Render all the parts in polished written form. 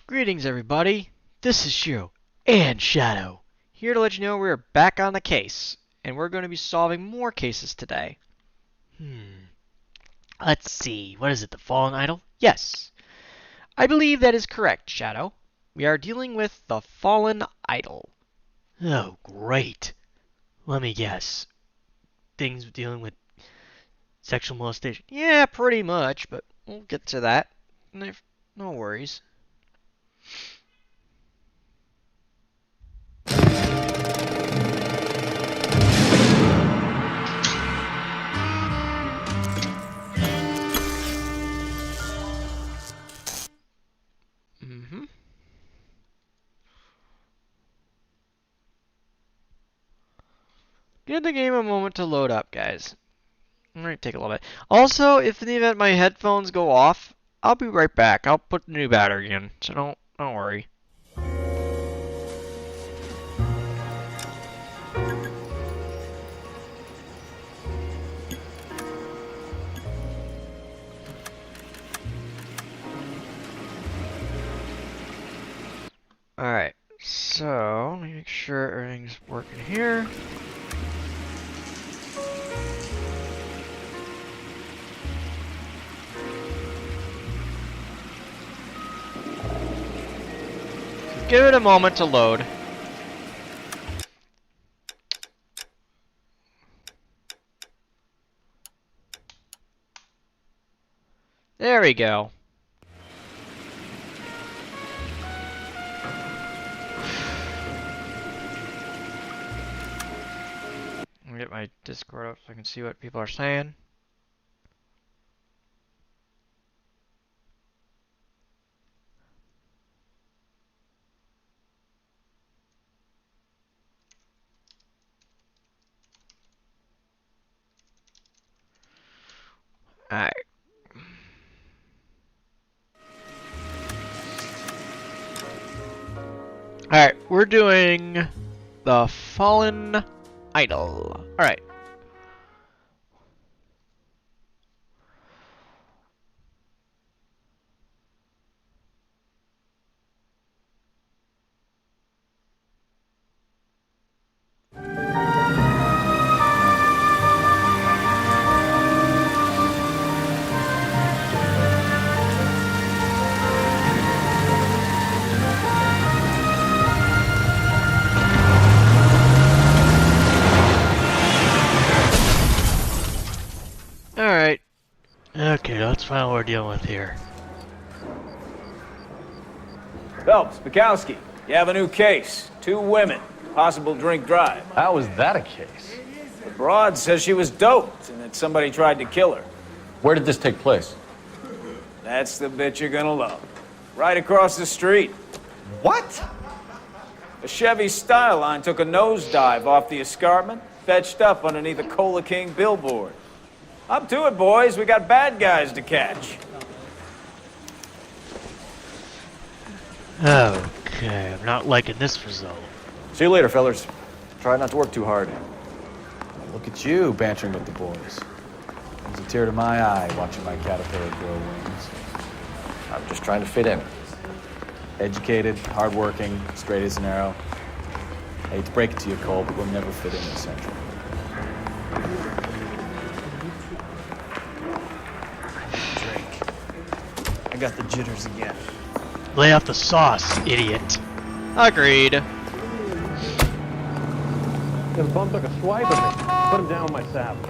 Greetings, everybody. This is Shiro and Shadow, here to let you know we're back on the case, and we're going to be solving more cases today. Let's see. What is it, the Fallen Idol? Yes. I believe that is correct, Shadow. We are dealing with the Fallen Idol. Oh, great. Let me guess. Things dealing with sexual molestation. Yeah, pretty much, but we'll get to that. No worries. Give the game a moment to load up, guys. It might take a little bit. Also, if in the event my headphones go off, I'll be right back. I'll put the new battery in, so don't worry. Alright, so let me make sure everything's working here. Give it a moment to load. There we go. Let me get my Discord up so I can see what people are saying. Alright. Alright, we're doing the Fallen Idol. Alright. Alright. Okay, let's find out what we're dealing with here. Phelps, Bukowski, you have a new case. 2 women, possible drink drive. How is that a case? The broad says she was doped and that somebody tried to kill her. Where did this take place? That's the bit you're gonna love. Right across the street. What? A Chevy Styline took a nosedive off the escarpment, fetched up underneath a Cola King billboard. Up to it, boys. We got bad guys to catch. Okay, I'm not liking this result. See you later, fellers. Try not to work too hard. Look at you bantering with the boys. There's a tear to my eye watching my caterpillar grow wings. I'm just trying to fit in. Educated, hardworking, straight as an arrow. I hate to break it to you, Cole, but we'll never fit in this Central. I got the jitters again. Lay off the sauce, idiot. Agreed. This bum took a swipe of me. Put him down with my saddle.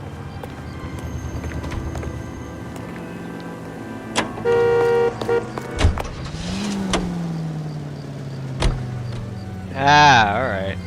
Ah, alright.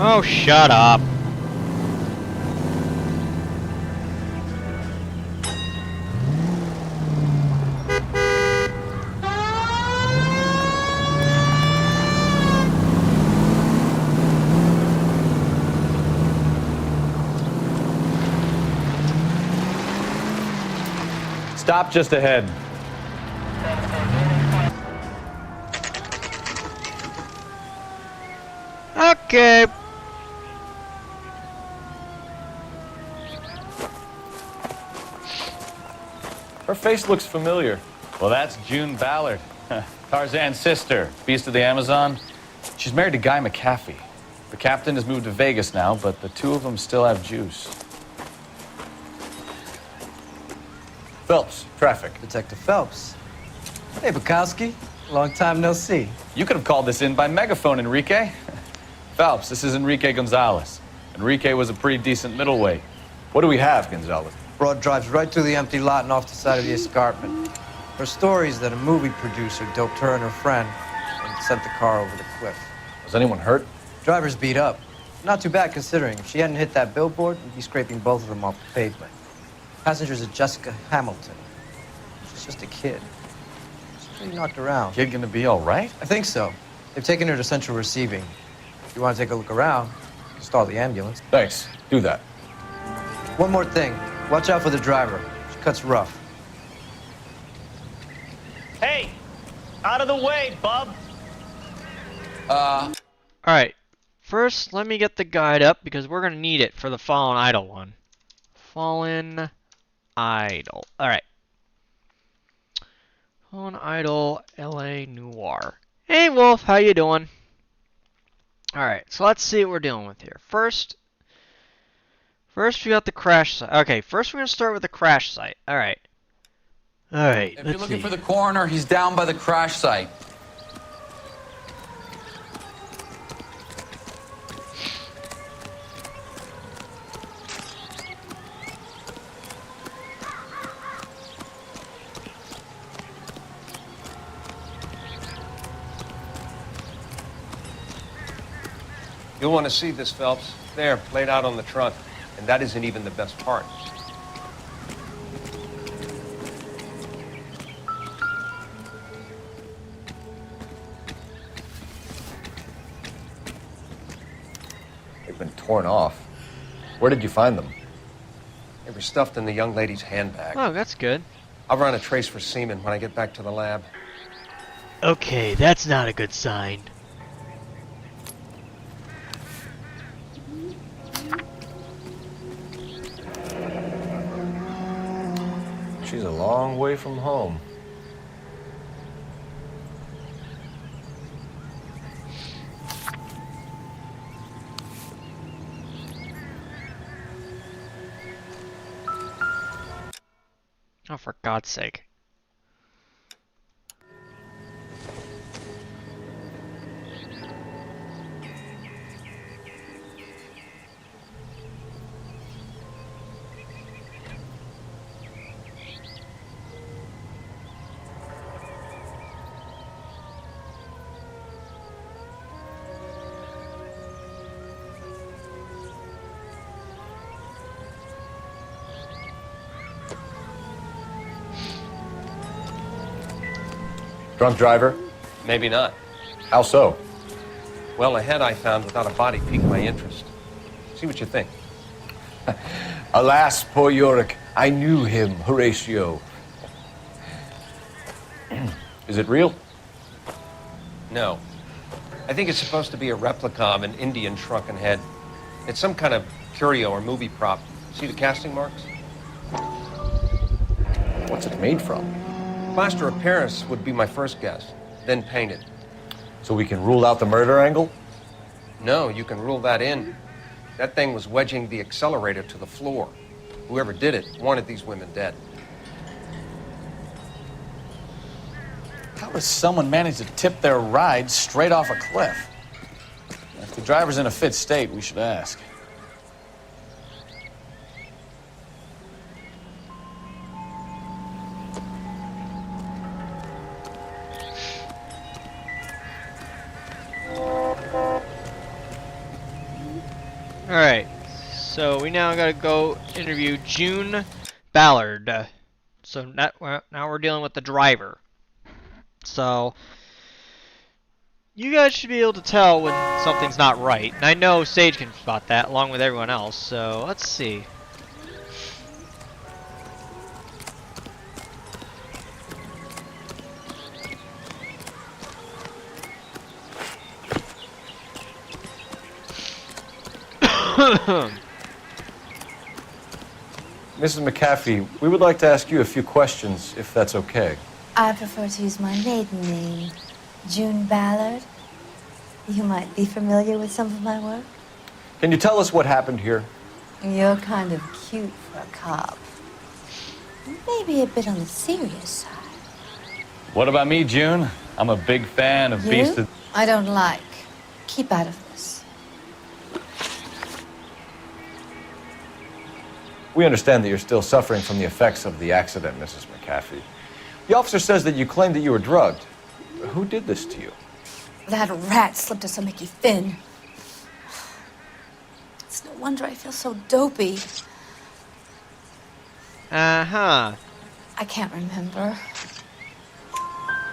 Oh, shut up. Stop just ahead. Okay. Her face looks familiar. Well, that's June Ballard, Tarzan's sister, beast of the Amazon. She's married to Guy McAfee. The captain has moved to Vegas now, but the two of them still have juice. Phelps, traffic. Detective Phelps. Hey, Bukowski. Long time no see. You could have called this in by megaphone, Enrique. Phelps, this is Enrique Gonzalez. Enrique was a pretty decent middleweight. What do we have, Gonzalez? Broad drives right through the empty lot and off the side of the escarpment. Her story is that a movie producer doped her and her friend and sent the car over the cliff. Was anyone hurt? Driver's beat up. Not too bad considering. If she hadn't hit that billboard, we'd be scraping both of them off the pavement. Passenger's a Jessica Hamilton. She's just a kid. She's pretty knocked around. Kid gonna be all right? I think so. They've taken her to central receiving. If you want to take a look around, you can stall the ambulance. Thanks. Do that. One more thing. Watch out for the driver. She cuts rough. Hey! Out of the way, bub! Alright. First, let me get the guide up because we're going to need it for the Fallen Idol one. Fallen Idol. Alright. Fallen Idol, LA Noire. Hey, Wolf. How you doing? Alright, so let's see what we're dealing with here. First we got the crash site. Okay, first we're going to start with the crash site. Alright. Alright, If you're looking for the coroner, he's down by the crash site. You'll want to see this, Phelps. There, laid out on the trunk. And that isn't even the best part. They've been torn off. Where did you find them? They were stuffed in the young lady's handbag. Oh, that's good. I'll run a trace for semen when I get back to the lab. Okay, that's not a good sign. She's a long way from home. Oh, for God's sake. Drunk driver? Maybe not. How so? Well, a head I found without a body piqued my interest. See what you think. Alas, poor Yorick. I knew him, Horatio. Is it real? No. I think it's supposed to be a replica of an Indian shrunken head. It's some kind of curio or movie prop. See the casting marks? What's it made from? Plaster of Paris would be my first guess, then painted. So we can rule out the murder angle? No, you can rule that in. That thing was wedging the accelerator to the floor. Whoever did it wanted these women dead. How does someone manage to tip their ride straight off a cliff? If the driver's in a fit state, we should ask. Alright, so we now gotta go interview June Ballard. So now we're dealing with the driver. So, you guys should be able to tell when something's not right. And I know Sage can spot that along with everyone else, so let's see. Mrs. McAfee, we would like to ask you a few questions, if that's okay. I prefer to use my maiden name, June Ballard. You might be familiar with some of my work. Can you tell us what happened here? You're kind of cute for a cop. Maybe a bit on the serious side. What about me, June? I'm a big fan of Beast You? of... I don't like. Keep out of this. We understand that you're still suffering from the effects of the accident, Mrs. McAfee. The officer says that you claimed that you were drugged. Who did this to you? That rat slipped us a Mickey Finn. It's no wonder I feel so dopey. Uh-huh. I can't remember.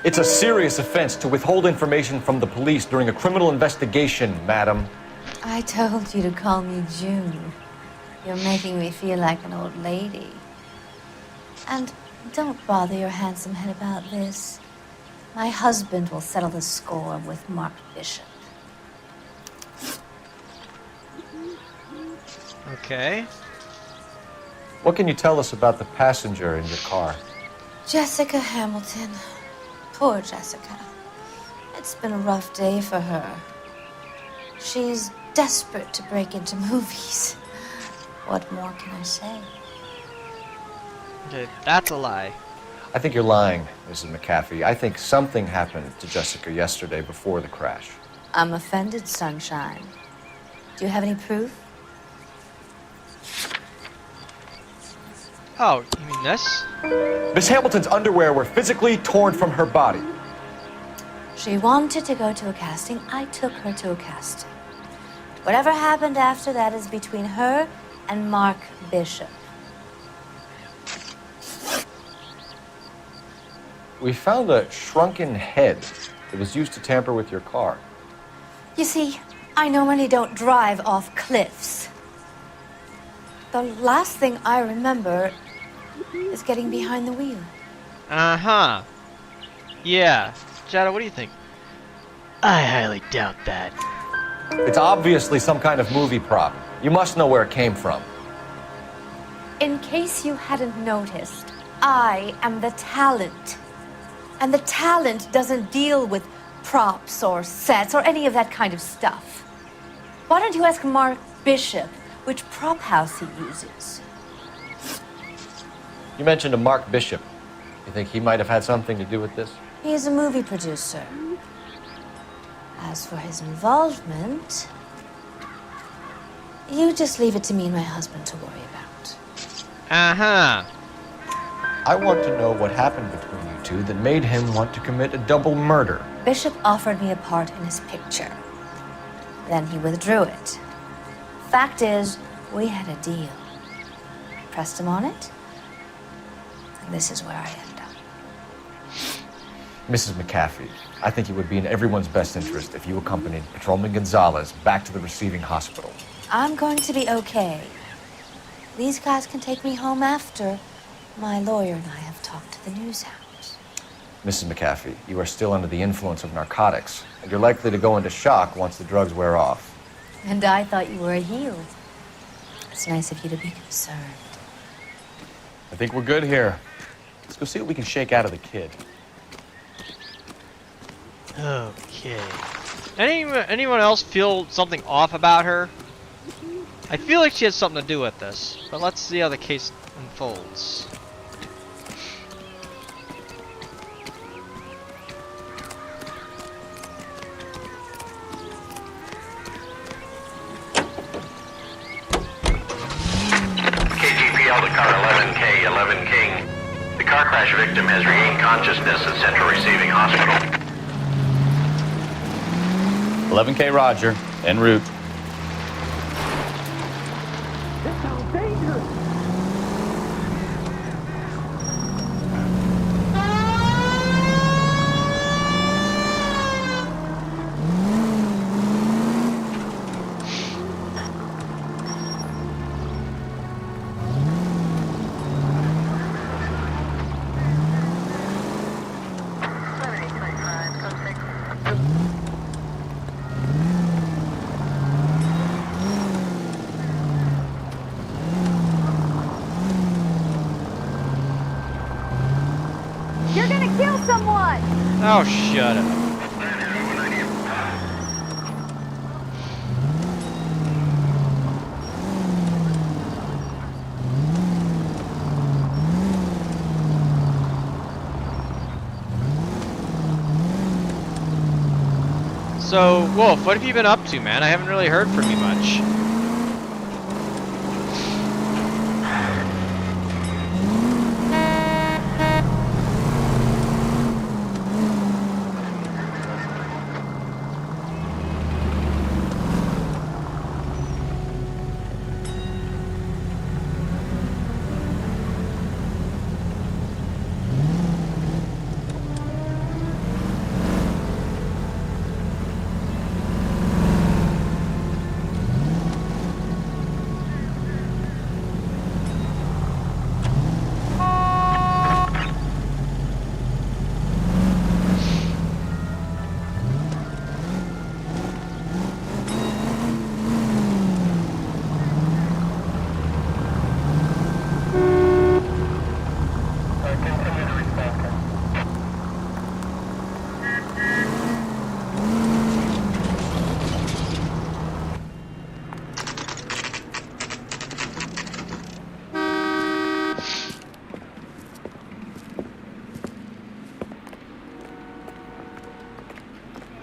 It's a serious offense to withhold information from the police during a criminal investigation, madam. I told you to call me June. You're making me feel like an old lady. And don't bother your handsome head about this. My husband will settle the score with Mark Bishop. Okay. What can you tell us about the passenger in your car? Jessica Hamilton. Poor Jessica. It's been a rough day for her. She's desperate to break into movies. What more can I say? Okay, that's a lie. I think you're lying, Mrs. McAfee. I think something happened to Jessica yesterday before the crash. I'm offended, Sunshine. Do you have any proof? Oh, you mean this? Miss Hamilton's underwear were physically torn from her body. She wanted to go to a casting. I took her to a casting. Whatever happened after that is between her and Mark Bishop. We found a shrunken head that was used to tamper with your car. You see, I normally don't drive off cliffs. The last thing I remember is getting behind the wheel. Uh-huh. Yeah. Shadow, what do you think? I highly doubt that. It's obviously some kind of movie prop. You must know where it came from. In case you hadn't noticed, I am the talent. And the talent doesn't deal with props or sets or any of that kind of stuff. Why don't you ask Mark Bishop which prop house he uses? You mentioned a Mark Bishop. You think he might have had something to do with this? He is a movie producer. As for his involvement, you just leave it to me and my husband to worry about. Uh-huh. I want to know what happened between you two that made him want to commit a double murder. Bishop offered me a part in his picture. Then he withdrew it. Fact is, we had a deal. Pressed him on it, and this is where I end up. Mrs. McAfee, I think it would be in everyone's best interest if you accompanied Patrolman Gonzalez back to the receiving hospital. I'm going to be okay. These guys can take me home after. My lawyer and I have talked to the news hounds. Mrs. McAfee, you are still under the influence of narcotics, and you're likely to go into shock once the drugs wear off. And I thought you were a heel. It's nice of you to be concerned. I think we're good here. Let's go see what we can shake out of the kid. Okay. Anyone else feel something off about her? I feel like she has something to do with this, but let's see how the case unfolds. KGPL to car 11K, 11 King. The car crash victim has regained consciousness at Central Receiving Hospital. 11K Roger, en route. Oh, shut up. So, Wolf, what have you been up to, man? I haven't really heard from you much.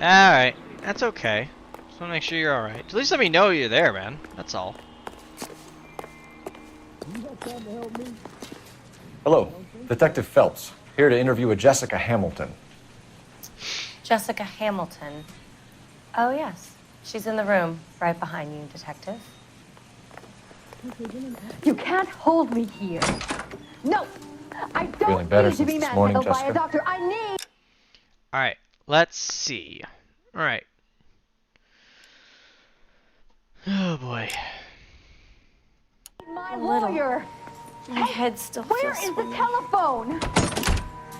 Alright, that's okay. Just wanna make sure you're alright. At least let me know you're there, man. That's all. Hello, Detective Phelps, here to interview a Jessica Hamilton. Jessica Hamilton. Oh, yes. She's in the room, right behind you, Detective. You can't hold me here. No! I don't Feeling better need to be since this morning, manhandled by a Jessica? doctor. I need... Alright, let's see. Alright. Oh boy. my lawyer. My head still Where feels is the telephone?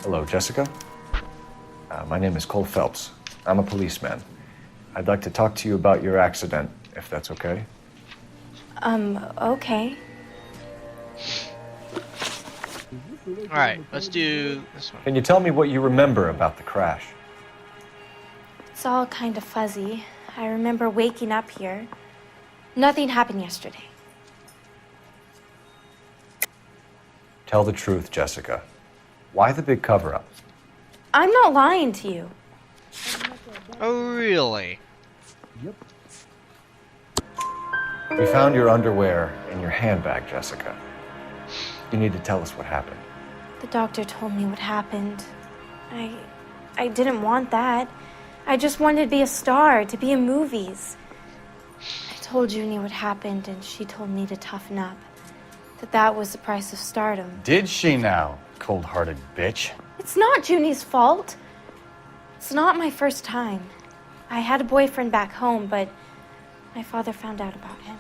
Hello, Jessica. My name is Cole Phelps. I'm a policeman. I'd like to talk to you about your accident, if that's okay. Okay. Alright, let's do this one. Can you tell me what you remember about the crash? It's all kind of fuzzy. I remember waking up here. Nothing happened yesterday. Tell the truth, Jessica. Why the big cover-up? I'm not lying to you. Oh, really? We found your underwear in your handbag, Jessica. You need to tell us what happened. The doctor told me what happened. I didn't want that. I just wanted to be a star, to be in movies. I told Junie what happened, and she told me to toughen up. That was the price of stardom. Did she now, cold-hearted bitch? It's not Junie's fault. It's not my first time. I had a boyfriend back home, but my father found out about him.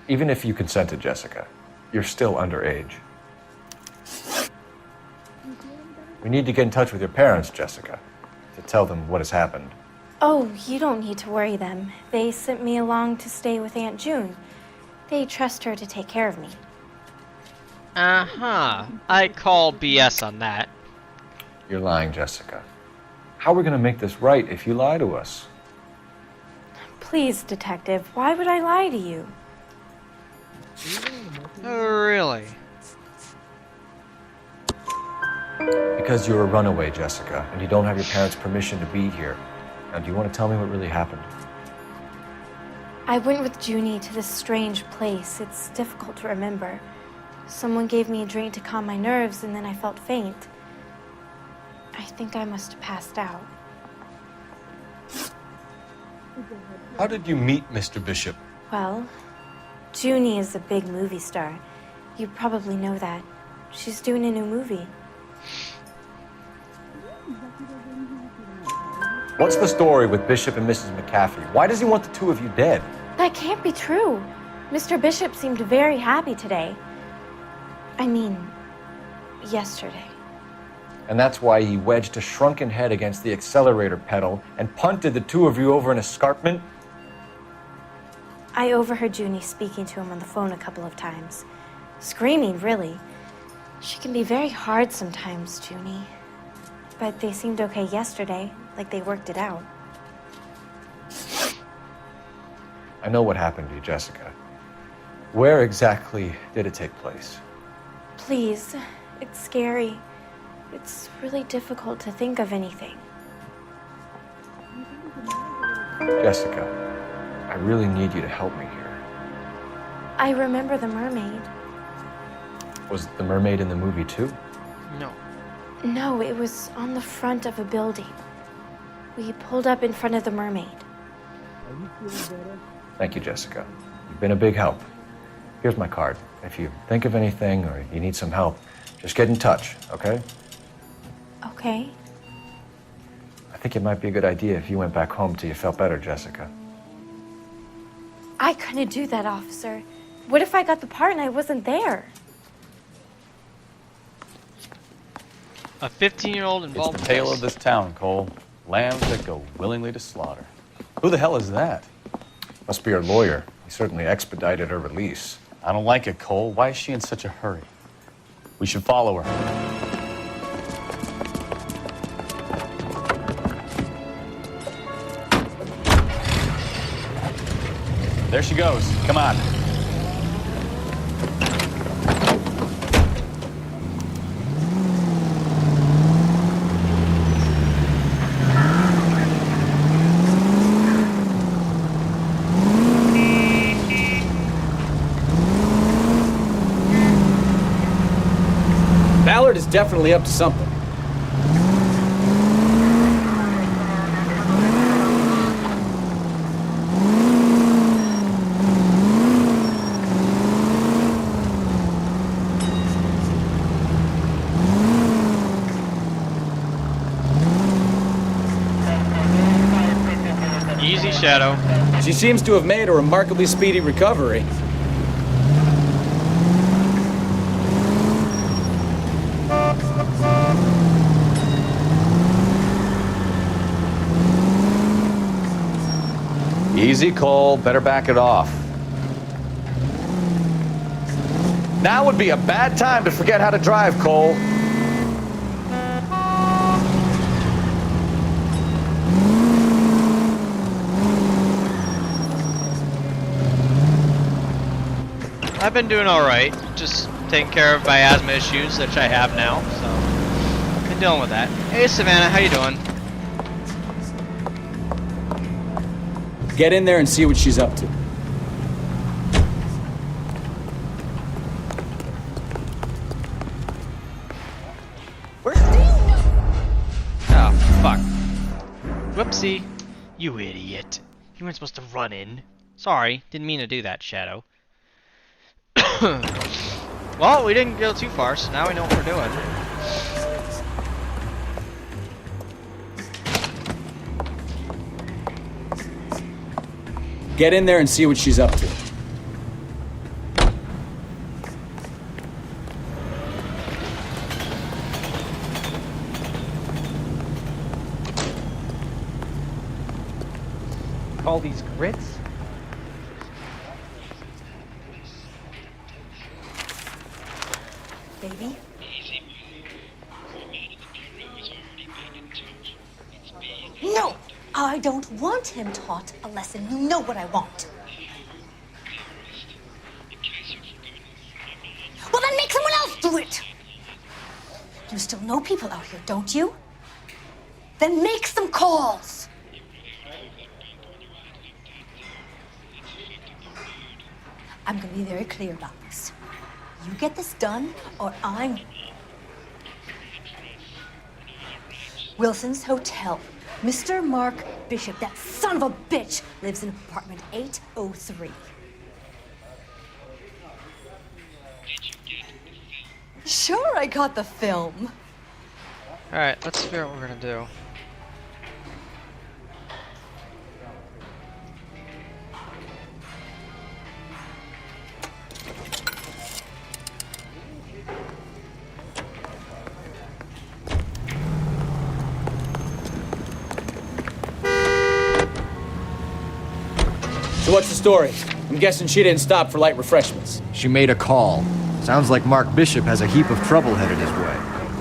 Even if you consented, Jessica, you're still underage. We need to get in touch with your parents, Jessica, to tell them what has happened. Oh, you don't need to worry them. They sent me along to stay with Aunt June. They trust her to take care of me. Uh-huh. I call BS on that. You're lying, Jessica. How are we going to make this right if you lie to us? Please, Detective, why would I lie to you? Oh, really? Because you're a runaway, Jessica, and you don't have your parents' permission to be here. Now, do you want to tell me what really happened? I went with Junie to this strange place. It's difficult to remember. Someone gave me a drink to calm my nerves, and then I felt faint. I think I must have passed out. How did you meet Mr. Bishop? Well, Junie is a big movie star. You probably know that. She's doing a new movie. What's the story with Bishop and Mrs. McCaffrey? Why does he want the two of you dead? That can't be true. Mr. Bishop seemed very happy today. I mean, yesterday. And that's why he wedged a shrunken head against the accelerator pedal and punted the two of you over an escarpment? I overheard Junie speaking to him on the phone a couple of times. Screaming, really. She can be very hard sometimes, Junie. But they seemed okay yesterday, like they worked it out. I know what happened to you, Jessica. Where exactly did it take place? Please, it's scary. It's really difficult to think of anything. Jessica, I really need you to help me here. I remember the mermaid. Was the mermaid in the movie too? No. No, it was on the front of a building. We pulled up in front of the mermaid. Thank you, Jessica. You've been a big help. Here's my card. If you think of anything or you need some help, just get in touch, okay? Okay. I think it might be a good idea if you went back home till you felt better, Jessica. I couldn't do that, officer. What if I got the part and I wasn't there? A 15-year-old involved. It's the tale of this town, Cole. Lambs that go willingly to slaughter. Who the hell is that? Must be her lawyer. He certainly expedited her release. I don't like it, Cole. Why is she in such a hurry? We should follow her. There she goes. Come on. Ballard is definitely up to something. Easy, Shadow. She seems to have made a remarkably speedy recovery. Easy, Cole. Better back it off. Now would be a bad time to forget how to drive, Cole. I've been doing alright. Just taking care of my asthma issues, which I have now, so been dealing with that. Hey Savannah, how you doing? Get in there and see what she's up to. Oh, fuck. Whoopsie. You idiot. You weren't supposed to run in. Sorry, didn't mean to do that, Shadow. Well, we didn't go too far, so now we know what we're doing. Get in there and see what she's up to. Call these grits? Baby? No! I don't want him taught a lesson. You know what I want. Well, then make someone else do it! You still know people out here, don't you? Then make some calls! I'm gonna be very clear about this. You get this done, or I'm... Wilson's Hotel. Mr. Mark Bishop, that son of a bitch, lives in apartment 803. Sure, I got the film. Alright, let's figure out what we're gonna do. So what's the story? I'm guessing she didn't stop for light refreshments. She made a call. Sounds like Mark Bishop has a heap of trouble headed his way.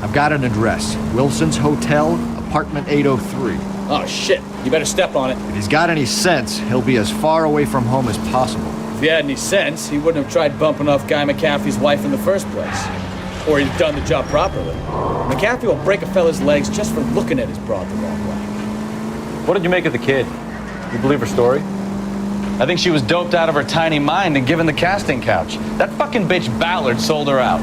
I've got an address. Wilson's Hotel, apartment 803. Oh, shit. You better step on it. If he's got any sense, he'll be as far away from home as possible. If he had any sense, he wouldn't have tried bumping off Guy McAfee's wife in the first place. Or he'd done the job properly. McAfee will break a fella's legs just for looking at his broad the wrong way. What did you make of the kid? You believe her story? I think she was doped out of her tiny mind and given the casting couch. That fucking bitch Ballard sold her out.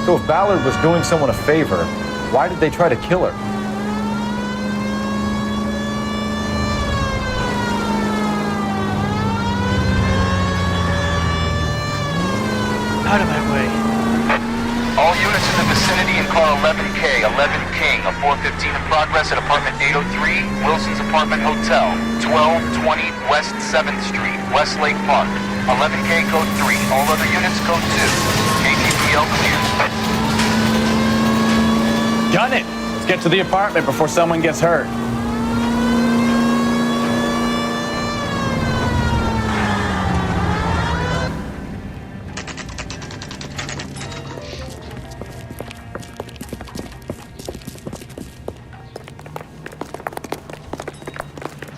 So if Ballard was doing someone a favor, why did they try to kill her? Out of my way. All units in the vicinity in car 11K, 11 King, a 415 in progress at apartment 803, Wilson's Apartment Hotel, 1220 West 7th Street, Westlake Park. 11K code 3, all other units code 2. KTPL cleared. Gun it! Let's get to the apartment before someone gets hurt.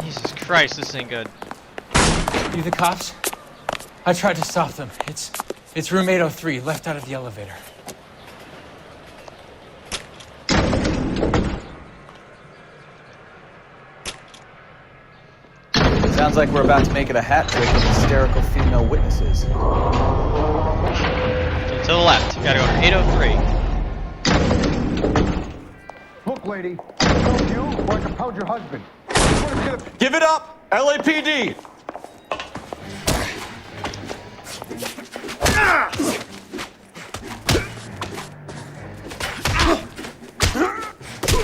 Jesus Christ, this ain't good. You the cops? I tried to stop them. It's room 803, left out of the elevator. Sounds like we're about to make it a hat trick of hysterical female witnesses. So to the left, you gotta go to 803. Look, lady, I told you or I can pound your husband. Give it up! LAPD!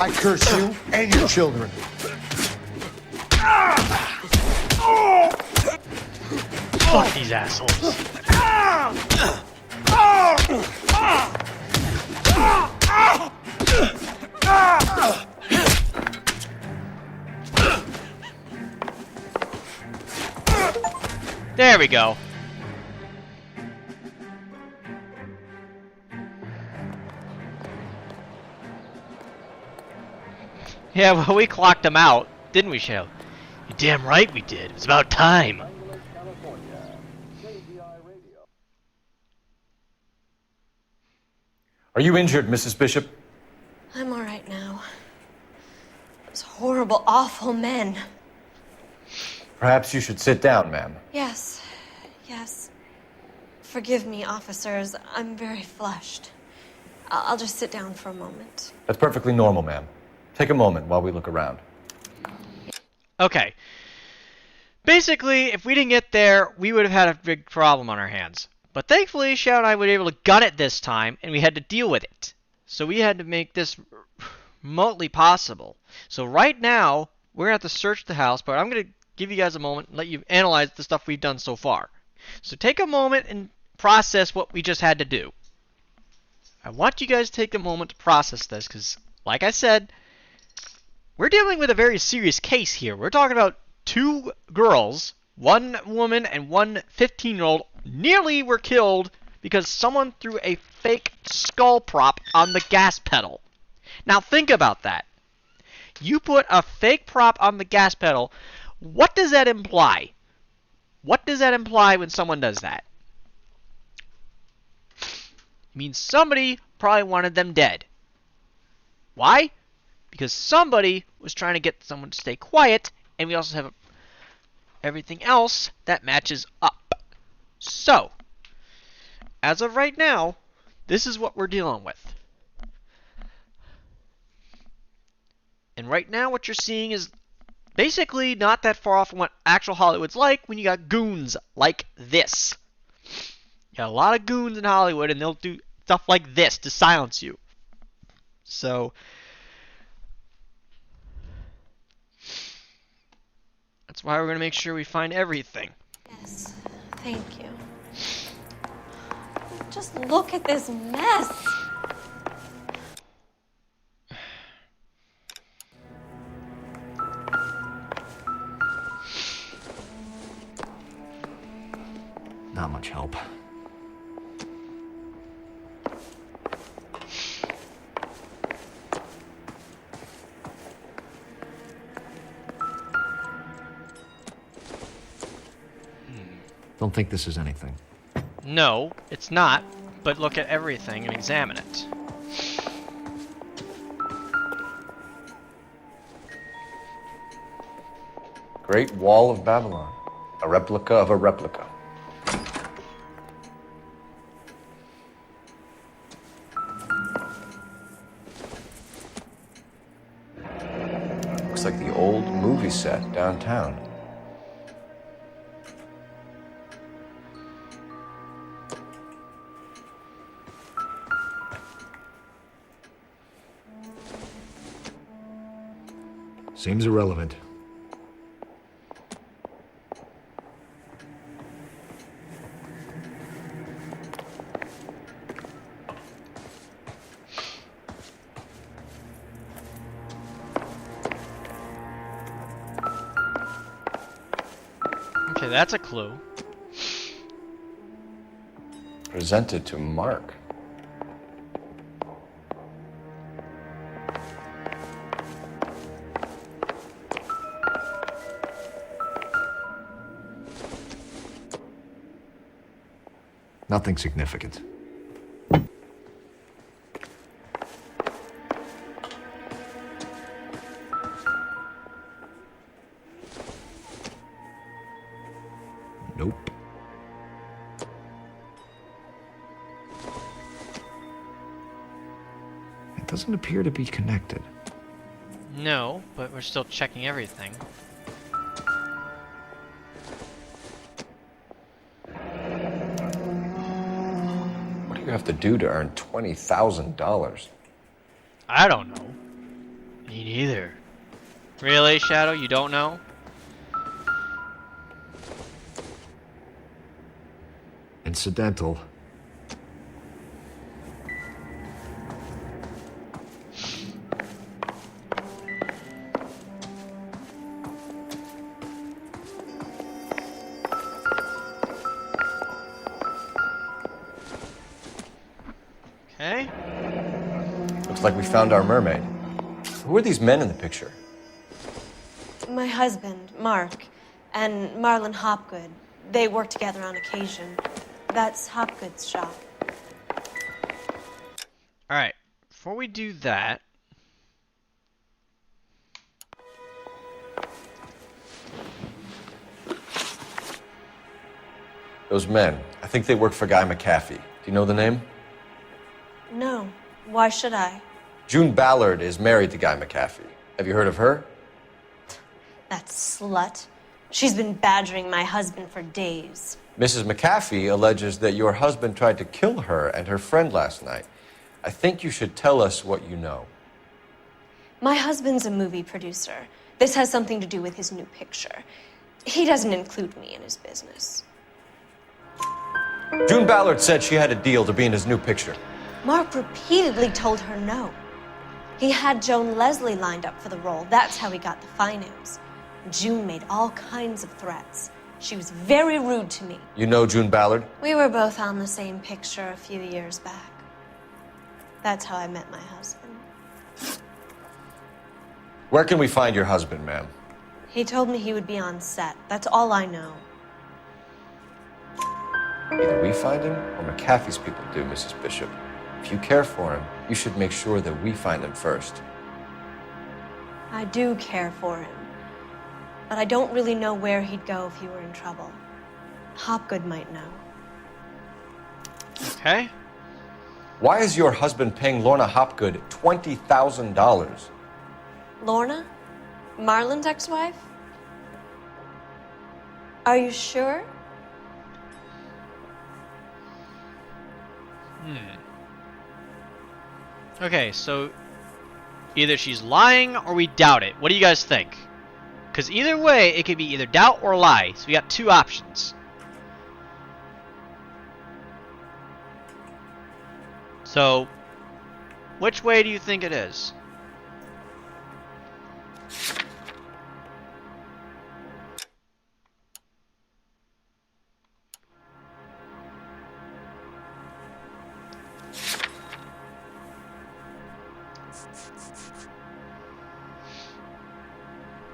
I curse you and your children. Fuck these assholes. There we go. Yeah, well, we clocked them out, didn't we, Shiro? You're damn right we did. It was about time. Are you injured, Mrs. Bishop? I'm all right now. Those horrible, awful men. Perhaps you should sit down, ma'am. Yes, yes. Forgive me, officers. I'm very flushed. I'll just sit down for a moment. That's perfectly normal, ma'am. Take a moment while we look around. Okay. Basically, if we didn't get there, we would have had a big problem on our hands. But thankfully, Shao and I were able to gun it this time, and we had to deal with it. So we had to make this remotely possible. So right now, we're going to have to search the house, but I'm going to give you guys a moment and let you analyze the stuff we've done so far. So take a moment and process what we just had to do. I want you guys to take a moment to process this, because, like I said, we're dealing with a very serious case here. We're talking about two girls, one woman and one 15-year-old, nearly were killed because someone threw a fake skull prop on the gas pedal. Now think about that. You put a fake prop on the gas pedal. What does that imply? What does that imply when someone does that? It means somebody probably wanted them dead. Why? Because somebody was trying to get someone to stay quiet, and we also have everything else that matches up. So, as of right now, this is what we're dealing with. And right now what you're seeing is basically not that far off from what actual Hollywood's like when you got goons like this. You got a lot of goons in Hollywood, and they'll do stuff like this to silence you. So, that's why we're going to make sure we find everything. Yes, thank you. Just look at this mess. Not much help. Don't think this is anything. No, it's not, but look at everything and examine it. Great Wall of Babylon. A replica of a replica. Looks like the old movie set downtown. Seems irrelevant. Okay, that's a clue. Presented to Mark. Nothing significant. Nope. It doesn't appear to be connected. No, but we're still checking everything. What do you have to do to earn $20,000? I don't know. Me neither. Really, Shadow? You don't know? Incidental. Okay. Looks like we found our mermaid. Who are these men in the picture? My husband, Mark, and Marlon Hopgood. They work together on occasion. That's Hopgood's shop. Alright, before we do that... Those men. I think they work for Guy McAfee. Do you know the name? No. Why should I? June Ballard is married to Guy McAfee. Have you heard of her? That slut. She's been badgering my husband for days. Mrs. McAfee alleges that your husband tried to kill her and her friend last night. I think you should tell us what you know. My husband's a movie producer. This has something to do with his new picture. He doesn't include me in his business. June Ballard said she had a deal to be in his new picture. Mark repeatedly told her no. He had Joan Leslie lined up for the role. That's how he got the finance. June made all kinds of threats. She was very rude to me. You know June Ballard? We were both on the same picture a few years back. That's how I met my husband. Where can we find your husband, ma'am? He told me he would be on set. That's all I know. Either we find him or McAfee's people do, Mrs. Bishop. If you care for him, you should make sure that we find him first. I do care for him. But I don't really know where he'd go if he were in trouble. Hopgood might know. Okay. Why is your husband paying Lorna Hopgood $20,000? Lorna? Marlon's ex-wife? Are you sure? Okay, so either she's lying or we doubt it. What do you guys think? Because either way, it could be either doubt or lie. So we got two options. So, which way do you think it is?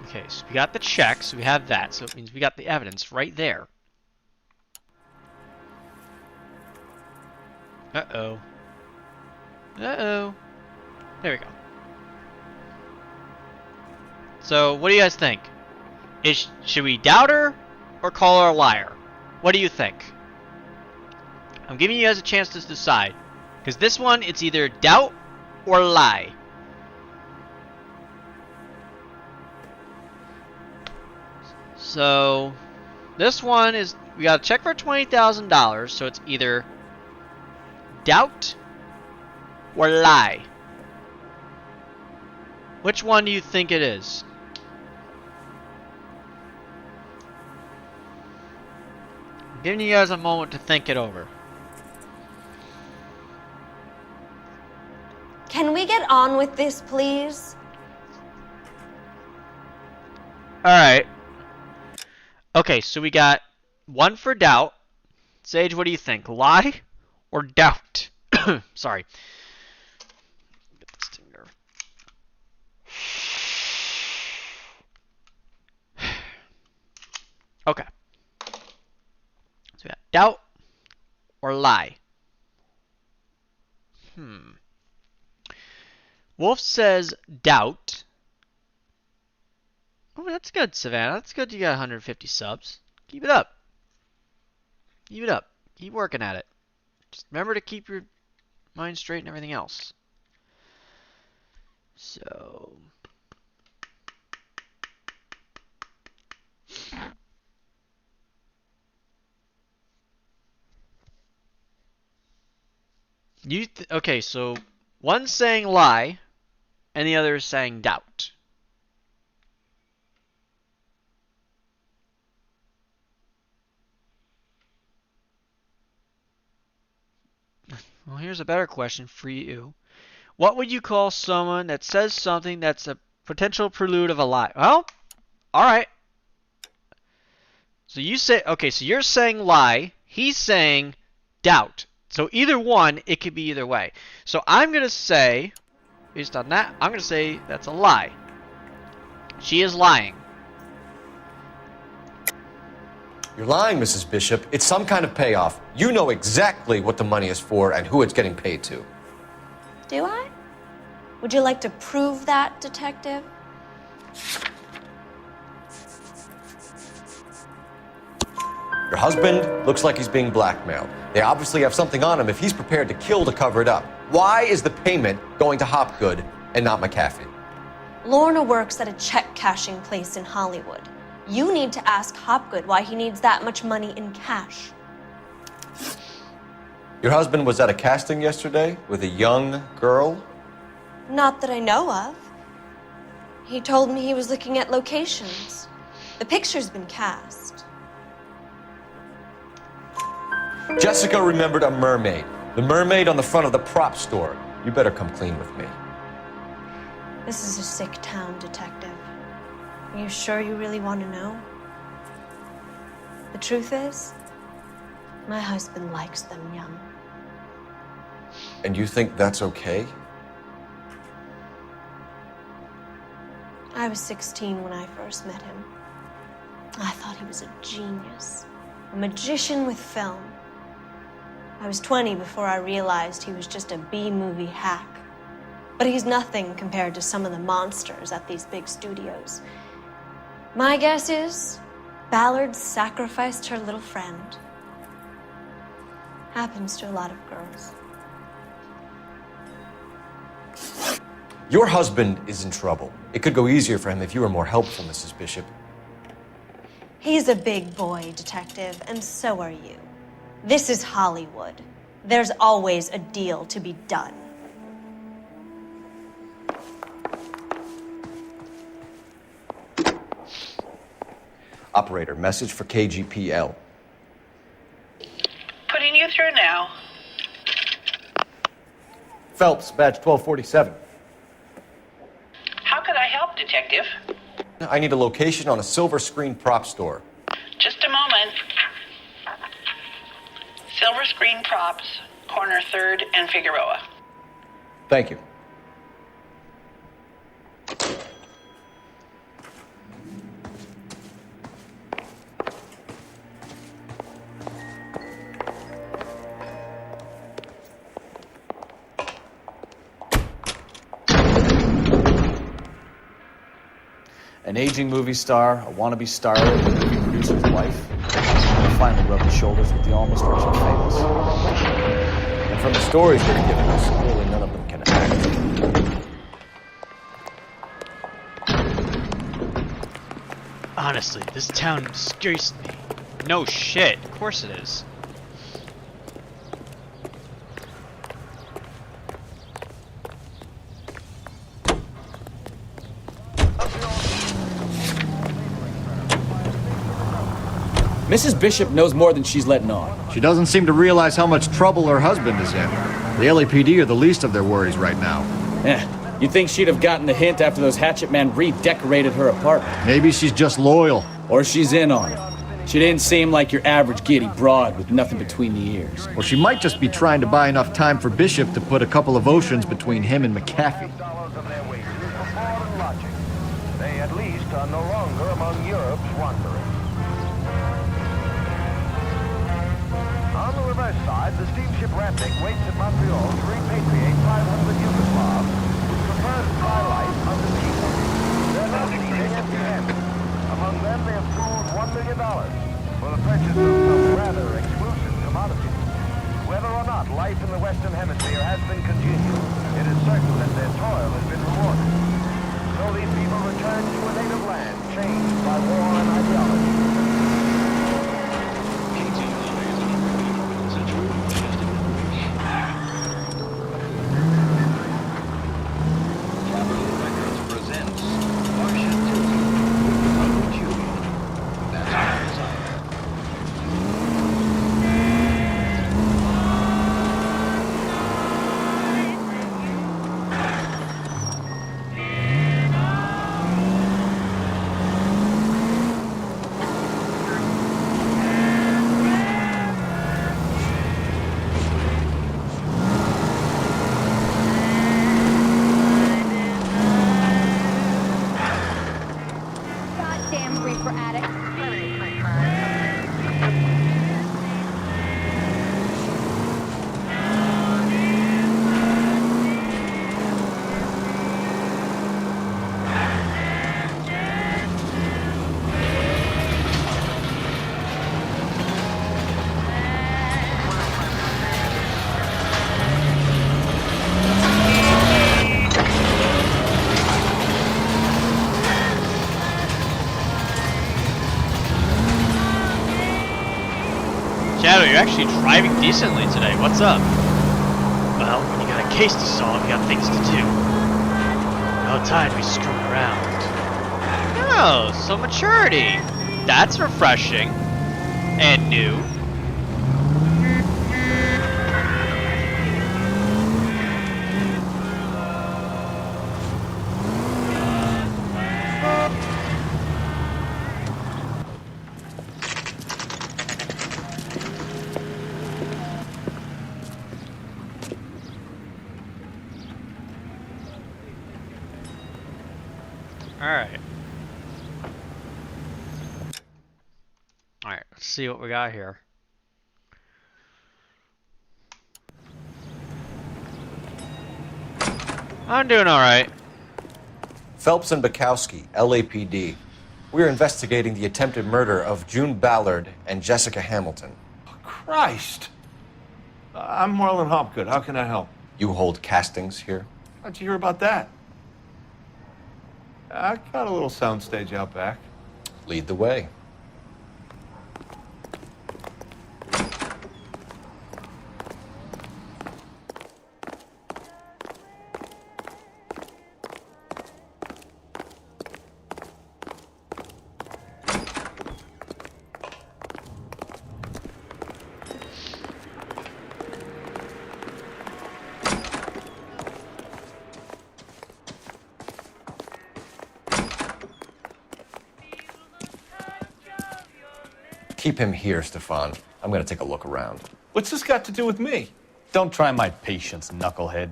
Okay, so we got the check, so we have that. So it means we got the evidence right there. Uh-oh. Uh-oh. There we go. So, what do you guys think? Should we doubt her or call her a liar? What do you think? I'm giving you guys a chance to decide. Because this one, it's either doubt or lie. So, this one is, we gotta check for $20,000, so it's either doubt or lie. Which one do you think it is? I'm giving you guys a moment to think it over. Can we get on with this, please? Alright. Okay, so we got one for doubt. Sage, what do you think? Lie or doubt? Sorry. Get this thing there. Okay. So we got doubt or lie. Wolf says doubt. Oh, that's good, Savannah. That's good you got 150 subs. Keep it up. Keep it up. Keep working at it. Just remember to keep your mind straight and everything else. So... okay, so one's saying lie, and the other is saying doubt. Well, here's a better question for you. What would you call someone that says something that's a potential prelude of a lie? Well, alright. So you say, okay, so you're saying lie, he's saying doubt. So either one, it could be either way. So I'm going to say, based on that, I'm going to say that's a lie. She is lying. You're lying, Mrs. Bishop. It's some kind of payoff. You know exactly what the money is for and who it's getting paid to. Do I? Would you like to prove that, Detective? Your husband looks like he's being blackmailed. They obviously have something on him if he's prepared to kill to cover it up. Why is the payment going to Hopgood and not McAfee? Lorna works at a check cashing place in Hollywood. You need to ask Hopgood why he needs that much money in cash. Your husband was at a casting yesterday with a young girl? Not that I know of. He told me he was looking at locations. The picture's been cast. Jessica remembered a mermaid. The mermaid on the front of the prop store. You better come clean with me. This is a sick town, Detective. Are you sure you really want to know? The truth is, my husband likes them young. And you think that's okay? I was 16 when I first met him. I thought he was a genius, a magician with film. I was 20 before I realized he was just a B-movie hack. But he's nothing compared to some of the monsters at these big studios. My guess is Ballard sacrificed her little friend. Happens to a lot of girls. Your husband is in trouble. It could go easier for him if you were more helpful, Mrs. Bishop. He's a big boy, Detective, and so are you. This is Hollywood. There's always a deal to be done. Operator, message for KGPL. Putting you through now. Phelps, badge 1247. How could I help, Detective? I need a location on a silver screen prop store. Just a moment. Silver Screen Props, corner 3rd and Figueroa. Thank you. An aging movie star, a wannabe starlet, a movie producer's wife. Finally rubbing shoulders with the almost rich and famous. And from the stories they've given us, clearly none of them can act. Honestly, this town scares me. No shit, of course it is. Mrs. Bishop knows more than she's letting on. She doesn't seem to realize how much trouble her husband is in. The LAPD are the least of their worries right now. You'd think she'd have gotten the hint after those hatchet men redecorated her apartment. Maybe she's just loyal. Or she's in on it. She didn't seem like your average giddy broad with nothing between the ears. Or she might just be trying to buy enough time for Bishop to put a couple of oceans between him and McAfee. They at least are no longer among Europe's wanderers. On the reverse side, the steamship Ratnik waits at Montreal to repatriate 500 Yugoslavs who prefer to try life under the East. They're now seeking empty handed. Among them, they have pooled $1 million for the purchase of some rather exclusive commodities. Whether or not life in the Western Hemisphere has been congenial, it is certain that their toil has been rewarded. So these people return to a native land changed by war and ideology. Shadow, you're actually driving decently today. What's up? Well, when you got a case to solve, you got things to do. No time to be screwing around. Oh, so maturity. That's refreshing. And new. Alright, let's see what we got here. I'm doing alright. Phelps and Bukowski, LAPD. We're investigating the attempted murder of June Ballard and Jessica Hamilton. Christ! I'm Marlon Hopgood. How can I help? You hold castings here? How'd you hear about that? I got a little soundstage out back. Lead the way. Keep him here, Stefan. I'm gonna take a look around. What's this got to do with me? Don't try my patience, knucklehead.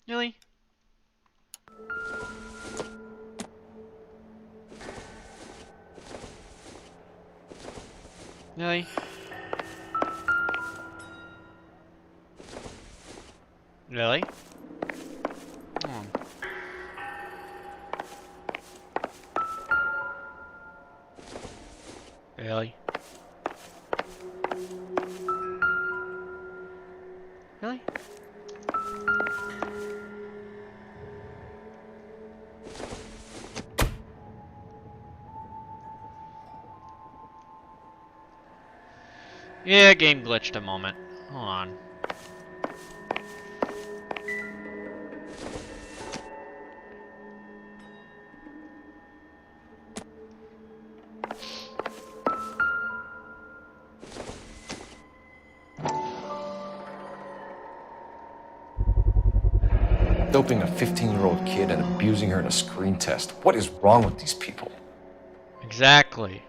Really? Really? Really? Hmm. Really? Really? Yeah, game glitched a moment. Hold on. Doping a 15-year-old kid and abusing her in a screen test. What is wrong with these people? Exactly.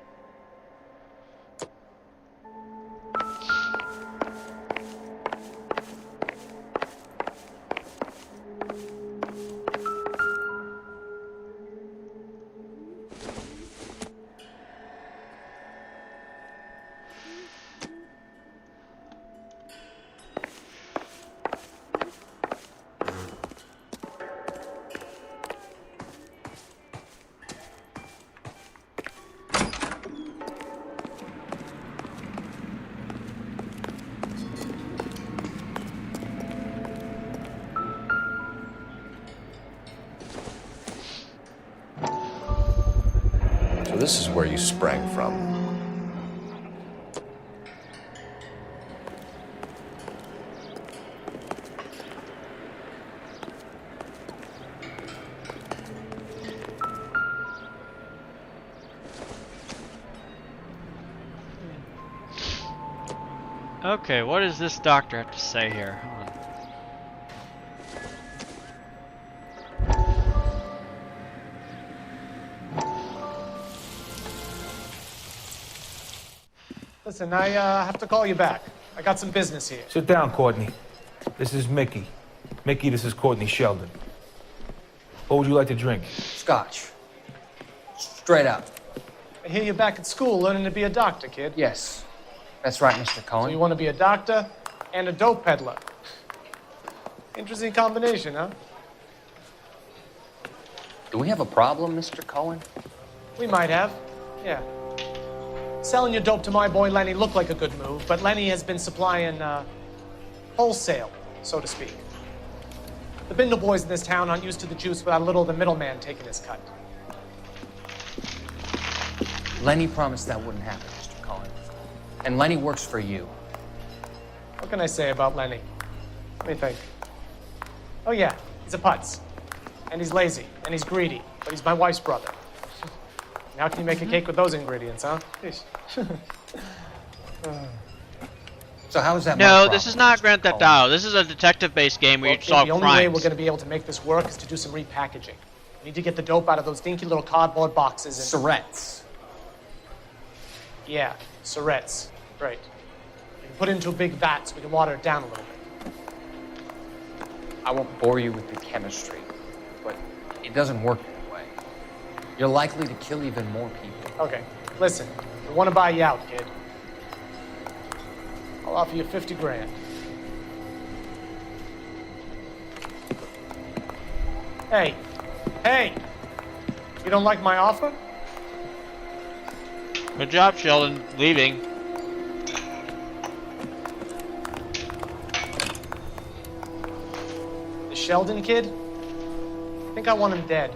So this is where you sprang from. Okay, what does this doctor have to say here? Hold on. Listen, I have to call you back. I got some business here. Sit down, Courtney. This is Mickey. Mickey, this is Courtney Sheldon. What would you like to drink? Scotch. Straight up. I hear you're back at school learning to be a doctor, kid. Yes. That's right, Mr. Cohen. So you want to be a doctor and a dope peddler. Interesting combination, huh? Do we have a problem, Mr. Cohen? We might have, yeah. Selling your dope to my boy Lenny looked like a good move, but Lenny has been supplying, wholesale, so to speak. The Bindle boys in this town aren't used to the juice without a little of the middleman taking his cut. Lenny promised that wouldn't happen, Mr. Cohen. And Lenny works for you. What can I say about Lenny? Let me think. Oh yeah, he's a putz. And he's lazy, and he's greedy, but he's my wife's brother. How can you make a cake with those ingredients, huh? So how is that? No, this is not Grand Theft Auto. This is a detective-based game where you solve the only way we're going to be able to make this work is to do some repackaging. We need to get the dope out of those dinky little cardboard boxes and... Surrettes. Yeah, surrettes. Right. We can put it into a big vat so we can water it down a little bit. I won't bore you with the chemistry, but it doesn't work that way. You're likely to kill even more people. Okay, listen. I want to buy you out, kid. I'll offer you 50 grand. Hey, hey! You don't like my offer? Good job, Sheldon. Leaving. The Sheldon kid? I think I want him dead.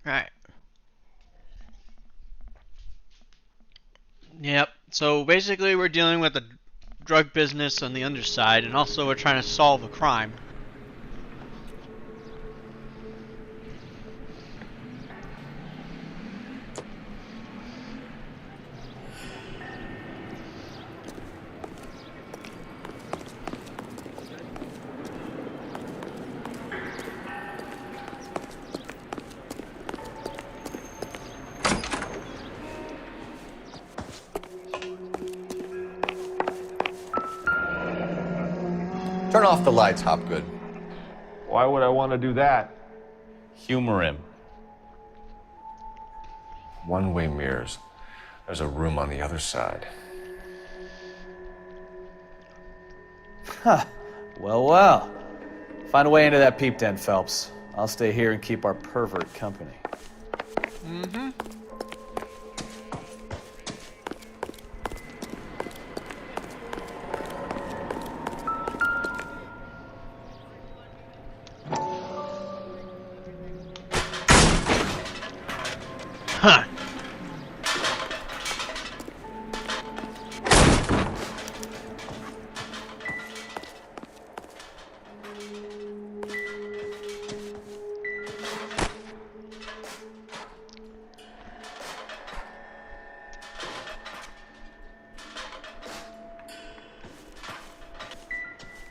Right. Yep. So basically we're dealing with the drug business on the underside, and also we're trying to solve a crime. Turn off the lights, Hopgood. Why would I want to do that? Humor him. One-way mirrors. There's a room on the other side. Huh. Well, well. Find a way into that peep den, Phelps. I'll stay here and keep our pervert company. Mm-hmm. Huh.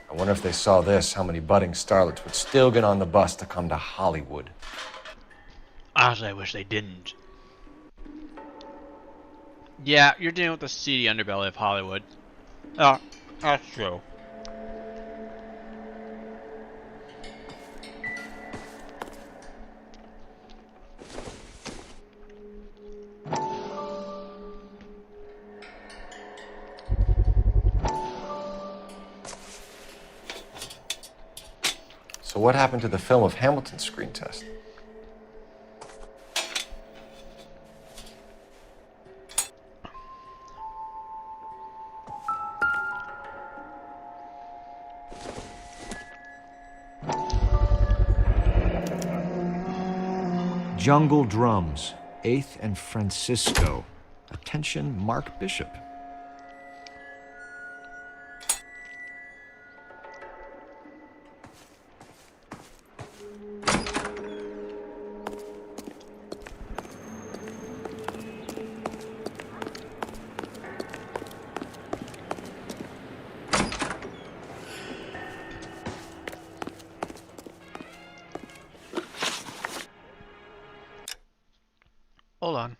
I wonder if they saw this, how many budding starlets would still get on the bus to come to Hollywood. Honestly, I wish they didn't. Yeah, you're dealing with the seedy underbelly of Hollywood. Oh, that's true. So what happened to the film of Hamilton's screen test? Jungle Drums, 8th and Francisco. Attention, Mark Bishop. Hold on.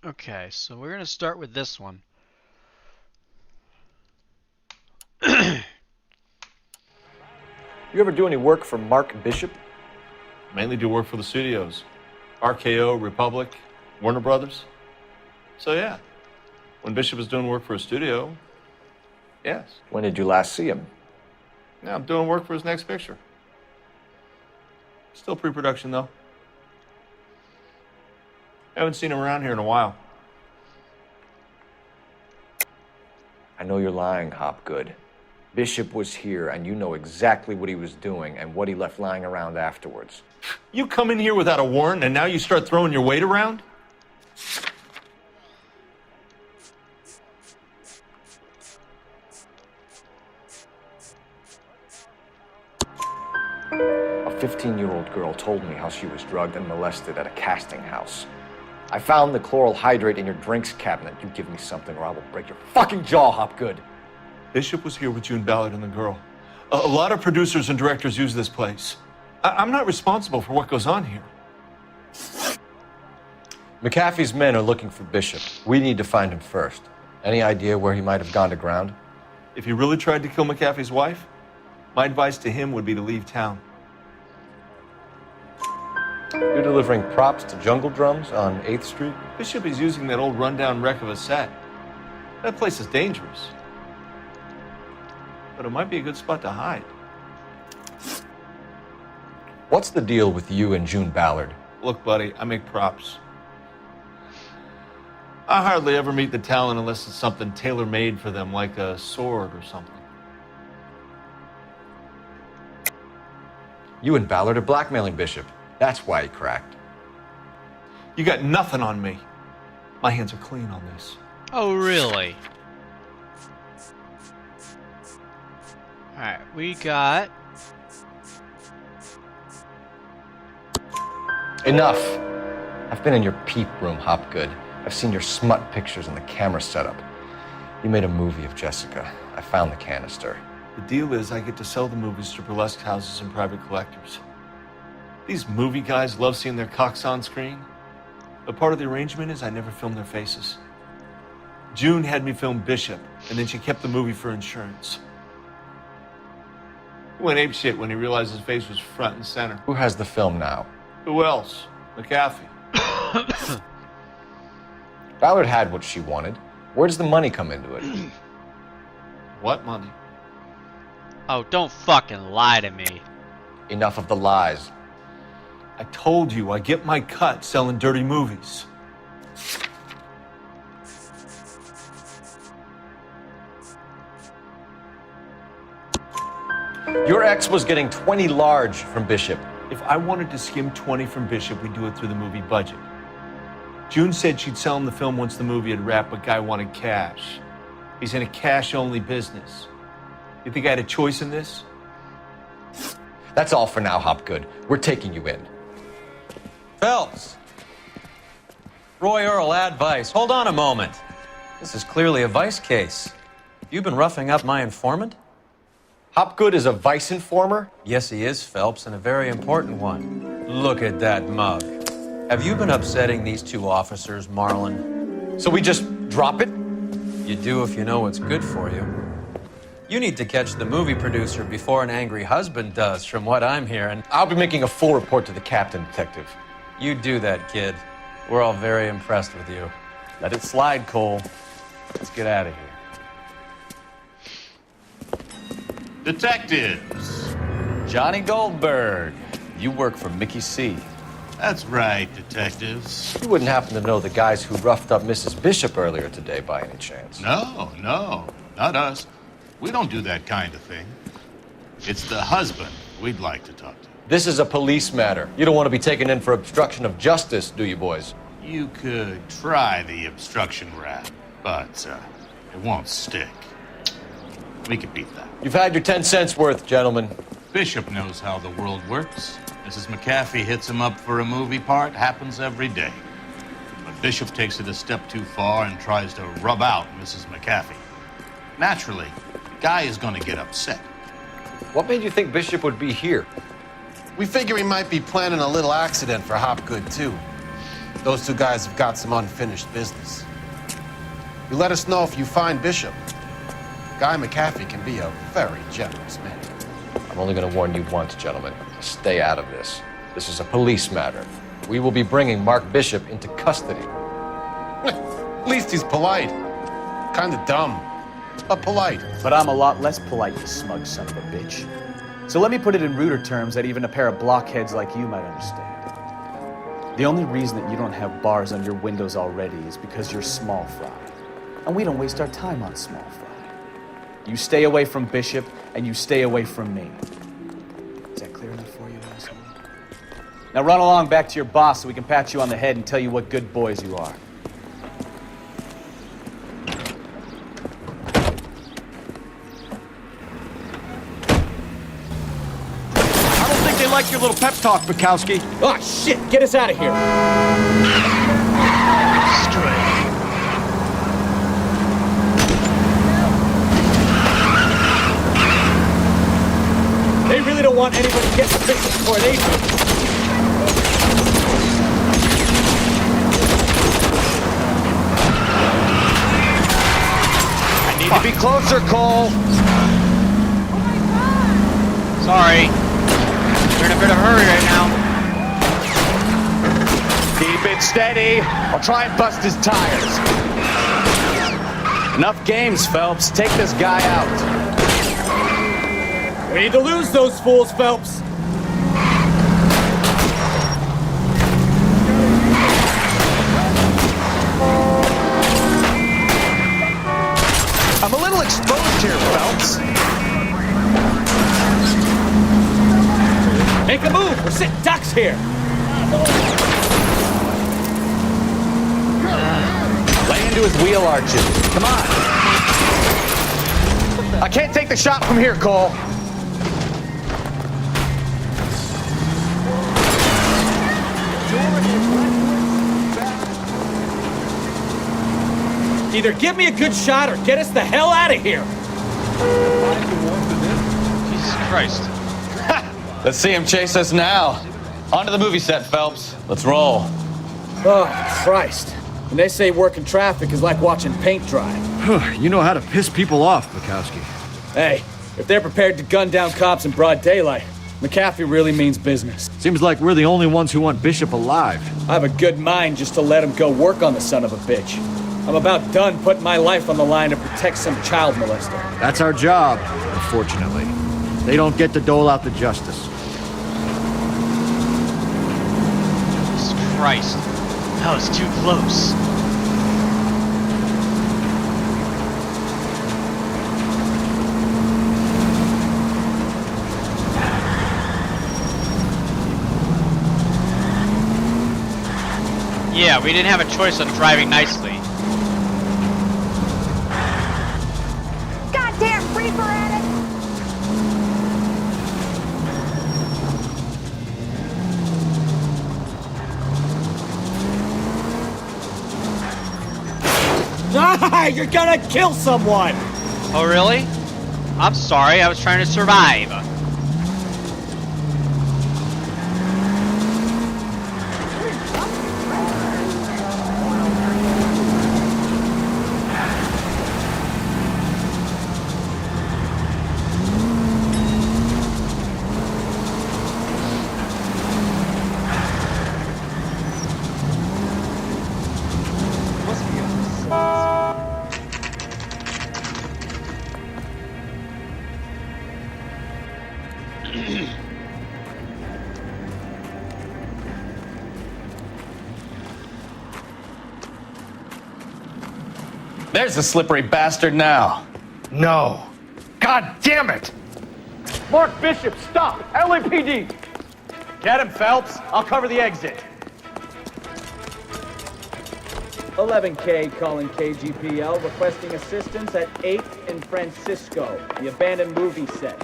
Okay, so we're going to start with this one. You ever do any work for Mark Bishop? Mainly do work for the studios. RKO, Republic, Warner Brothers. So yeah, when Bishop is doing work for a studio, yes. When did you last see him? Now I'm doing work for his next picture. Still pre-production though. Haven't seen him around here in a while. I know you're lying, Hopgood. Bishop was here, and you know exactly what he was doing and what he left lying around afterwards. You come in here without a warrant, and now you start throwing your weight around? A 15-year-old girl told me how she was drugged and molested at a casting house. I found the chloral hydrate in your drinks cabinet. You give me something or I will break your fucking jaw, Hopgood. Bishop was here with June Ballard and the girl. A lot of producers and directors use this place. I'm not responsible for what goes on here. McAfee's men are looking for Bishop. We need to find him first. Any idea where he might have gone to ground? If he really tried to kill McAfee's wife, my advice to him would be to leave town. You're delivering props to Jungle Drums on 8th Street? Bishop is using that old rundown wreck of a set. That place is dangerous. But it might be a good spot to hide. What's the deal with you and June Ballard? Look, buddy, I make props. I hardly ever meet the talent unless it's something tailor-made for them, like a sword or something. You and Ballard are blackmailing Bishop. That's why he cracked. You got nothing on me. My hands are clean on this. Oh, really? Alright, we got... Enough! I've been in your peep room, Hopgood. I've seen your smut pictures and the camera setup. You made a movie of Jessica. I found the canister. The deal is I get to sell the movies to burlesque houses and private collectors. These movie guys love seeing their cocks on screen. But part of the arrangement is I never film their faces. June had me film Bishop, and then she kept the movie for insurance. He went apeshit when he realized his face was front and center. Who has the film now? Who else? McAfee. Ballard had what she wanted. Where does the money come into it? What money? Oh, don't fucking lie to me. Enough of the lies. I told you, I get my cut selling dirty movies. Your ex was getting 20 large from Bishop. If I wanted to skim 20 from Bishop, we'd do it through the movie budget. June said she'd sell him the film once the movie had wrapped, but Guy wanted cash. He's in a cash-only business. You think I had a choice in this? That's all for now, Hopgood. We're taking you in. Phelps! Roy Earl, advice. Hold on a moment. This is clearly a vice case. You've been roughing up my informant? Hopgood is a vice informer? Yes, he is, Phelps, and a very important one. Look at that mug. Have you been upsetting these two officers, Marlin? So we just drop it? You do if you know what's good for you. You need to catch the movie producer before an angry husband does, from what I'm hearing. I'll be making a full report to the captain, detective. You do that, kid. We're all very impressed with you. Let it slide, Cole. Let's get out of here. Detectives. Johnny Goldberg. You work for Mickey C. That's right, detectives. You wouldn't happen to know the guys who roughed up Mrs. Bishop earlier today by any chance? No, not us. We don't do that kind of thing. It's the husband we'd like to talk to. This is a police matter. You don't want to be taken in for obstruction of justice, do you, boys? You could try the obstruction rap, but it won't stick. We could beat that. You've had your 10 cents worth, gentlemen. Bishop knows how the world works. Mrs. McAfee hits him up for a movie part. Happens every day. But Bishop takes it a step too far and tries to rub out Mrs. McAfee. Naturally, Guy is going to get upset. What made you think Bishop would be here? We figure he might be planning a little accident for Hopgood, too. Those two guys have got some unfinished business. You let us know if you find Bishop. Guy McAfee can be a very generous man. I'm only going to warn you once, gentlemen. Stay out of this. This is a police matter. We will be bringing Mark Bishop into custody. At least he's polite. Kind of dumb, but polite. But I'm a lot less polite, you smug son of a bitch. So let me put it in ruder terms that even a pair of blockheads like you might understand. The only reason that you don't have bars on your windows already is because you're small fry. And we don't waste our time on small fry. You stay away from Bishop, and you stay away from me. Is that clear enough for you, asshole? Now run along back to your boss so we can pat you on the head and tell you what good boys you are. I don't think they like your little pep talk, Bukowski. Oh, shit! Get us out of here! They really don't want anybody to get the Bishop before they do. I need to be closer, Cole. Sorry. We're in a bit of a hurry right now. Keep it steady. I'll try and bust his tires. Enough games, Phelps. Take this guy out. We need to lose those fools, Phelps. I'm a little exposed here, Phelps. Make a move. We're sitting ducks here. Lay into his wheel arches. Come on. I can't take the shot from here, Cole. Either give me a good shot or get us the hell out of here. Jesus Christ. Let's see him chase us now. Onto the movie set, Phelps. Let's roll. Oh, Christ. When they say working traffic is like watching paint dry. You know how to piss people off, Bukowski. Hey, if they're prepared to gun down cops in broad daylight, McAfee really means business. Seems like we're the only ones who want Bishop alive. I have a good mind just to let him go work on the son of a bitch. I'm about done putting my life on the line to protect some child molester. That's our job, unfortunately. They don't get to dole out the justice. Jesus Christ. That was too close. Yeah, we didn't have a choice on driving nicely. Goddamn reaper at it! Ah, you're gonna kill someone! Oh, really? I'm sorry, I was trying to survive. There's the slippery bastard now. No. God damn it! Mark Bishop, stop! LAPD! Get him, Phelps. I'll cover the exit. 11K calling KGPL, requesting assistance at 8th and Francisco, the abandoned movie set.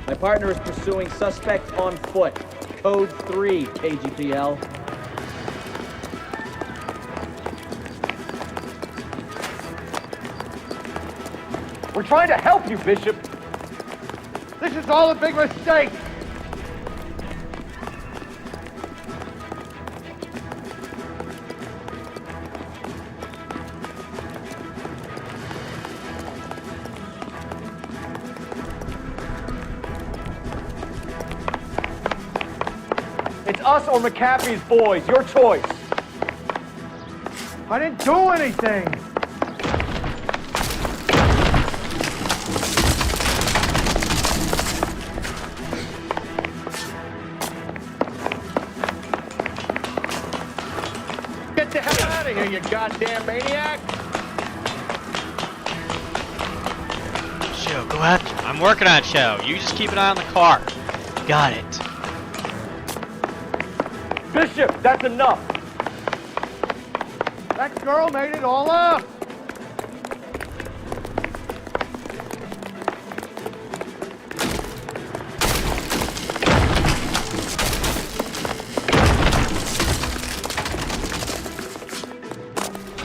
My partner is pursuing suspect on foot. Code 3, KGPL. We're trying to help you, Bishop. This is all a big mistake. It's us or McAfee's boys. Your choice. I didn't do anything. Get the hell out of here, you goddamn maniac! Shiro, go after him. I'm working on it, Shiro. You just keep an eye on the car. Got it. Bishop, that's enough. That girl made it all up.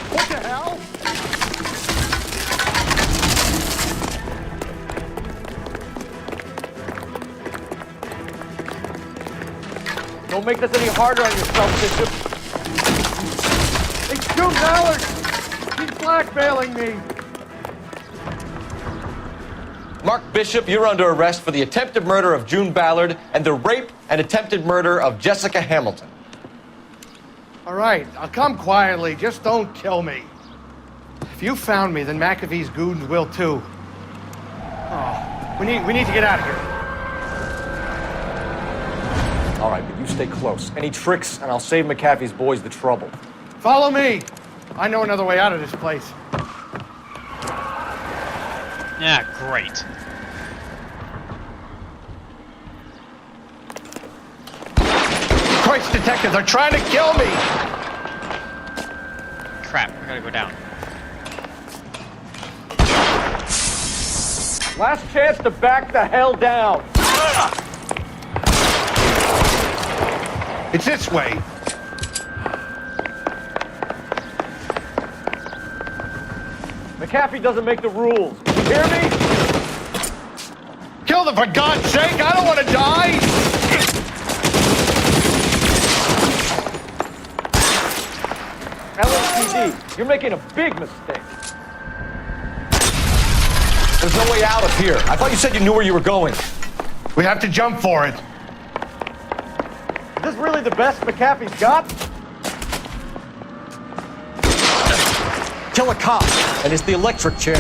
What the hell? Don't make this any harder on yourself, Bishop. It's $2. He's blackmailing me. Mark Bishop, you're under arrest for the attempted murder of June Ballard and the rape and attempted murder of Jessica Hamilton. All right, I'll come quietly. Just don't kill me. If you found me, then McAfee's goons will too. Oh, we need to get out of here. All right, but you stay close. Any tricks, and I'll save McAfee's boys the trouble. Follow me. I know another way out of this place. Yeah, great. Christ, detectives are trying to kill me! Crap, I gotta go down. Last chance to back the hell down. It's this way. McAfee doesn't make the rules. You hear me? Kill them, for God's sake! I don't want to die! LAPD, you're making a big mistake. There's no way out of here. I thought you said you knew where you were going. We have to jump for it. this really the best McAfee's got? Kill a cop, and it's the electric chair.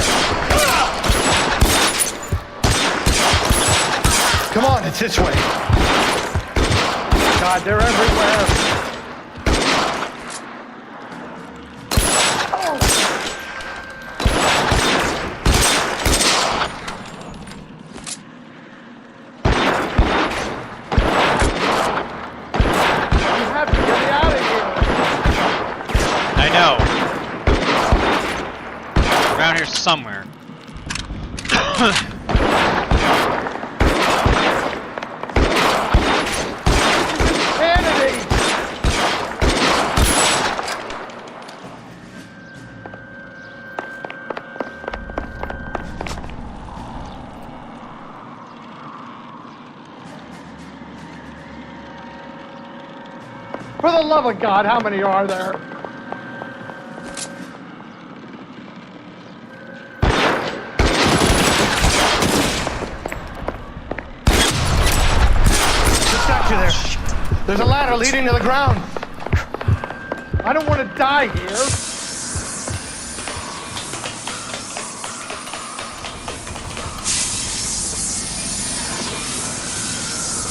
Come on, it's this way. God, they're everywhere. Somewhere. For the love of God, how many are there? There's a ladder leading to the ground. I don't want to die here.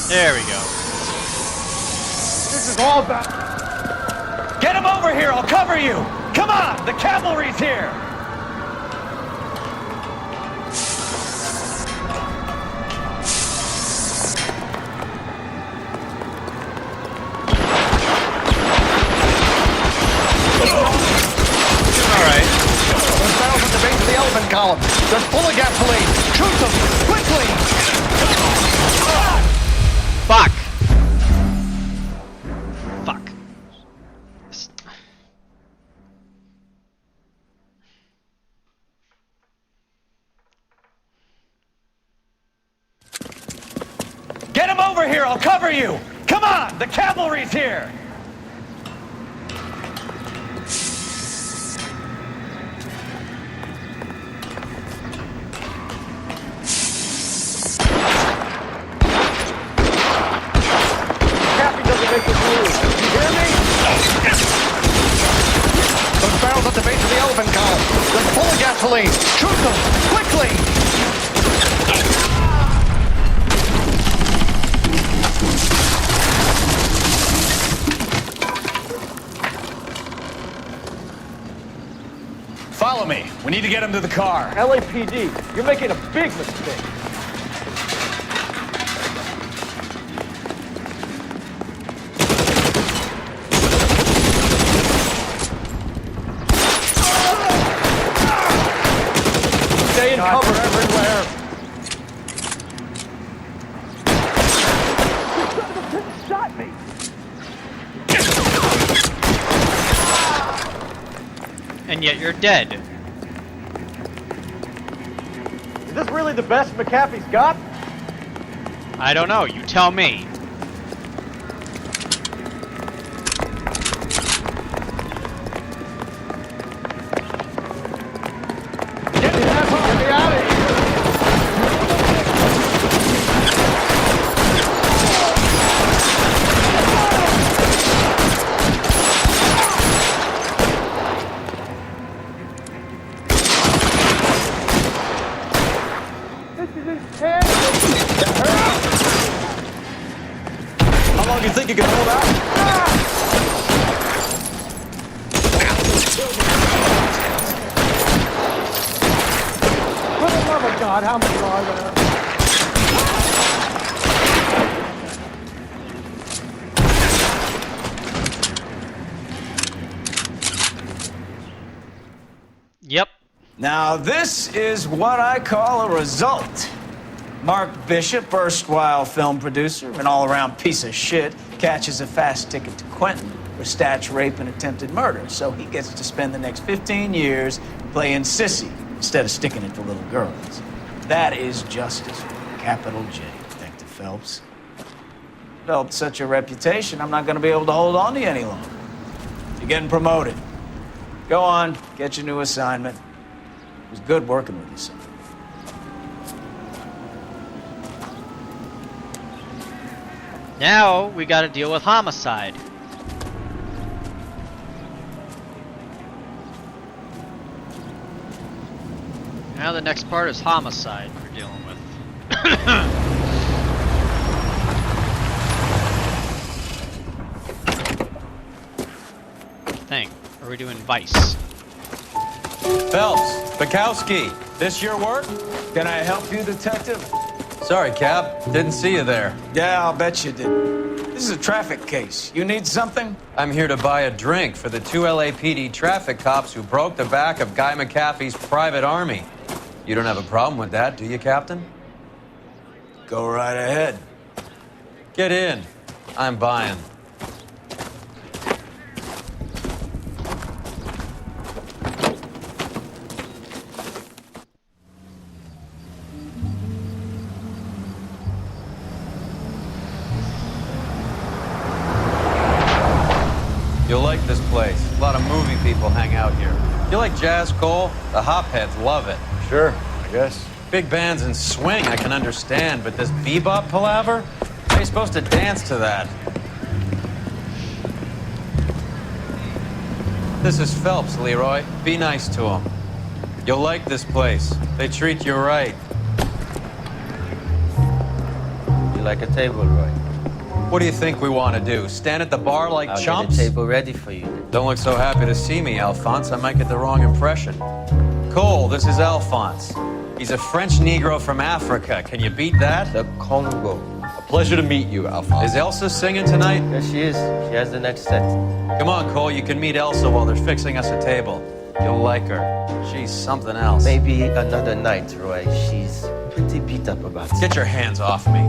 There we go. This is all about... Get him over here, I'll cover you! Come on, the cavalry's here! Column. They're full of gasoline. Shoot them quickly! Fuck! Fuck. Get him over here, I'll cover you! Come on, the cavalry's here! Gasoline! Shoot them! Quickly! Follow me. We need to get him to the car. LAPD, you're making a big mistake. Stay in cover everywhere. Shot me. And yet you're dead. Is this really the best McAfee's got? I don't know. You tell me. How long do you think you can hold out? For the love of God, how many are there? Yep. Now this is what I call a result. Mark Bishop, erstwhile film producer, an all-around piece of shit, catches a fast ticket to Quentin for stitch rape and attempted murder, so he gets to spend the next 15 years playing sissy instead of sticking it to little girls. That is justice, capital J, Detective Phelps. Developed such a reputation, I'm not going to be able to hold on to you any longer. You're getting promoted. Go on, get your new assignment. It was good working with you, son. Now we got to deal with homicide. Now the next part is homicide we're dealing with. Thing. Or are we doing Vice? Phelps, Bukowski, this your work? Can I help you, detective? Sorry, Cap. Didn't see you there. Yeah, I'll bet you did. This is a traffic case. You need something? I'm here to buy a drink for the 2 LAPD traffic cops who broke the back of Guy McAfee's private army. You don't have a problem with that, do you, Captain? Go right ahead. Get in. I'm buying. You'll like this place. A lot of movie people hang out here. You like jazz, Cole? The hopheads love it. Sure, I guess. Big bands and swing I can understand, but this bebop palaver? How are you supposed to dance to that? This is Phelps, Leroy. Be nice to him. You'll like this place. They treat you right. You like a table, Roy? What do you think we want to do? Stand at the bar like I'll chumps? get a table ready for you. Don't look so happy to see me, Alphonse. I might get the wrong impression. Cole, this is Alphonse. He's a French Negro from Africa. Can you beat that? The Congo. A pleasure to meet you, Alphonse. Is Elsa singing tonight? Yes, she is. She has the next set. Come on, Cole. You can meet Elsa while they're fixing us a table. You'll like her. She's something else. Maybe another night, Roy. She's pretty beat up about it. Get your hands off me.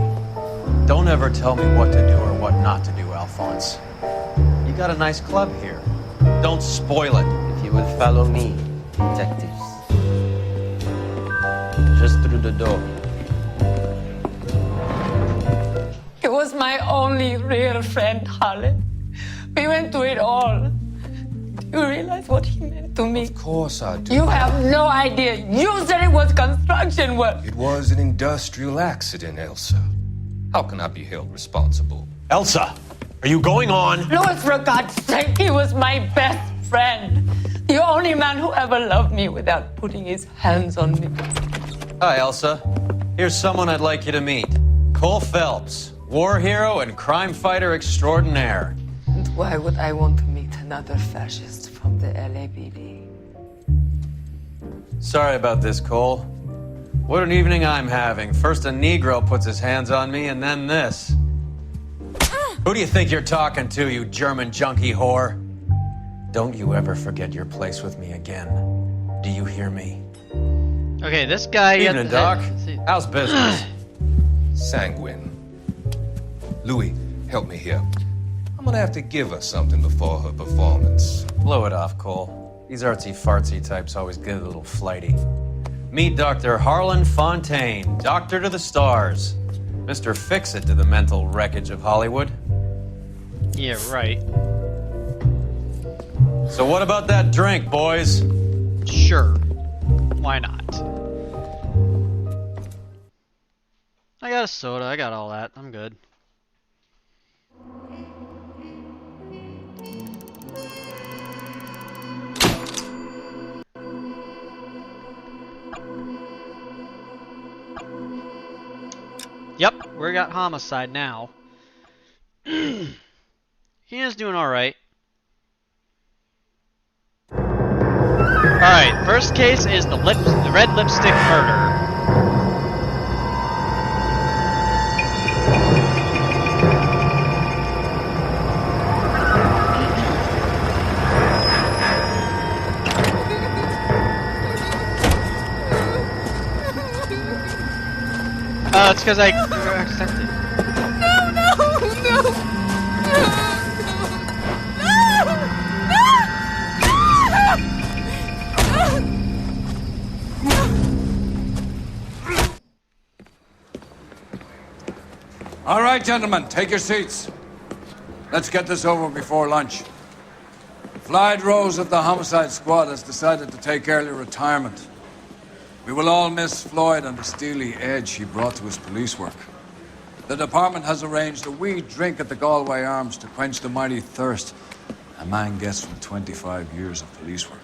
Don't ever tell me what to do or what not to do, Alphonse. You got a nice club here. Don't spoil it. If you will follow me, detectives. Just through the door. He was my only real friend, Harlan. We went through it all. Do you realize what he meant to me? Of course I do. You have no idea. You said it was construction work. It was an industrial accident, Elsa. How can I be held responsible? Elsa, are you going on? Louis, for God's sake, he was my best friend. The only man who ever loved me without putting his hands on me. Hi, Elsa. Here's someone I'd like you to meet. Cole Phelps, war hero and crime fighter extraordinaire. And why would I want to meet another fascist from the LAPD? Sorry about this, Cole. What an evening I'm having. First a Negro puts his hands on me, and then this. Who do you think you're talking to, you German junkie whore? Don't you ever forget your place with me again. Do you hear me? Okay, this guy... Evening, Doc. How's business? Sanguine. Louis, help me here. I'm gonna have to give her something before her performance. Blow it off, Cole. These artsy-fartsy types always get a little flighty. Meet Dr. Harlan Fontaine, doctor to the stars. Mr. Fix-It to the mental wreckage of Hollywood. Yeah, right. So what about that drink, boys? Sure. Why not? I got a soda, I got all that. I'm good. Yep, we got homicide now. Ian's doing alright. Alright, first case is the red lipstick murder. It's because I accepted. All right, gentlemen, take your seats. Let's get this over before lunch. Floyd Rose of the Homicide Squad has decided to take early retirement. We will all miss Floyd and the steely edge he brought to his police work. The department has arranged a wee drink at the Galway Arms to quench the mighty thirst a man gets from 25 years of police work.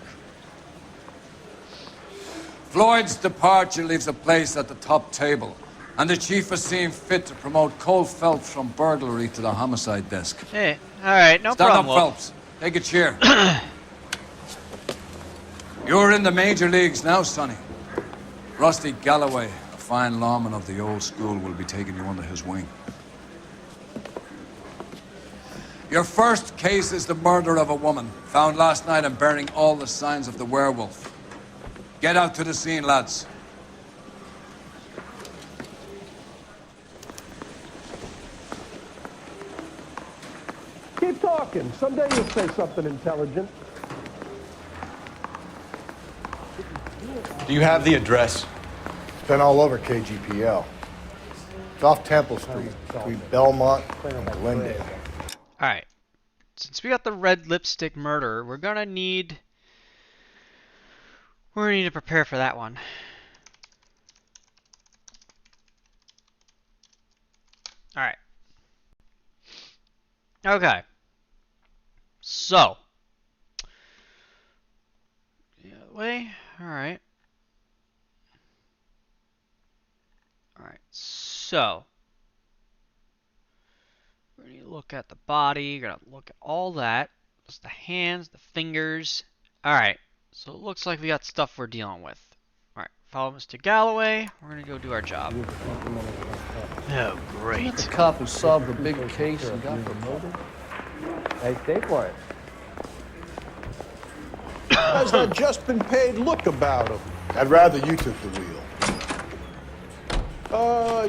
Floyd's departure leaves a place at the top table, and the chief has seen fit to promote Cole Phelps from burglary to the homicide desk. Hey, all right, no Stand problem. up, Phelps. Take a chair. You're in the major leagues now, Sonny. Rusty Galloway, a fine lawman of the old school, will be taking you under his wing. Your first case is the murder of a woman, found last night and bearing all the signs of the werewolf. Get out to the scene, lads. Keep talking. Someday you'll say something intelligent. Do you have the address? It's been all over KGPL. It's off Temple Street, between Belmont and Glendale. All right. Since we got the red lipstick murder, we're gonna need to prepare for that one. All right. Okay. So. The other way. All right. All right. So. We're going to look at the body. We're going to look at all that. Just the hands, the fingers. All right. So it looks like we got stuff we're dealing with. All right. Follow Mr. Galloway. We're going to go do our job. Oh, great. The cop who solved the big case and got promoted. Hey, stay for it. How's that just been paid look about him? I'd rather you took the wheel.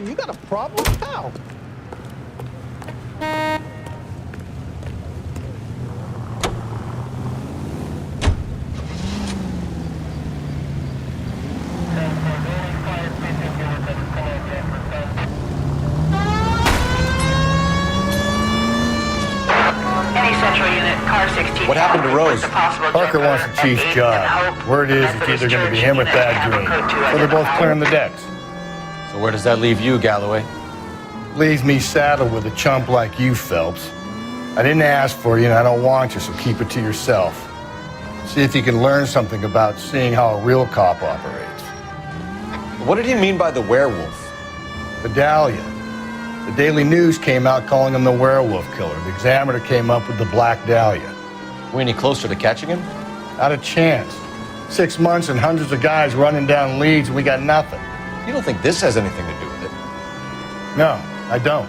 You got a problem, pal? What happened to Rose? Parker wants the chief's job. Word is it's either going to be him or Thad Green. So they're both clearing the decks. So where does that leave you, Galloway? Leaves me saddled with a chump like you, Phelps. I didn't ask for you and I don't want you, so keep it to yourself. See if you can learn something about seeing how a real cop operates. What did he mean by the werewolf? Vidalia. The Daily News came out calling him the werewolf killer. The Examiner came up with the Black Dahlia. We any closer to catching him? Not a chance. 6 months and hundreds of guys running down leads and we got nothing. You don't think this has anything to do with it? No, I don't.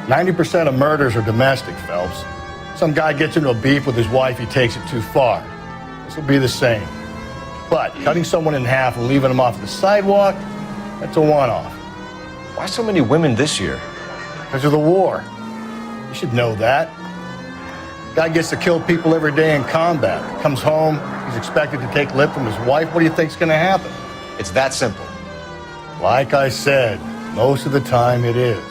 90% of murders are domestic, Phelps. Some guy gets into a beef with his wife, he takes it too far. This will be the same. But cutting someone in half and leaving them off the sidewalk, that's a one-off. Why so many women this year? Because of the war. You should know that. Guy gets to kill people every day in combat. Comes home, he's expected to take lip from his wife. What do you think's going to happen? It's that simple. Like I said, most of the time it is.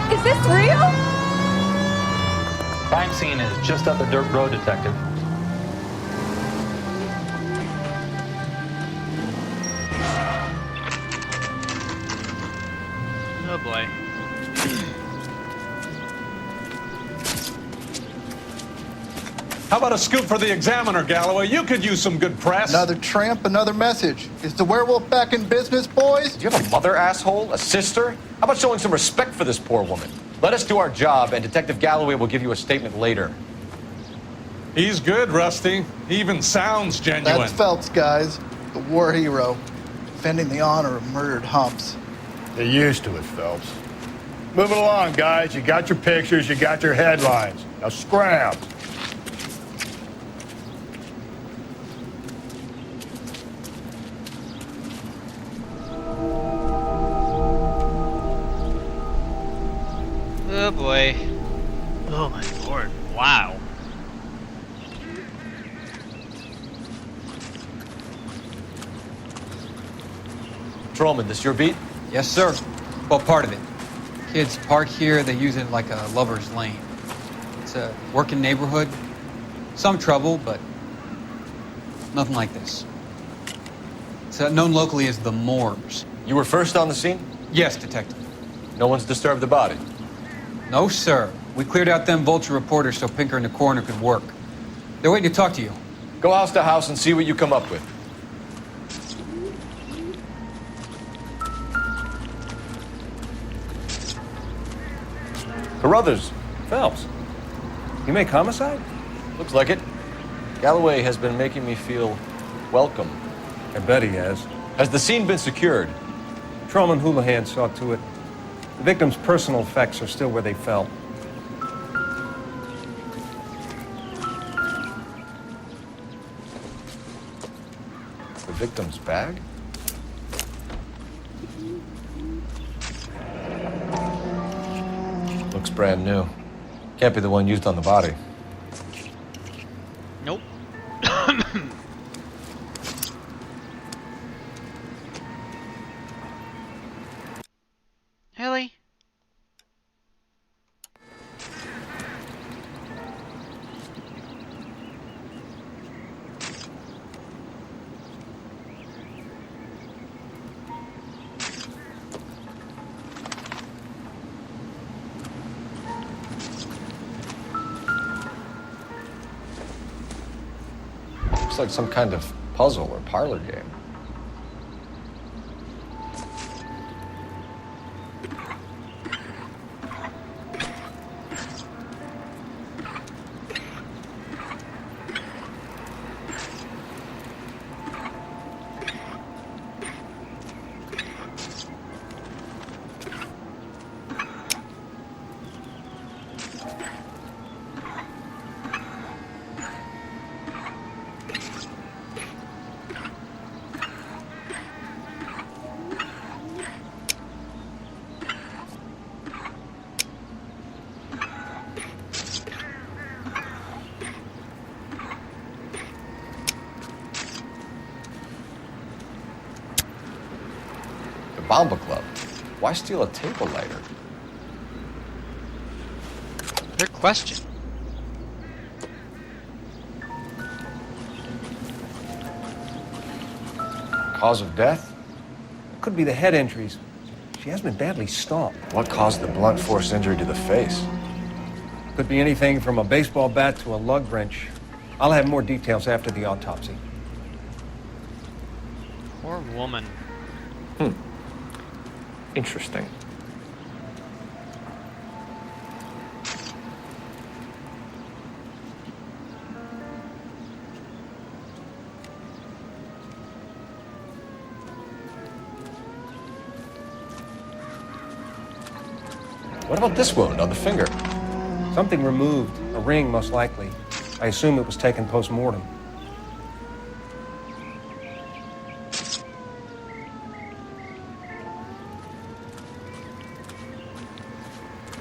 Is this real? Crime scene is just up the dirt road, Detective. Oh boy. How about a scoop for the Examiner, Galloway? You could use some good press. Another tramp, another message. Is the werewolf back in business, boys? Do you have a mother, asshole? A sister? How about showing some respect for this poor woman? Let us do our job, and Detective Galloway will give you a statement later. He's good, Rusty. He even sounds genuine. That's Phelps, guys. The war hero. Defending the honor of murdered humps. They're used to it, Phelps. Move it along, guys. You got your pictures, you got your headlines. Now scram. Patrolman, this your beat? Yes, sir. Well, part of it. Kids park here, they use it like a lover's lane. It's a working neighborhood. Some trouble, but nothing like this. It's known locally as the Moors. You were first on the scene? Yes, Detective. No one's disturbed the body? No, sir. We cleared out them vulture reporters so Pinker and the coroner could work. They're waiting to talk to you. Go house to house and see what you come up with. Carruthers, Phelps, you make homicide? Looks like it. Galloway has been making me feel welcome. I bet he has. Has the scene been secured? Patrolman Houlihan saw to it. The victim's personal effects are still where they fell. The victim's bag? Looks brand new. Can't be the one used on the body. Nope. Haley? Looks like some kind of puzzle or parlor game. Bomba Club. Why steal a table lighter? Good question. Cause of death? Could be the head injuries. She has been badly stomped. What caused the blunt force injury to the face? Could be anything from a baseball bat to a lug wrench. I'll have more details after the autopsy. Poor woman. Interesting. What about this wound on the finger? Something removed. A ring, most likely. I assume it was taken post-mortem.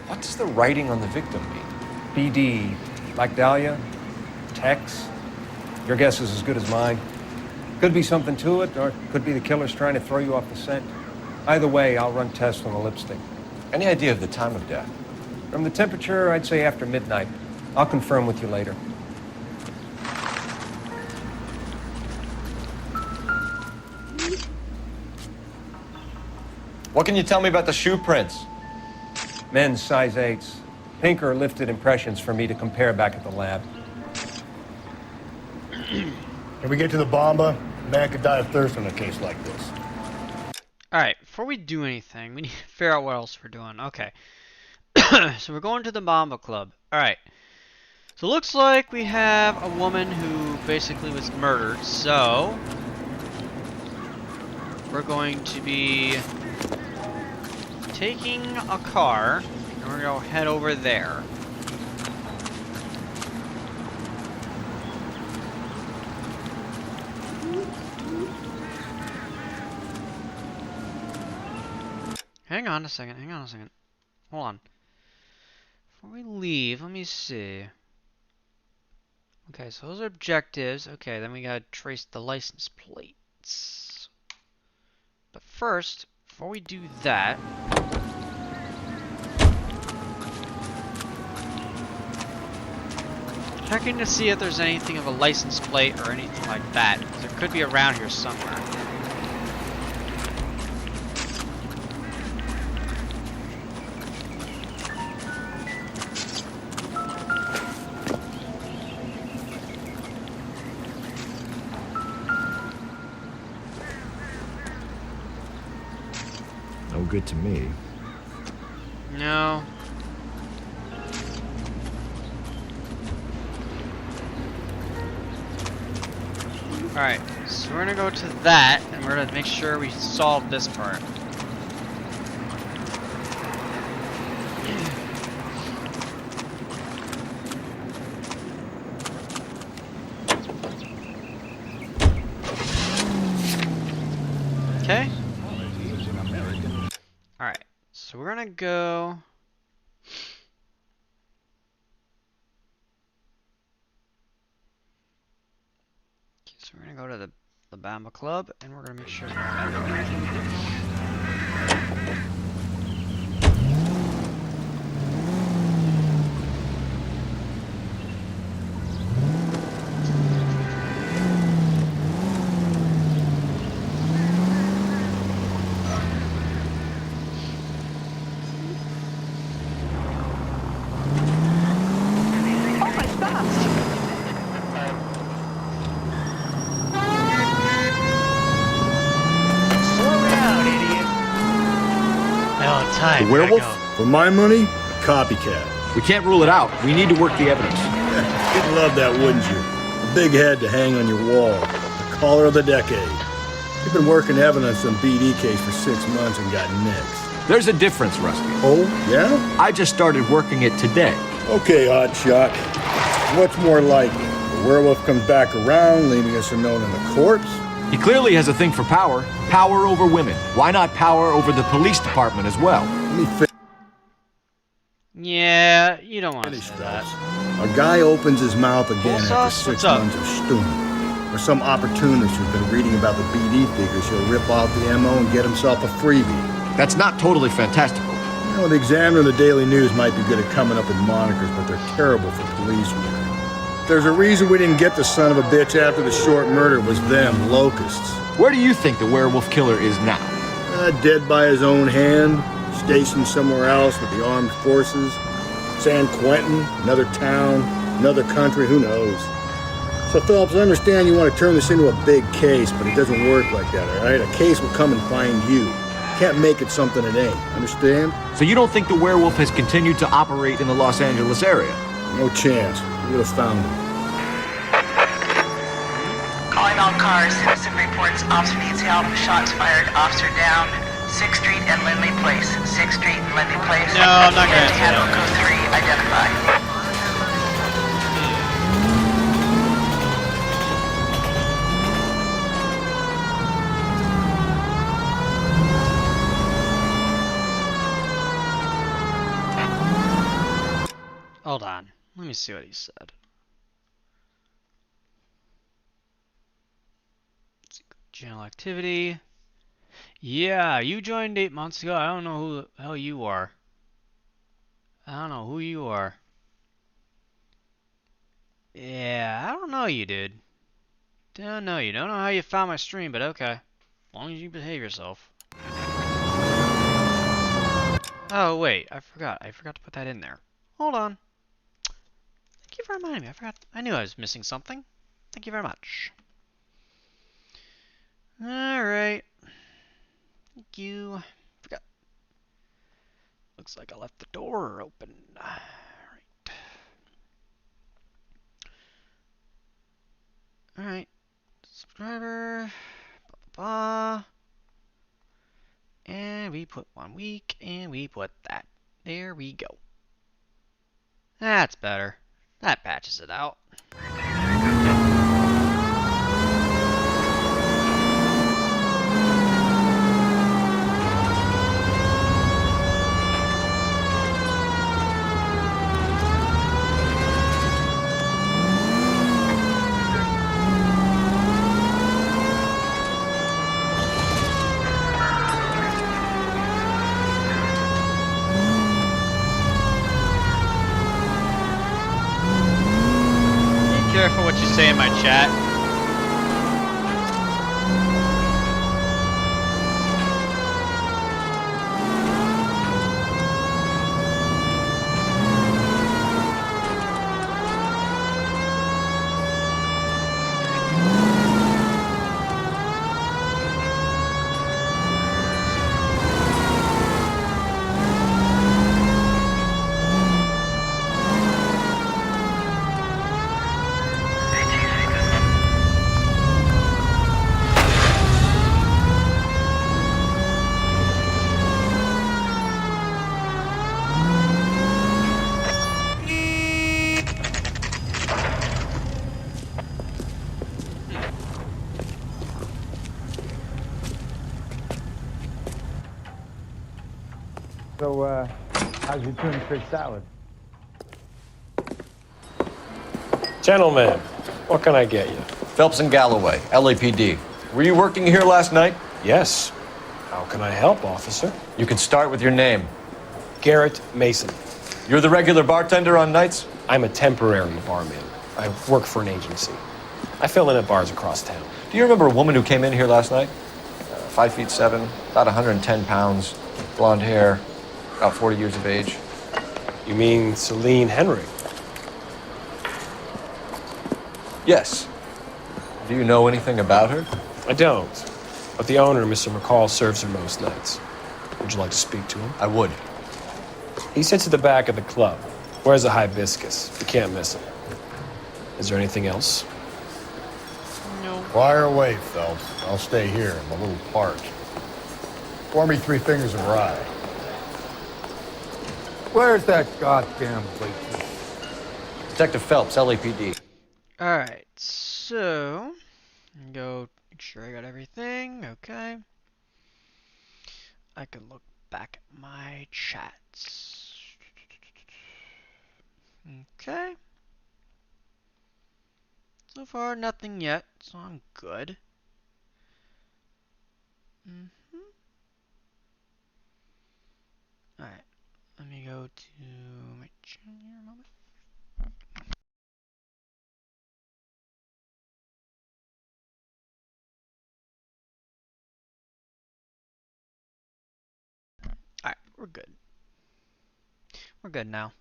What does the writing on the victim mean? BD. Like Dahlia? Tex? Your guess is as good as mine. Could be something to it, or could be the killer's trying to throw you off the scent. Either way, I'll run tests on the lipstick. Any idea of the time of death? From the temperature, I'd say after midnight. I'll confirm with you later. What can you tell me about the shoe prints? Men's size 8s. Pinker lifted impressions for me to compare back at the lab. Can we get to the bomba? A man could die of thirst in a case like this. Alright, before we do anything, we need to figure out what else we're doing. Okay. So we're going to the Bomba Club. Alright. So it looks like we have a woman who basically was murdered. So we're going to be taking a car and we're going to head over there. Hang on a second, hang on a second. Hold on. Before we leave, let me see. Okay, so those are objectives. Okay, then we gotta trace the license plates. But first, before we do that, checking to see if there's anything of a license plate or anything like that, because it could be around here somewhere. No good to me. No. Alright, so we're gonna go to that, and we're gonna make sure we solve this part. Okay. Alright, so we're gonna go... So we're gonna go to the Bama Club, and we're gonna make sure. The werewolf? For my money, a copycat. We can't rule it out. We need to work the evidence. You'd love that, wouldn't you? A big head to hang on your wall. The caller of the decade. You've been working evidence on BD case for 6 months and got nixed. There's a difference, Rusty. Oh, yeah? I just started working it today. Okay, hotshot. What's more likely? The werewolf comes back around, leaving us unknown in the corpse? He clearly has a thing for power. Power over women. Why not power over the police department as well? Yeah, you don't want to say that. A guy opens his mouth again after 6 months of stewing. Or some opportunist who's been reading about the BD figures, he'll rip off the MO and get himself a freebie. That's not totally fantastical. You know, the Examiner and the Daily News might be good at coming up with monikers, but they're terrible for police work. There's a reason we didn't get the son of a bitch after the short murder was them, locusts. Where do you think the werewolf killer is now? Dead by his own hand, stationed somewhere else with the armed forces. San Quentin, another town, another country, who knows? So Phillips, I understand you want to turn this into a big case, but it doesn't work like that, all right? A case will come and find you. Can't make it something it ain't, understand? So you don't think the werewolf has continued to operate in the Los Angeles area? No chance. We would have found him. Calling all cars, citizen reports, officer needs help, shots fired, officer down, 6th Street and Lindley Place. 6th Street and Lindley Place. No, I'm not gonna answer that. Code 3, identify. Hold on. Let me see what he said. Channel activity. Yeah, you joined 8 months ago. I don't know who the hell you are. I don't know who you are. Yeah, I don't know you, dude. Don't know you. Don't know how you found my stream, but okay. As long as you behave yourself. Oh, wait. I forgot. I forgot to put that in there. Hold on. Thank you for reminding me. I forgot. I knew I was missing something. Thank you very much. Alright. Thank you. Forgot. Looks like I left the door open. Alright. Alright. Subscriber. Blah, blah, blah. And we put 1 week, and we put that. There we go. That's better. That patches it out. careful what you say in my chat. So, how's your tuna fish salad? Gentlemen, what can I get you? Phelps and Galloway, LAPD. Were you working here last night? Yes. How can I help, officer? You can start with your name. Garrett Mason. You're the regular bartender on nights? I'm a temporary barman. I work for an agency. I fill in at bars across town. Do you remember a woman who came in here last night? 5'7", about 110 pounds, blonde hair, about 40 years of age. You mean Celine Henry? Yes. Do you know anything about her? I don't. But the owner, Mr. McCall, serves her most nights. Would you like to speak to him? I would. He sits at the back of the club. Wears a hibiscus. You can't miss him. Is there anything else? No. Fire away, Phelps. I'll stay here. I'm a little parched. Pour me 3 fingers of rye. Where's that goddamn waitress? Detective Phelps, LAPD. Alright, so go make sure I got everything. Okay. I can look back at my chats. Okay. So far, nothing yet, so I'm good. Alright, let me go to my channel here a moment. Alright, we're good. We're good now.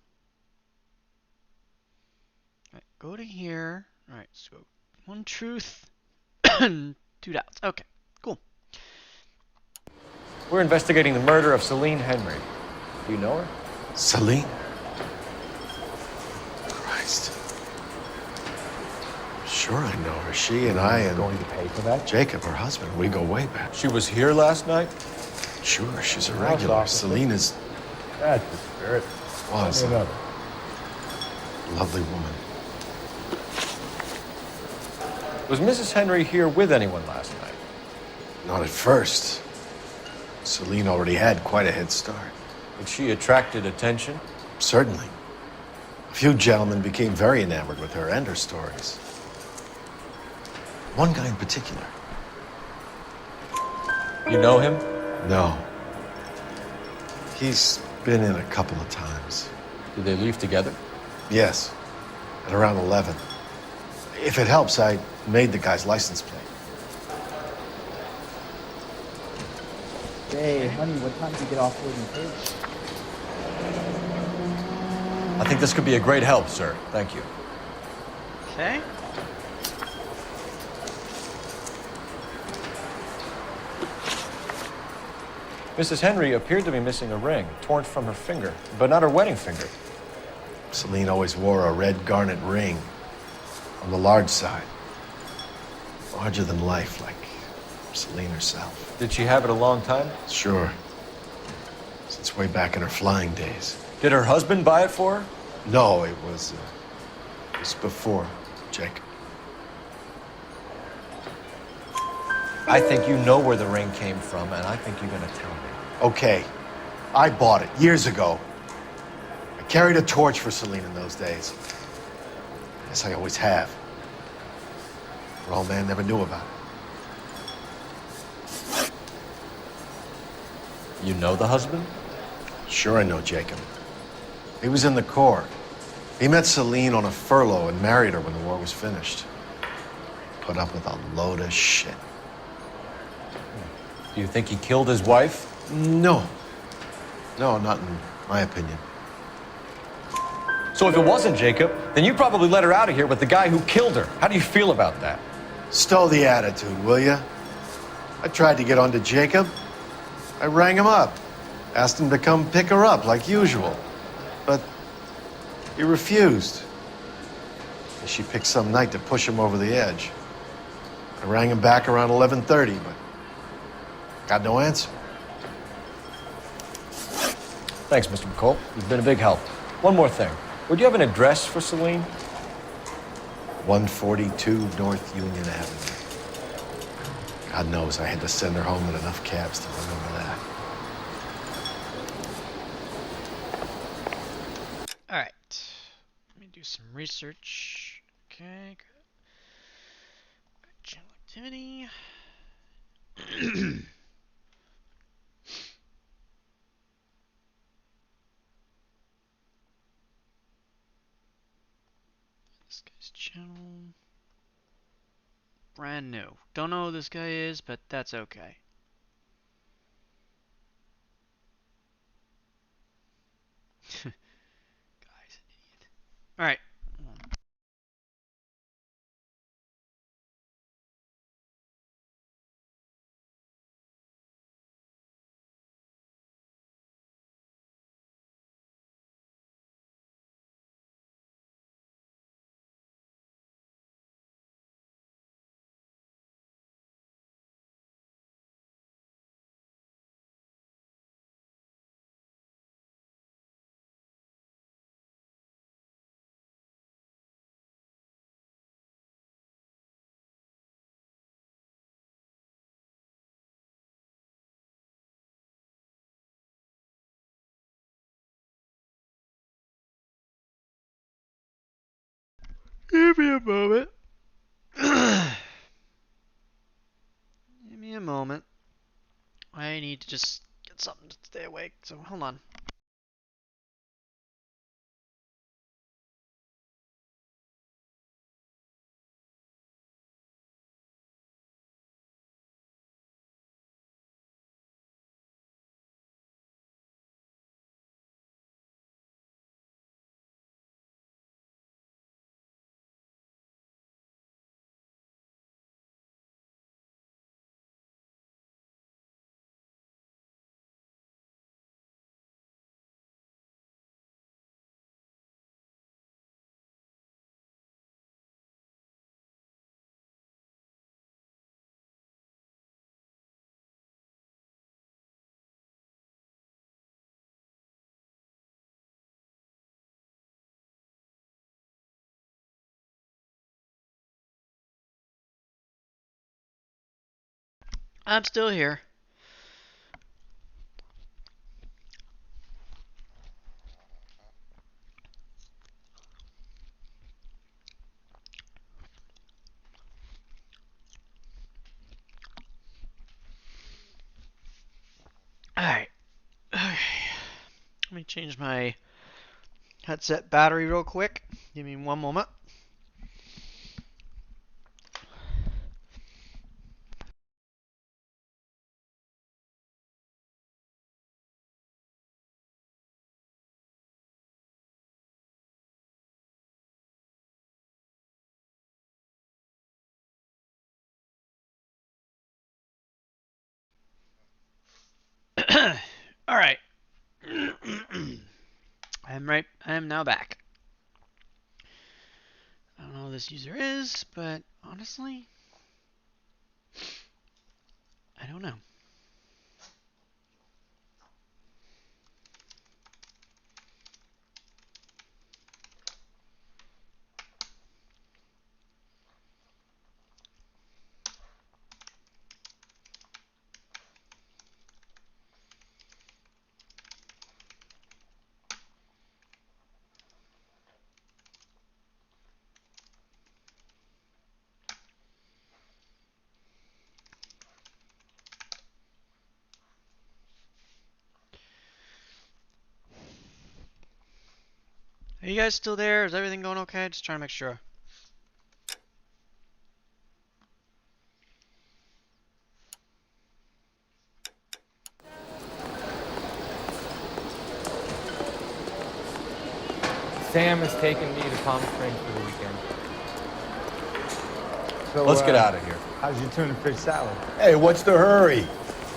Alright, go to here. Alright, so 1 truth, 2 doubts. Okay, cool. We're investigating the murder of Celine Henry. Do you know her? Celine? Christ. Sure I know her. She and I and... Going to pay for that? Jacob, her husband, we go way back. She was here last night? Sure, she's a regular. Celine is... That's the spirit. Was a Another. lovely woman. Was Mrs. Henry here with anyone last night? Not at first. Celine already had quite a head start. But she attracted attention? Certainly. A few gentlemen became very enamored with her and her stories. One guy in particular. You know him? No. He's been in a couple of times. Did they leave together? Yes. At around 11. If it helps, I made the guy's license plate. Hey, honey, what time did you get off work in Paris? I think this could be a great help, sir. Thank you. Okay. Mrs. Henry appeared to be missing a ring, torn from her finger, but not her wedding finger. Celine always wore a red garnet ring on the large side. Larger than life, like Celine herself. Did she have it a long time? Sure. Since way back in her flying days. Did her husband buy it for her? No, it was before Jacob. I think you know where the ring came from, and I think you're gonna tell me. Okay, I bought it years ago. I carried a torch for Celine in those days. Yes, I always have. Her old man never knew about it. You know the husband? Sure I know Jacob. He was in the Corps. He met Celine on a furlough and married her when the war was finished. Put up with a load of shit. Do you think he killed his wife? No. No, not in my opinion. So if it wasn't Jacob, then you probably let her out of here with the guy who killed her. How do you feel about that? Stow the attitude, will ya? I tried to get onto Jacob. I rang him up. Asked him to come pick her up like usual. But he refused. She picked some night to push him over the edge. I rang him back around 11:30, but got no answer. Thanks, Mr. McCall. You've been a big help. One more thing. Would you have an address for Celine? 142 North Union Avenue. God knows I had to send her home in enough cabs to remember that. Alright. Let me do some research. Okay. Channel activity. This guy's channel. Brand new. Don't know who this guy is, but that's okay. Guy's an idiot. Alright. Give me a moment. Give me a moment. I need to just get something to stay awake, so hold on. I'm still here. Alright. Okay. Let me change my headset battery real quick. Give me one moment. Alright. I am now back. I don't know who this user is, but honestly, I don't know. Are you guys still there? Is everything going okay? Just trying to make sure. Sam has taken me to Palm Springs for the weekend. So, Let's get out of here. How's your tuna fish salad? Hey, what's the hurry?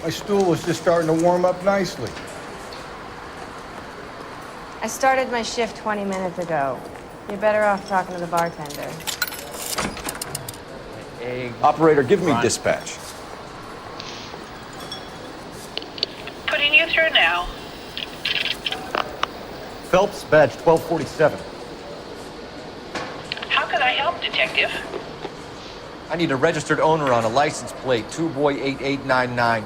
My stool was just starting to warm up nicely. I started my shift 20 minutes ago. You're better off talking to the bartender. Operator, give me dispatch. Putting you through now. Phelps, badge 1247. How can I help, Detective? I need a registered owner on a license plate, 2boy8899.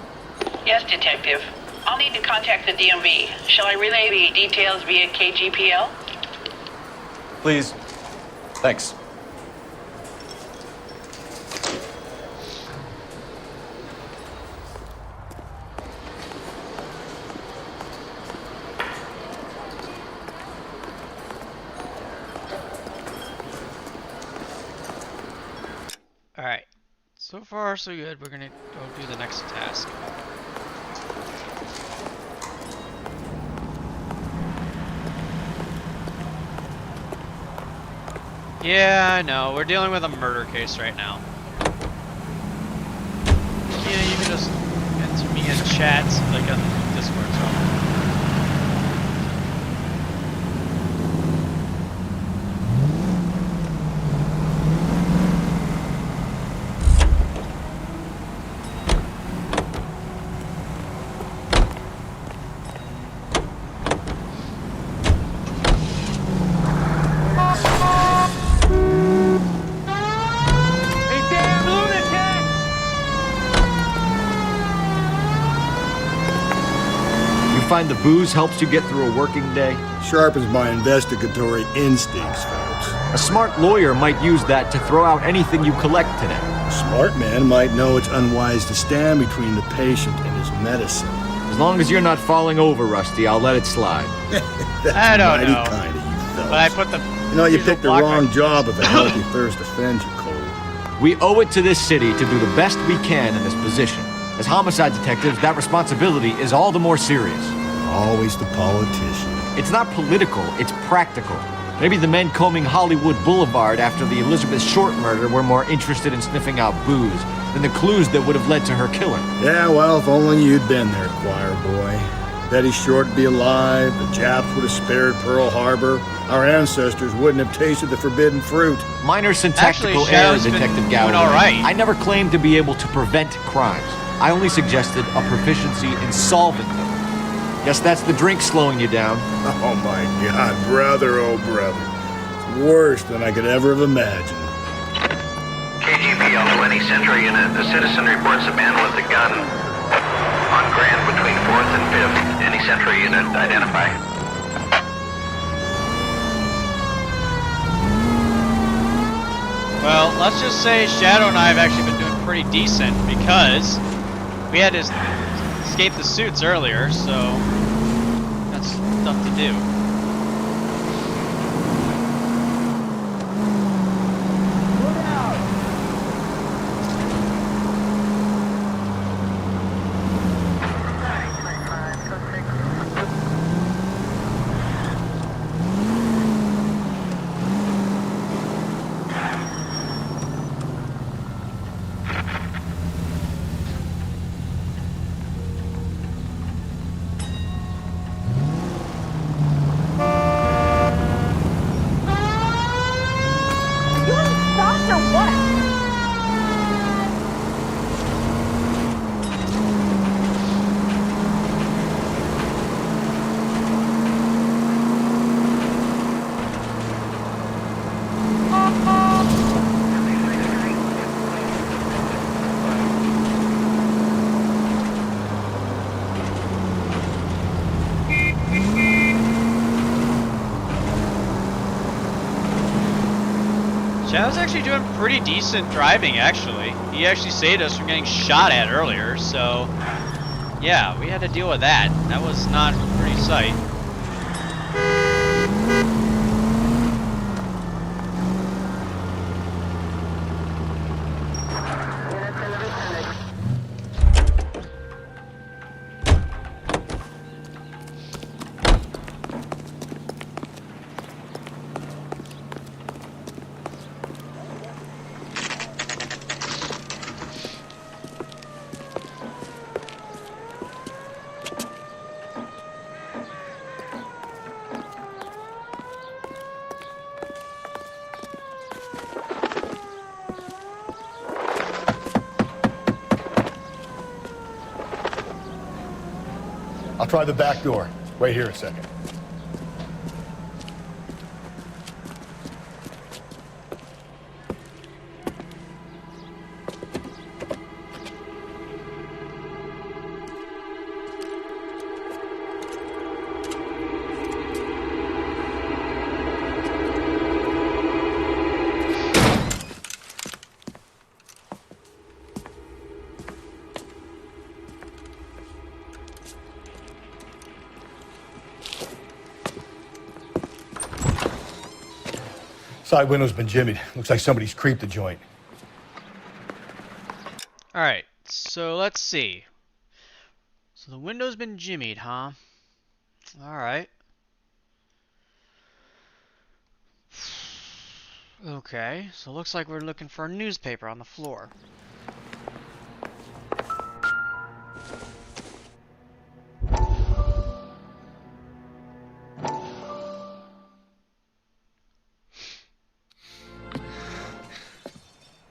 Yes, Detective. I'll need to contact the DMV. Shall I relay the details via KGPL? Please. Thanks. Alright. So far, so good. We're gonna go do the next task. Yeah, I know. We're dealing with a murder case right now. Yeah, you can just enter me in chat, like on Discord. So. Find the booze helps you get through a working day? Sharpens my investigatory instincts, Phelps. A smart lawyer might use that to throw out anything you collect today. A smart man might know it's unwise to stand between the patient and his medicine. As long as you're not falling over, Rusty, I'll let it slide. That's I don't mighty know. kind of you, Phelps. But I put the. You know, you picked the wrong job if a healthy thirst offends you, Cole. We owe it to this city to do the best we can in this position. As homicide detectives, that responsibility is all the more serious. Always the politician. It's not political, it's practical. Maybe the men combing Hollywood Boulevard after the Elizabeth Short murder were more interested in sniffing out booze than the clues that would have led to her killing. Yeah, well, if only you'd been there, choir boy. Betty Short would be alive, the Japs would have spared Pearl Harbor, our ancestors wouldn't have tasted the forbidden fruit. Minor syntactical error, Detective Galloway. All right. I never claimed to be able to prevent crimes. I only suggested a proficiency in solving them. Guess that's the drink slowing you down. Oh my God, brother, oh brother. It's worse than I could ever have imagined. KGPL to any Central unit. A citizen reports a man with a gun on Grand between 4th and 5th. Any Central unit, identify. Well, let's just say Shadow and I have actually been doing pretty decent because we had to escape the suits earlier, so that's stuff to do. Shadow's actually doing pretty decent driving, actually. He actually saved us from getting shot at earlier, so yeah, we had to deal with that. That was not a pretty sight. I'll try the back door. Wait here a second. Side window's been jimmied. Looks like somebody's creeped the joint. Alright, so let's see. So the window's been jimmied, huh? Alright. Okay, so it looks like we're looking for a newspaper on the floor.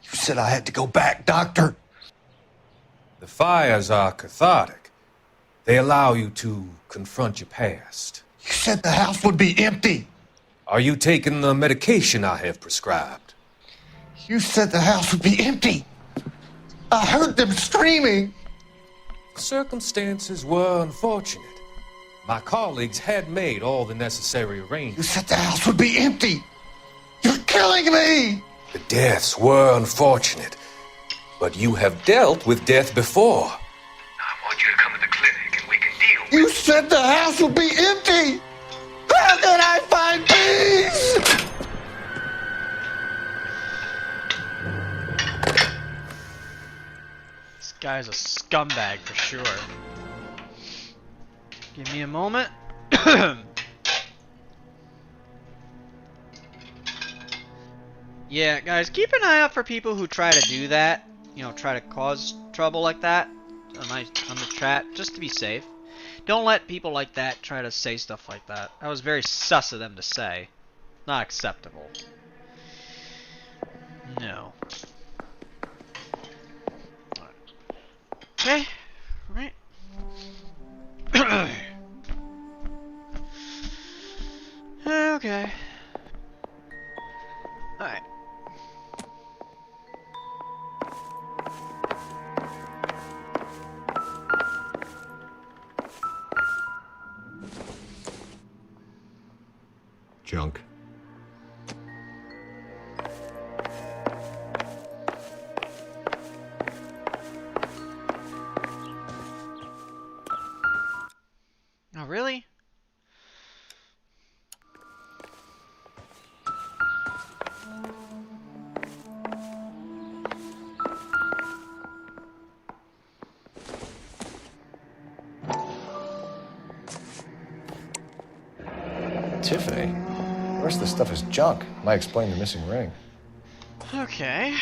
You said I had to go back, Doctor. The fires are cathartic. They allow you to confront your past. You said the house would be empty. Are you taking the medication I have prescribed? You said the house would be empty. I heard them screaming. Circumstances were unfortunate. My colleagues had made all the necessary You arrangements. said the house would be empty. You're killing me. The deaths were unfortunate, but you have dealt with death before. I want you to come to the clinic and we can deal with You said the house would be empty. How can I find peace? This guy's a scumbag for sure. Give me a moment. Yeah, guys, keep an eye out for people who try to do that. You know, try to cause trouble like that on the chat, just to be safe. Don't let people like that try to say stuff like that. That was very sus of them to say. Not acceptable. No. Okay. Right. Okay. Alright. Junk. Oh, really? Tiffany. The rest of the stuff is junk. Might explain the missing ring. Okay.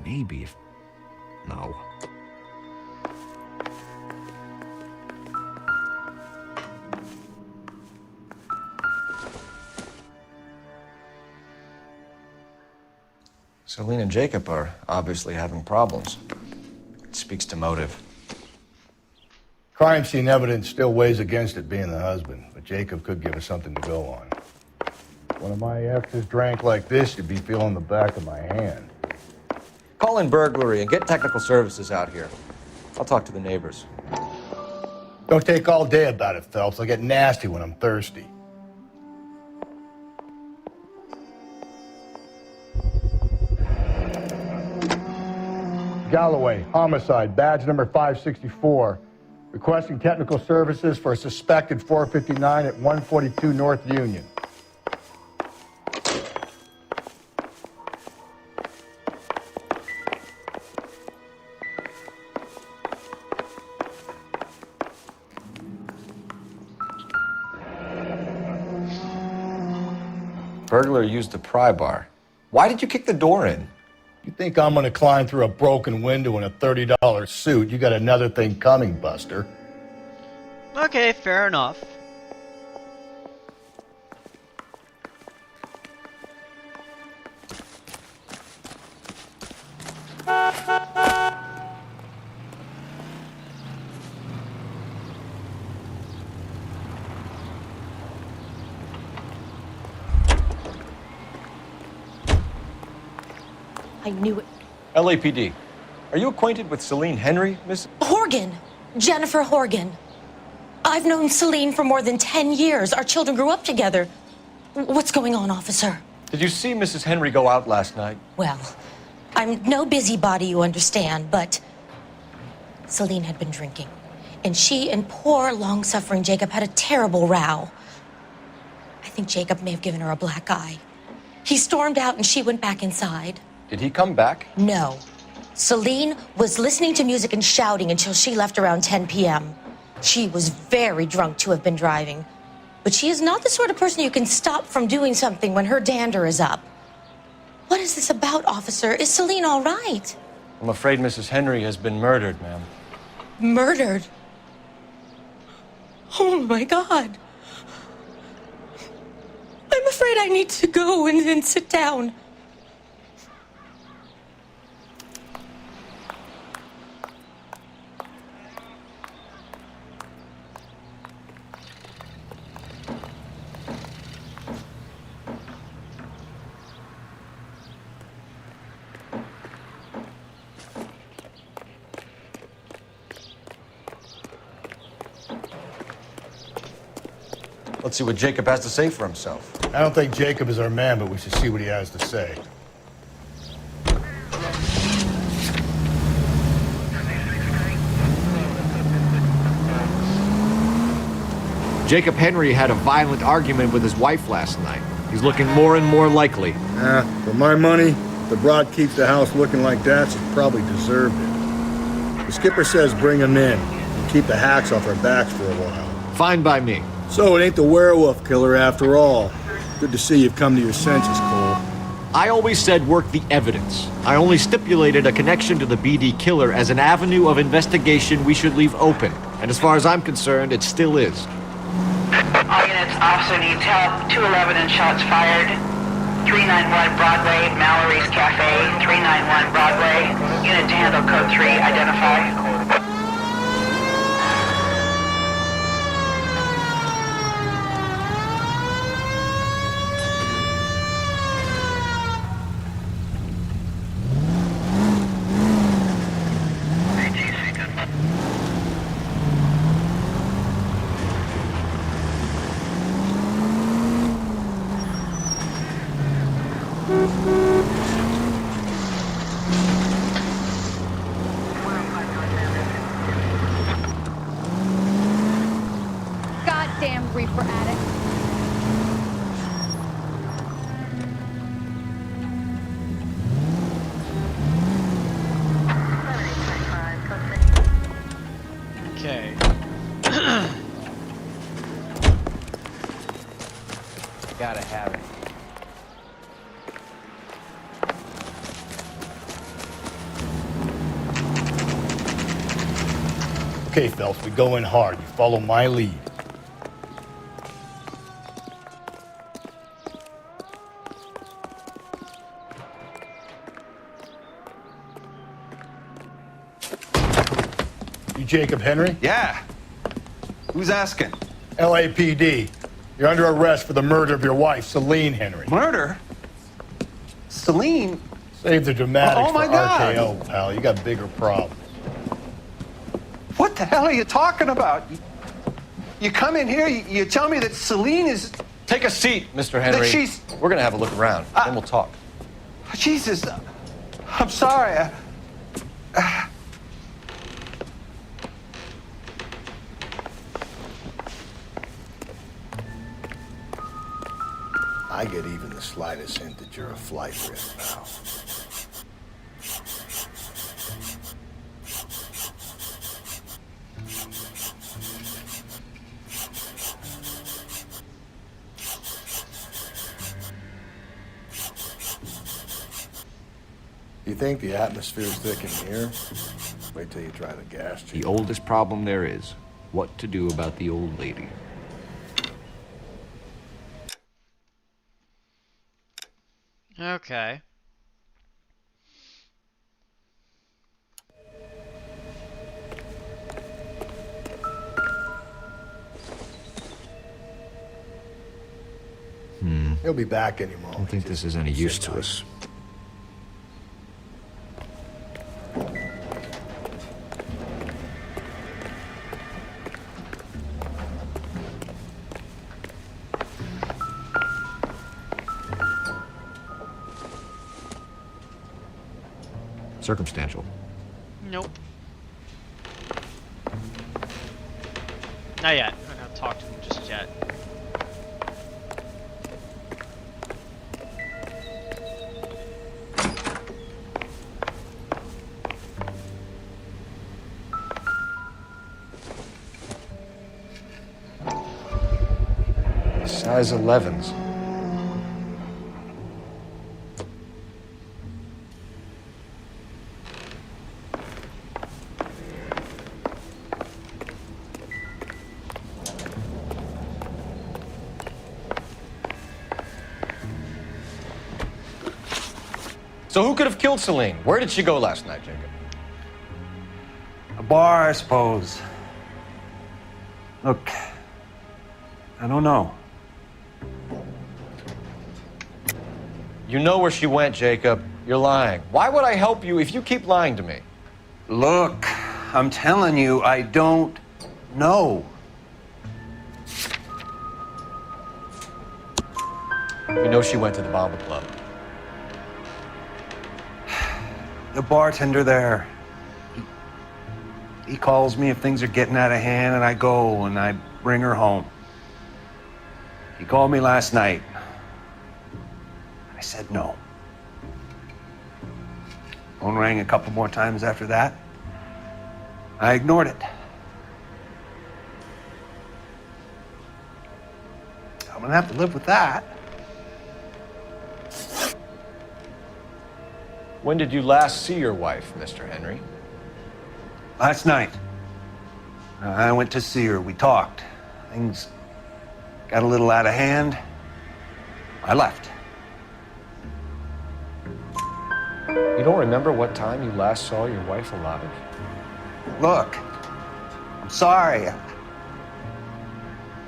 Maybe if... No. Celine and Jacob are obviously having problems. It speaks to motive. Crime scene evidence still weighs against it being the husband, but Jacob could give us something to go on. If one of my exes drank like this, you'd be feeling the back of my hand. Call in burglary and get technical services out here. I'll talk to the neighbors. Don't take all day about it, Phelps. I'll get nasty when I'm thirsty. Galloway, homicide, badge number 564. Requesting technical services for a suspected 459 at 142 North Union. Burglar used a pry bar. Why did you kick the door in? You think I'm gonna climb through a broken window in a $30 suit? You got another thing coming, Buster. Okay, fair enough. I knew it. LAPD. Are you acquainted with Celine Henry, Miss? Horgan. Jennifer Horgan. I've known Celine for more than 10 years. Our children grew up together. What's going on, officer? Did you see Mrs. Henry go out last night? Well, I'm no busybody, you understand, but Celine had been drinking. And she and poor, long-suffering Jacob had a terrible row. I think Jacob may have given her a black eye. He stormed out and she went back inside. Did he come back? No. Celine was listening to music and shouting until she left around 10 p.m. She was very drunk to have been driving. But she is not the sort of person you can stop from doing something when her dander is up. What is this about, officer? Is Celine all right? I'm afraid Mrs. Henry has been murdered, ma'am. Murdered? Oh, my God. I'm afraid I need to go and sit down. Let's see what Jacob has to say for himself. I don't think Jacob is our man, but we should see what he has to say. Jacob Henry had a violent argument with his wife last night. He's looking more and more likely. For my money, if the broad keeps the house looking like that, she's probably deserved it. The skipper says bring him in and keep the hacks off our backs for a while. Fine by me. So it ain't the werewolf killer after all. Good to see you've come to your senses, Cole. I always said work the evidence. I only stipulated a connection to the BD killer as an avenue of investigation we should leave open. And as far as I'm concerned, it still is. All units, officer needs help. 211 and shots fired. 391 Broadway, Mallory's Cafe. 391 Broadway. Unit to handle code 3, identify. Goddamn reaper addict. Okay. Gotta have it. Okay, Phelps, we go in hard. You follow my lead. You Jacob Henry? Yeah. Who's asking? LAPD. You're under arrest for the murder of your wife, Celine Henry. Murder? Celine? Save the dramatics Oh, my for God. RKO, pal. You got bigger problems. What the hell are you talking about? You come in here, you tell me that Celine is... Take a seat, Mr. Henry. That she's... We're gonna have a look around, then we'll talk. Jesus, I'm sorry. I get even the slightest hint that you're a flight risk, pal. You think the atmosphere's thick in here? Wait till you try the gas chamber. The oldest problem there is, what to do about the old lady. Okay. He'll be back any moment. I don't think this is any use to us. Circumstantial. Nope. Not yet. I'm not gonna talk to him just yet. Size 11s. So who could have killed Celine? Where did she go last night, Jacob? A bar, I suppose. Look, I don't know. You know where she went, Jacob. You're lying. Why would I help you if you keep lying to me? Look, I'm telling you, I don't know. You know she went to the Bomba Club. The bartender there, he calls me if things are getting out of hand, and I go and I bring her home. He called me last night. I said no. Phone rang a couple more times after that. I ignored it. I'm gonna have to live with that. When did you last see your wife, Mr. Henry? Last night. I went to see her. We talked. Things got a little out of hand. I left. You don't remember what time you last saw your wife alive? Look, I'm sorry.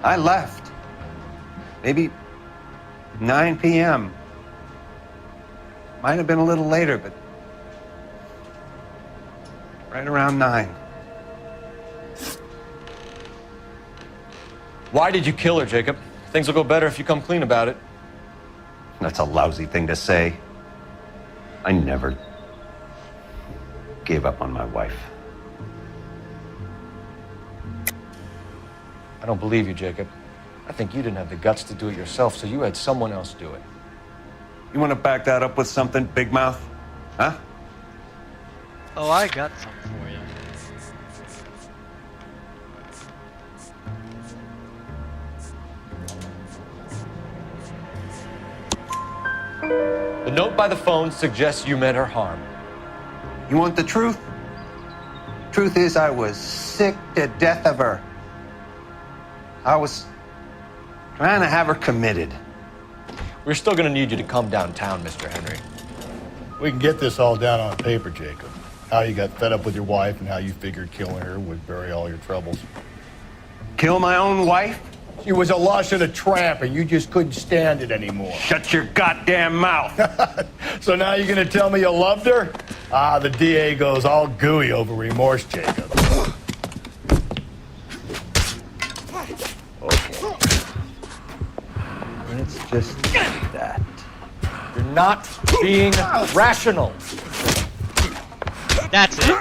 I left. Maybe 9 p.m. Might have been a little later, but right around 9. Why did you kill her, Jacob? Things will go better if you come clean about it. That's a lousy thing to say. I never gave up on my wife. I don't believe you, Jacob. I think you didn't have the guts to do it yourself, so you had someone else do it. You want to back that up with something, Big Mouth? Huh? Oh, I got something for you. The note by the phone suggests you meant her harm. You want the truth? Truth is, I was sick to death of her. I was trying to have her committed. We're still gonna need you to come downtown, Mr. Henry. We can get this all down on paper, Jacob. How you got fed up with your wife and how you figured killing her would bury all your troubles. Kill my own wife? She was a lush and a tramp, and you just couldn't stand it anymore. Shut your goddamn mouth. So now you're gonna tell me you loved her? Ah, the DA goes all gooey over remorse, Jacob. It's just that. You're not being rational. That's it.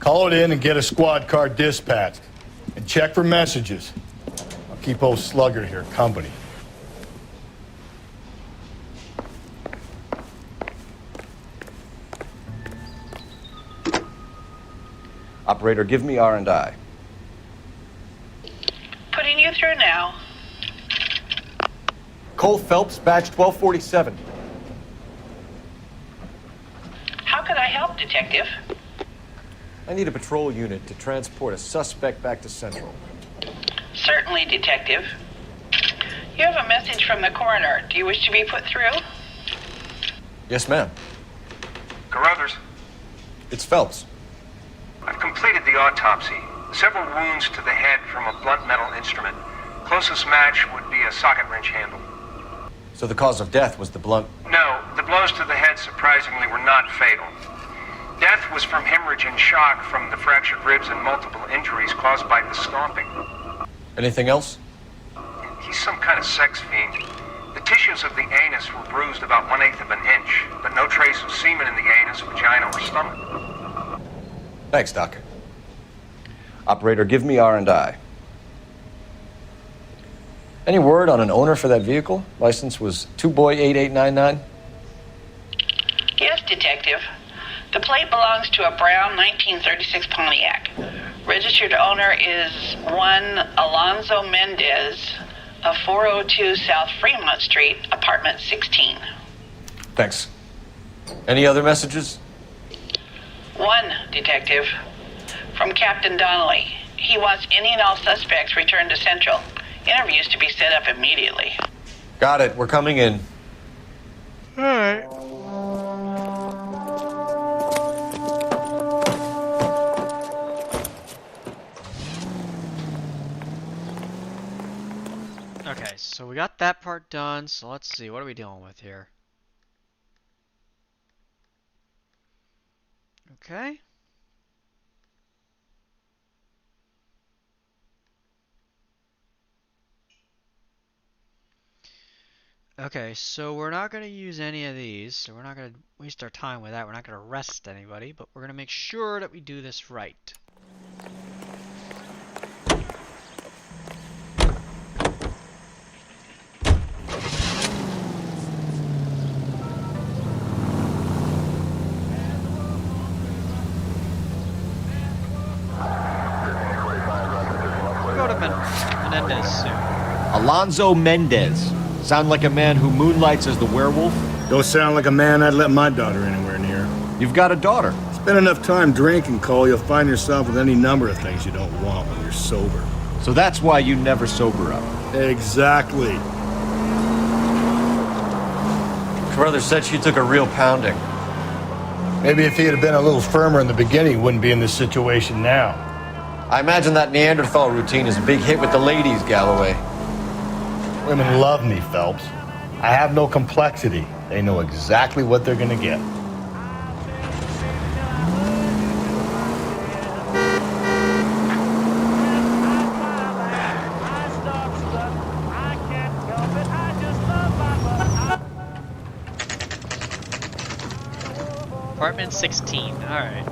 Call it in and get a squad car dispatched. And check for messages. I'll keep old Slugger here company. Operator, give me R&I. Cole Phelps, badge 1247. How could I help, Detective? I need a patrol unit to transport a suspect back to Central. Certainly, Detective. You have a message from the coroner. Do you wish to be put through? Yes, ma'am. Carruthers, It's Phelps. I've completed the autopsy. Several wounds to the head from a blunt metal instrument. Closest match would be a socket wrench handle. So the cause of death was the blunt... No, the blows to the head surprisingly were not fatal. Death was from hemorrhage and shock from the fractured ribs and multiple injuries caused by the stomping. Anything else? He's some kind of sex fiend. The tissues of the anus were bruised about 1/8 of an inch, but no trace of semen in the anus, vagina, or stomach. Thanks, Doc. Operator, give me R&I. Any word on an owner for that vehicle? License was 2boy8899. Yes, Detective. The plate belongs to a brown 1936 Pontiac. Registered owner is one Alonzo Mendez of 402 South Fremont Street, apartment 16. Thanks. Any other messages? One, Detective. From Captain Donnelly. He wants any and all suspects returned to Central. Interviews to be set up immediately. Got it. We're coming in. All right. Okay, so we got that part done, so let's see, what are we dealing with here? Okay. Okay, so we're not going to use any of these, so we're not going to waste our time with that. We're not going to arrest anybody, but we're going to make sure that we do this right. Go to Menendez soon. Alonzo Mendez. Sound like a man who moonlights as the werewolf? Don't sound like a man I'd let my daughter anywhere near. You've got a daughter. Spend enough time drinking, Cole, you'll find yourself with any number of things you don't want when you're sober. So that's why you never sober up. Exactly. Carruthers said she took a real pounding. Maybe if he had been a little firmer in the beginning, he wouldn't be in this situation now. I imagine that Neanderthal routine is a big hit with the ladies, Galloway. Women love me, Phelps. I have no complexity. They know exactly what they're gonna get. Apartment 16, alright.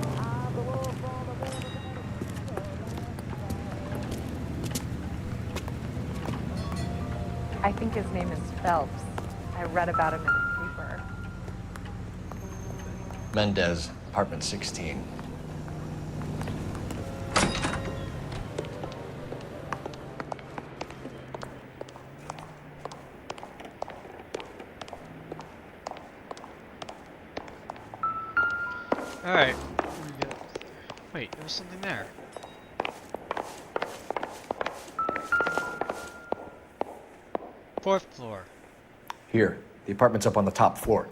I think his name is Phelps. I read about him in the paper. Mendez, apartment 16. Alright. Wait, there was something there. Fourth floor. Here, the apartment's up on the top floor.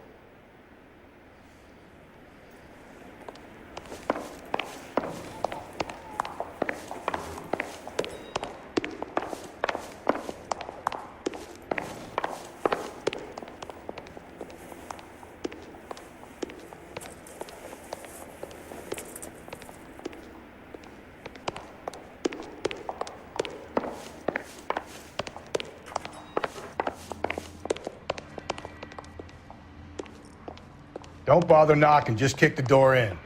Don't bother knocking, just kick the door in.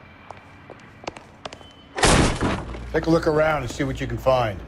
Take a look around and see what you can find.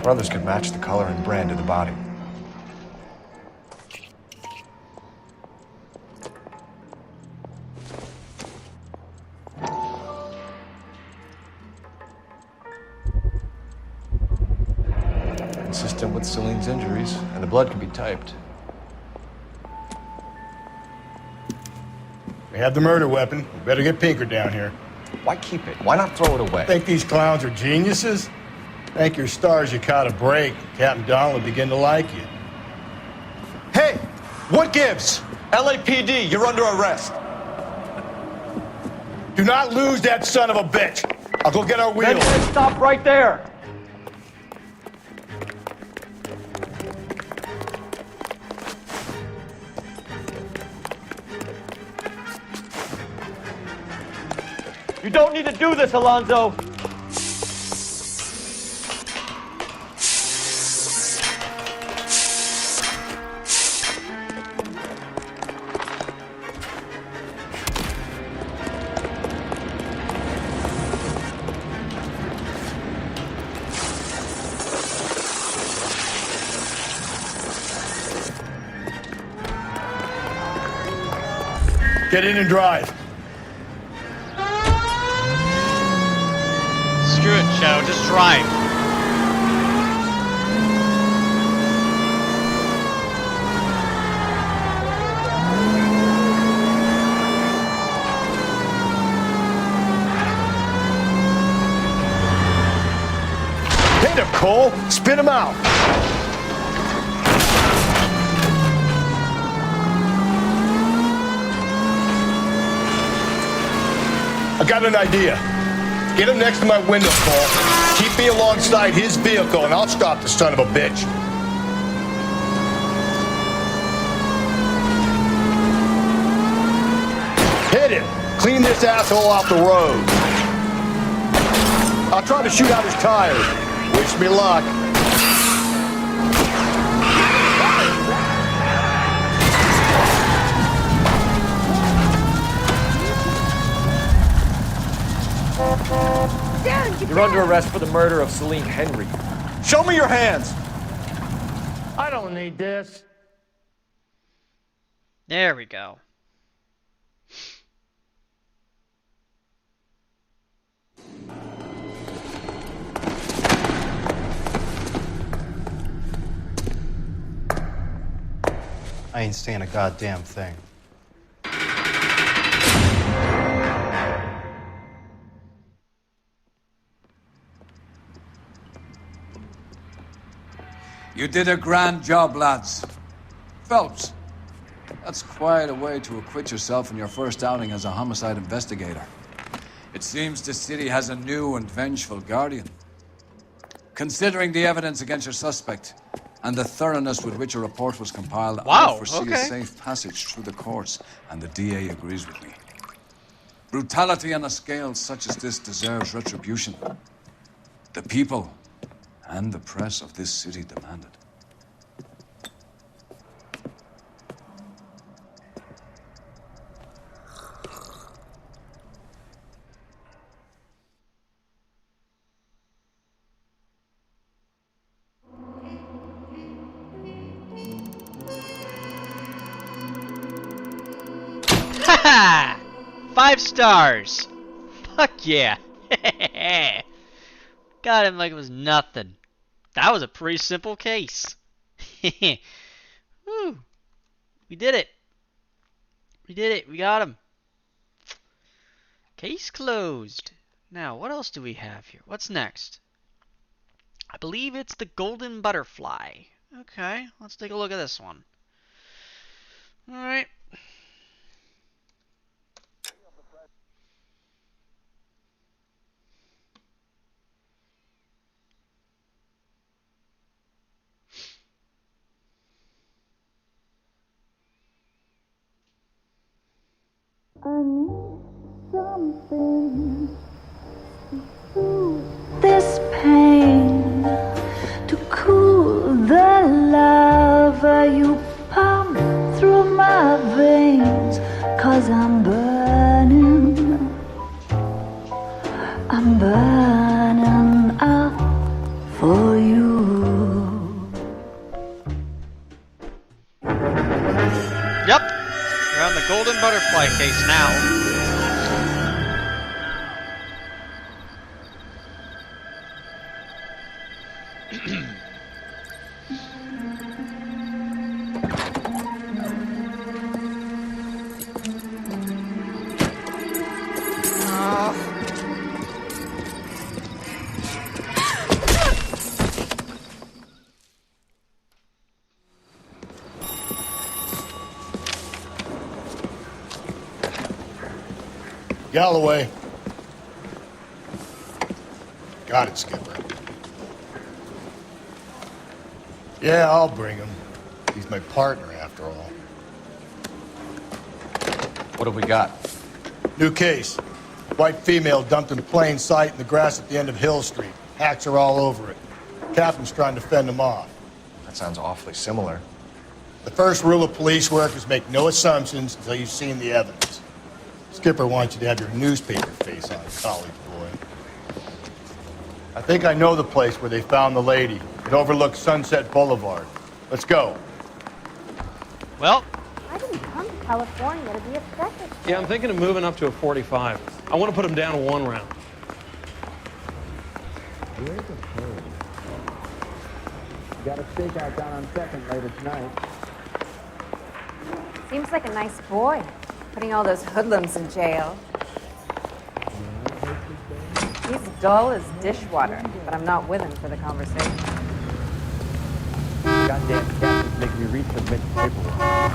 Brothers could match the color and brand of the body. Consistent with Celine's injuries, and the blood can be typed. We have the murder weapon. We better get Pinker down here. Why keep it? Why not throw it away? Think these clowns are geniuses? Thank your stars you caught a break. Captain Don will begin to like you. Hey! What gives? LAPD, you're under arrest. Do not lose that son of a bitch. I'll go get our wheels. Stop right there! You don't need to do this, Alonzo! Get in and drive. Screw it, Shadow. Just drive. Hit him, Cole. Spin him out. I got an idea. Get him next to my window, Cole. Keep me alongside his vehicle, and I'll stop the son of a bitch. Hit him. Clean this asshole off the road. I'll try to shoot out his tires. Wish me luck. You're under arrest for the murder of Celine Henry. Show me your hands! I don't need this. There we go. I ain't saying a goddamn thing. You did a grand job, lads. Phelps, that's quite a way to acquit yourself in your first outing as a homicide investigator. It seems the city has a new and vengeful guardian. Considering the evidence against your suspect and the thoroughness with which a report was compiled, I foresee a safe passage through the courts, and the DA agrees with me. Brutality on a scale such as this deserves retribution. The people and the press of this city demand it. Haha! 5 stars! Fuck yeah! Got him like it was nothing. That was a pretty simple case. Woo! We did it. We did it. We got him. Case closed. Now, what else do we have here? What's next? I believe it's the golden butterfly. Okay, let's take a look at this one. Alright. I need something to soothe this pain, to cool the lava you pump through my veins, 'cause I'm burning up for you. butterfly case now. Galloway. Got it, Skipper. Yeah, I'll bring him. He's my partner, after all. What have we got? New case. White female dumped in plain sight in the grass at the end of Hill Street. Hacks are all over it. Captain's trying to fend them off. That sounds awfully similar. The first rule of police work is make no assumptions until you've seen the evidence. Skipper wants you to have your newspaper face on, college boy. I think I know the place where they found the lady. It overlooks Sunset Boulevard. Let's go. Well, I didn't come to California to be a secretary. Yeah, I'm thinking of moving up to a 45. I want to put him down to 1 round. Where's the phone? Got a stakeout down on 2nd later tonight. Seems like a nice boy, putting all those hoodlums in jail. He's dull as dishwater, but I'm not with him for the conversation. Goddamn captain's making me resubmit paperwork.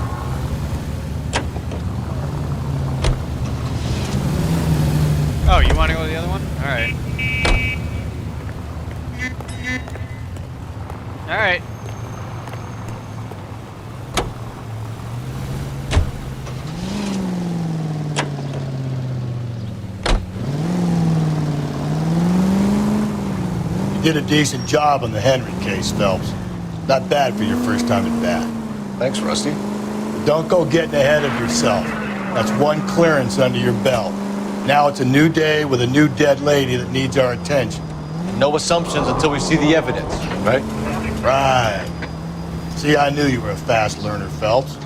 oh, you want to go to the other one? All right. All right. You did a decent job on the Henry case, Phelps. Not bad for your first time at bat. Thanks, Rusty. But don't go getting ahead of yourself. That's one clearance under your belt. Now it's a new day with a new dead lady that needs our attention. No assumptions until we see the evidence, right? Right. See, I knew you were a fast learner, Phelps.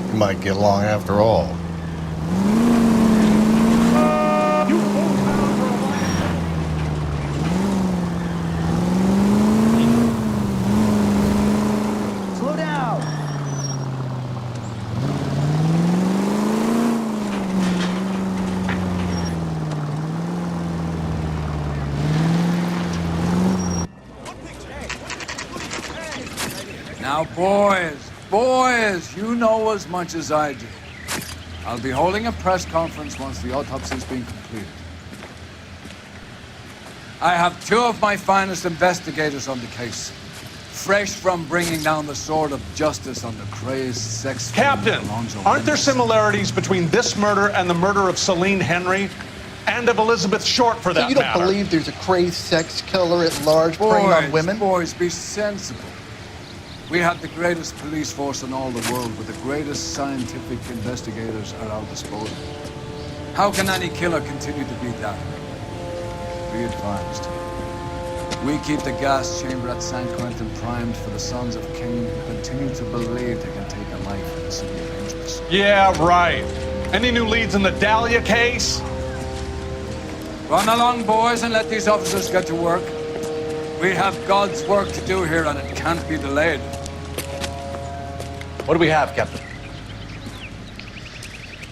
You might get along after all. Slow down! Now, boys, you know as much as I do. I'll be holding a press conference once the autopsy's been completed. I have 2 of my finest investigators on the case, fresh from bringing down the sword of justice on the crazed sex Captain, aren't there similarities between this murder and the murder of Celine Henry and of Elizabeth Short, for that So you don't matter? believe there's a crazed sex killer at large preying on women? Boys, be sensible. We have the greatest police force in all the world, with the greatest scientific investigators at our disposal. How can any killer continue to be that? Be advised. We keep the gas chamber at San Quentin primed for the sons of Cain who continue to believe they can take a life in the city of angels. Yeah, right. Any new leads in the Dahlia case? Run along, boys, and let these officers get to work. We have God's work to do here, and it can't be delayed. What do we have, Captain?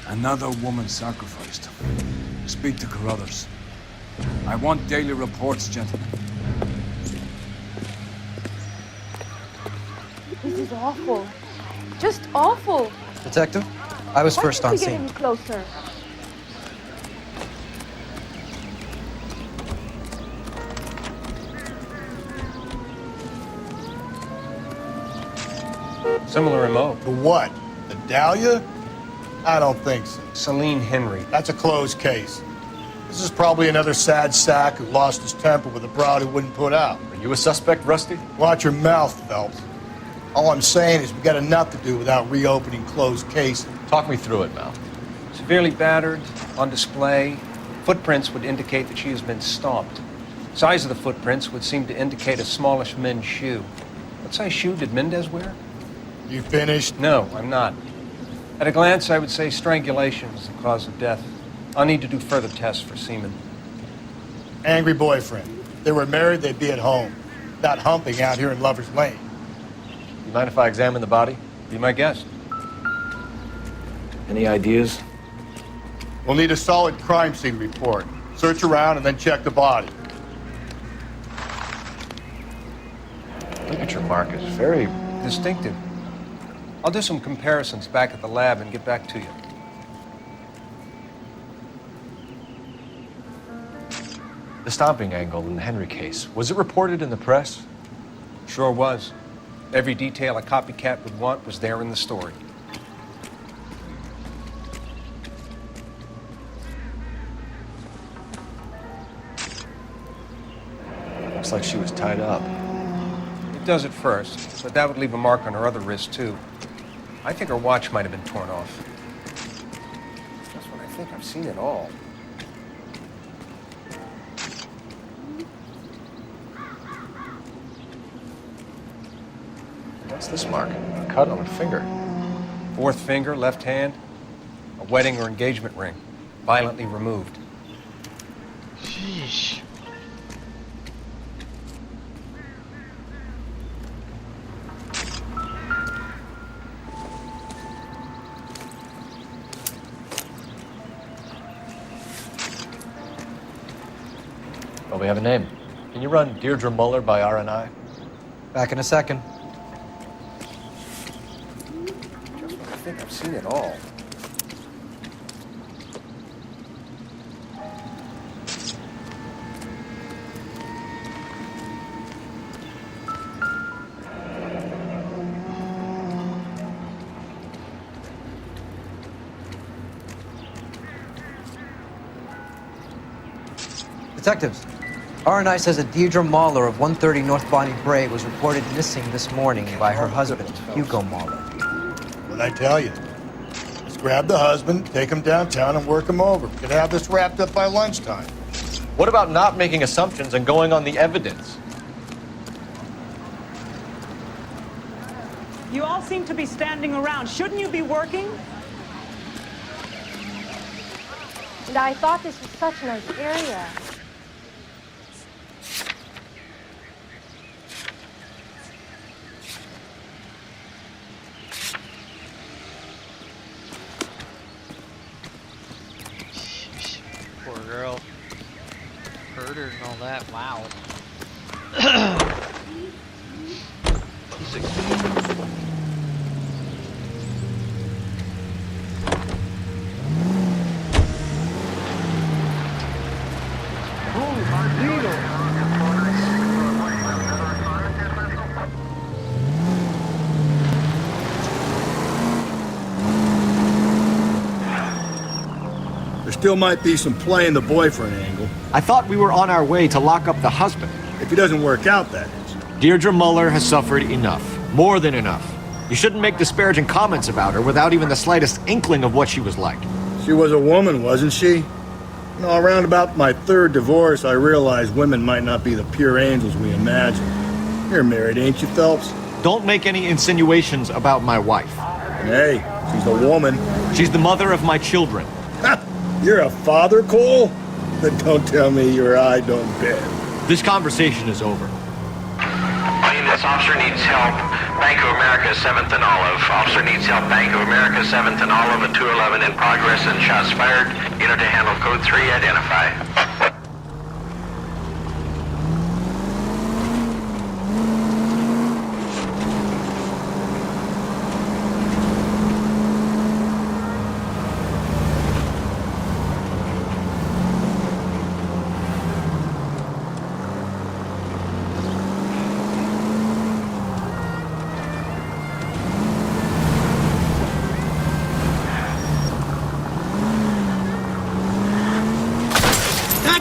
Another woman sacrificed. Speak to Carruthers. I want daily reports, gentlemen. This is awful. Just awful. Detective, I was first on Why can't we scene. get any closer? Similar MO. The what? The Dahlia? I don't think so. Celine Henry. That's a closed case. This is probably another sad sack who lost his temper with a broad who wouldn't put out. Are you a suspect, Rusty? Watch your mouth, Phelps. All I'm saying is we got enough to do without reopening closed cases. Talk me through it, Mal. Severely battered, on display. Footprints would indicate that she has been stomped. Size of the footprints would seem to indicate a smallish men's shoe. What size shoe did Mendez wear? You finished? No, I'm not. At a glance, I would say strangulation is the cause of death. I'll need to do further tests for semen. Angry boyfriend. If they were married, they'd be at home, not humping out here in Lover's Lane. You mind if I examine the body? Be my guest. Any ideas? We'll need a solid crime scene report. Search around and then check the body. Signature mark is very distinctive. I'll do some comparisons back at the lab and get back to you. The stomping angle in the Henry case, was it reported in the press? Sure was. Every detail a copycat would want was there in the story. Looks like she was tied up. It does at first, but that would leave a mark on her other wrist, too. I think her watch might have been torn off. That's what I think. I've seen it all. What's this mark? A cut on her finger. Fourth finger, left hand. A wedding or engagement ring. Violently removed. Sheesh. Well, we have a name. Can you run Deirdre Muller by RNI? Back in a second. Just when I think I've seen it all. Detectives, RNI says that Deirdre Mahler of 130 North Bonnie Bray was reported missing this morning by her husband, Hugo Mahler. What'd I tell you? Let's grab the husband, take him downtown, and work him over. We could have this wrapped up by lunchtime. What about not making assumptions and going on the evidence? You all seem to be standing around. Shouldn't you be working? And I thought this was such a nice area. Poor girl. Hurt her and all that. Wow. There still might be some play in the boyfriend angle. I thought we were on our way to lock up the husband. If he doesn't work out, that is. Deirdre Muller has suffered enough. More than enough. You shouldn't make disparaging comments about her without even the slightest inkling of what she was like. She was a woman, wasn't she? You know, around about my third divorce, I realized women might not be the pure angels we imagine. You're married, ain't you, Phelps? Don't make any insinuations about my wife. Hey, she's a woman. She's the mother of my children. You're a father, Cole? Then don't tell me your eye don't bend. This conversation is over. All units, officer needs help. Bank of America, 7th and Olive. Officer needs help. Bank of America, 7th and Olive. A 211 in progress and shots fired. Unit to handle code 3, identify.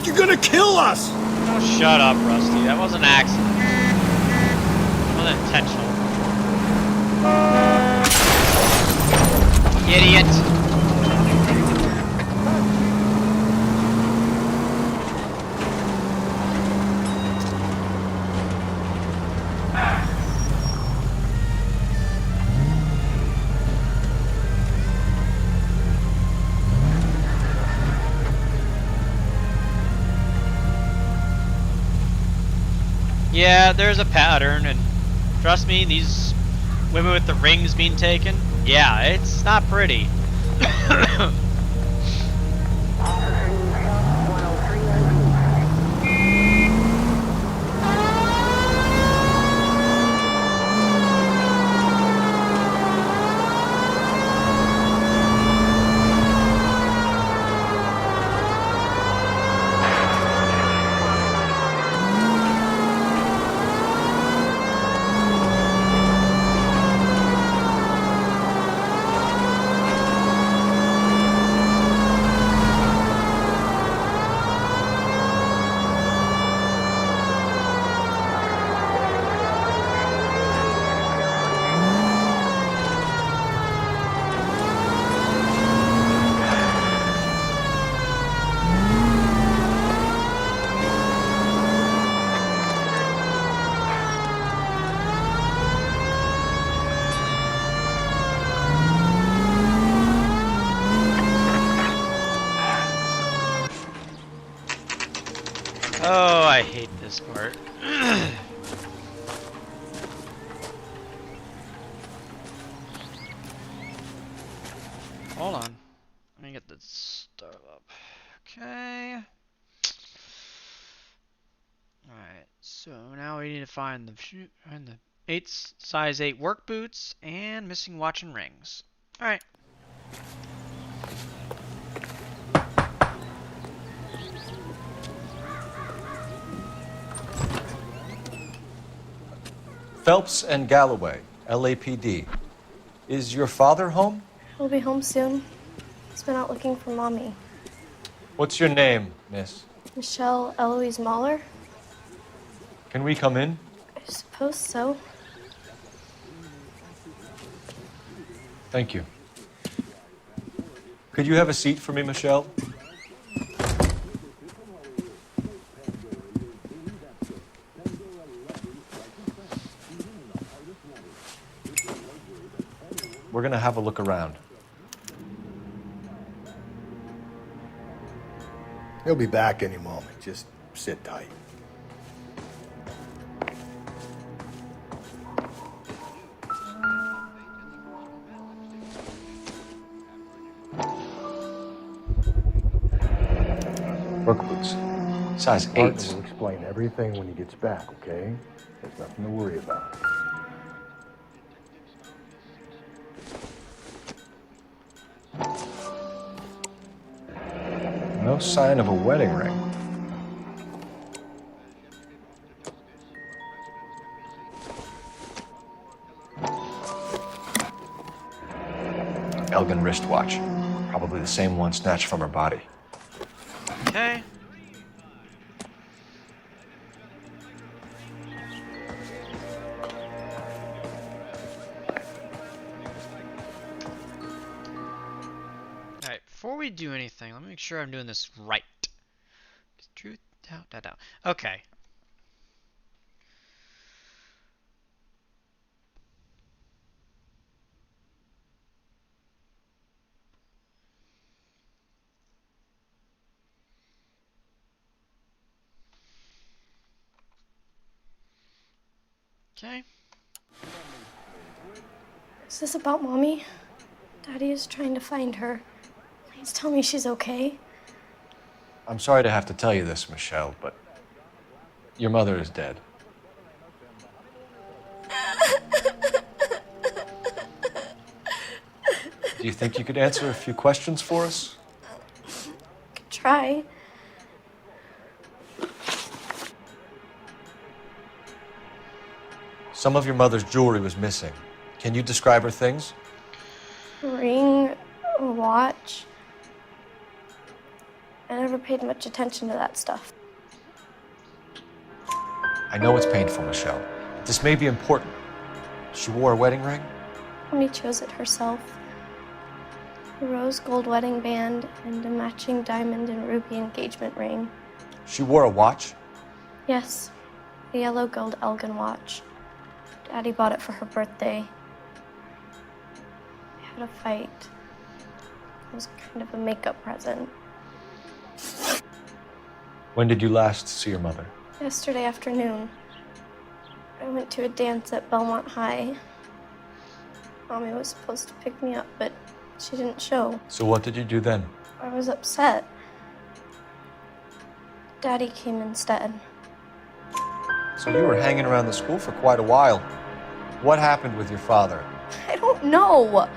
You're gonna kill us! Oh, shut up, Rusty. That wasn't an accident. It wasn't intentional. Idiot. Yeah, there's a pattern, and trust me, these women with the rings being taken, yeah, it's not pretty. Oh, I hate this part. Hold on. Let me get this start up. Okay. Alright, so now we need to find the size 8 work boots and missing watch and rings. Alright. Phelps and Galloway, LAPD. Is your father home? He'll be home soon. He's been out looking for Mommy. What's your name, miss? Michelle Eloise Mahler? Can we come in? I suppose so. Thank you. Could you have a seat for me, Michelle? We're gonna have a look around. He'll be back any moment. Just sit tight. Work boots. Size 8. Parker will explain everything when he gets back, okay? There's nothing to worry about. No sign of a wedding ring. Elgin wristwatch. Probably the same one snatched from her body. Okay. Alright, before we do anything, let me make sure I'm doing this right. Truth, doubt. Okay. Okay. Is this about Mommy? Daddy is trying to find her. Please tell me she's okay. I'm sorry to have to tell you this, Michelle, but your mother is dead. Do you think you could answer a few questions for us? Could try. Some of your mother's jewelry was missing. Can you describe her things? A ring, a watch. I never paid much attention to that stuff. I know it's painful, Michelle, but this may be important. She wore a wedding ring? Mommy chose it herself. A rose gold wedding band and a matching diamond and ruby engagement ring. She wore a watch? Yes, a yellow gold Elgin watch. Daddy bought it for her birthday. We had a fight. It was kind of a makeup present. When did you last see your mother? Yesterday afternoon. I went to a dance at Belmont High. Mommy was supposed to pick me up, but she didn't show. So what did you do then? I was upset. Daddy came instead. So you were hanging around the school for quite a while. What happened with your father? I don't know.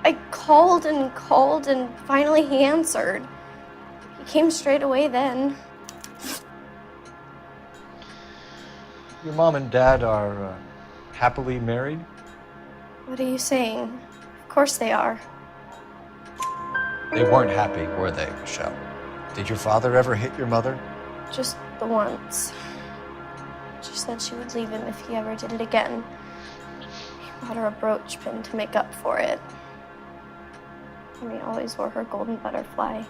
I called and finally he answered. He came straight away then. Your mom and dad are happily married? What are you saying? Of course they are. They weren't happy, were they, Michelle? Did your father ever hit your mother? Just the once. She said she would leave him if he ever did it again. He bought her a brooch pin to make up for it. And he always wore her golden butterfly.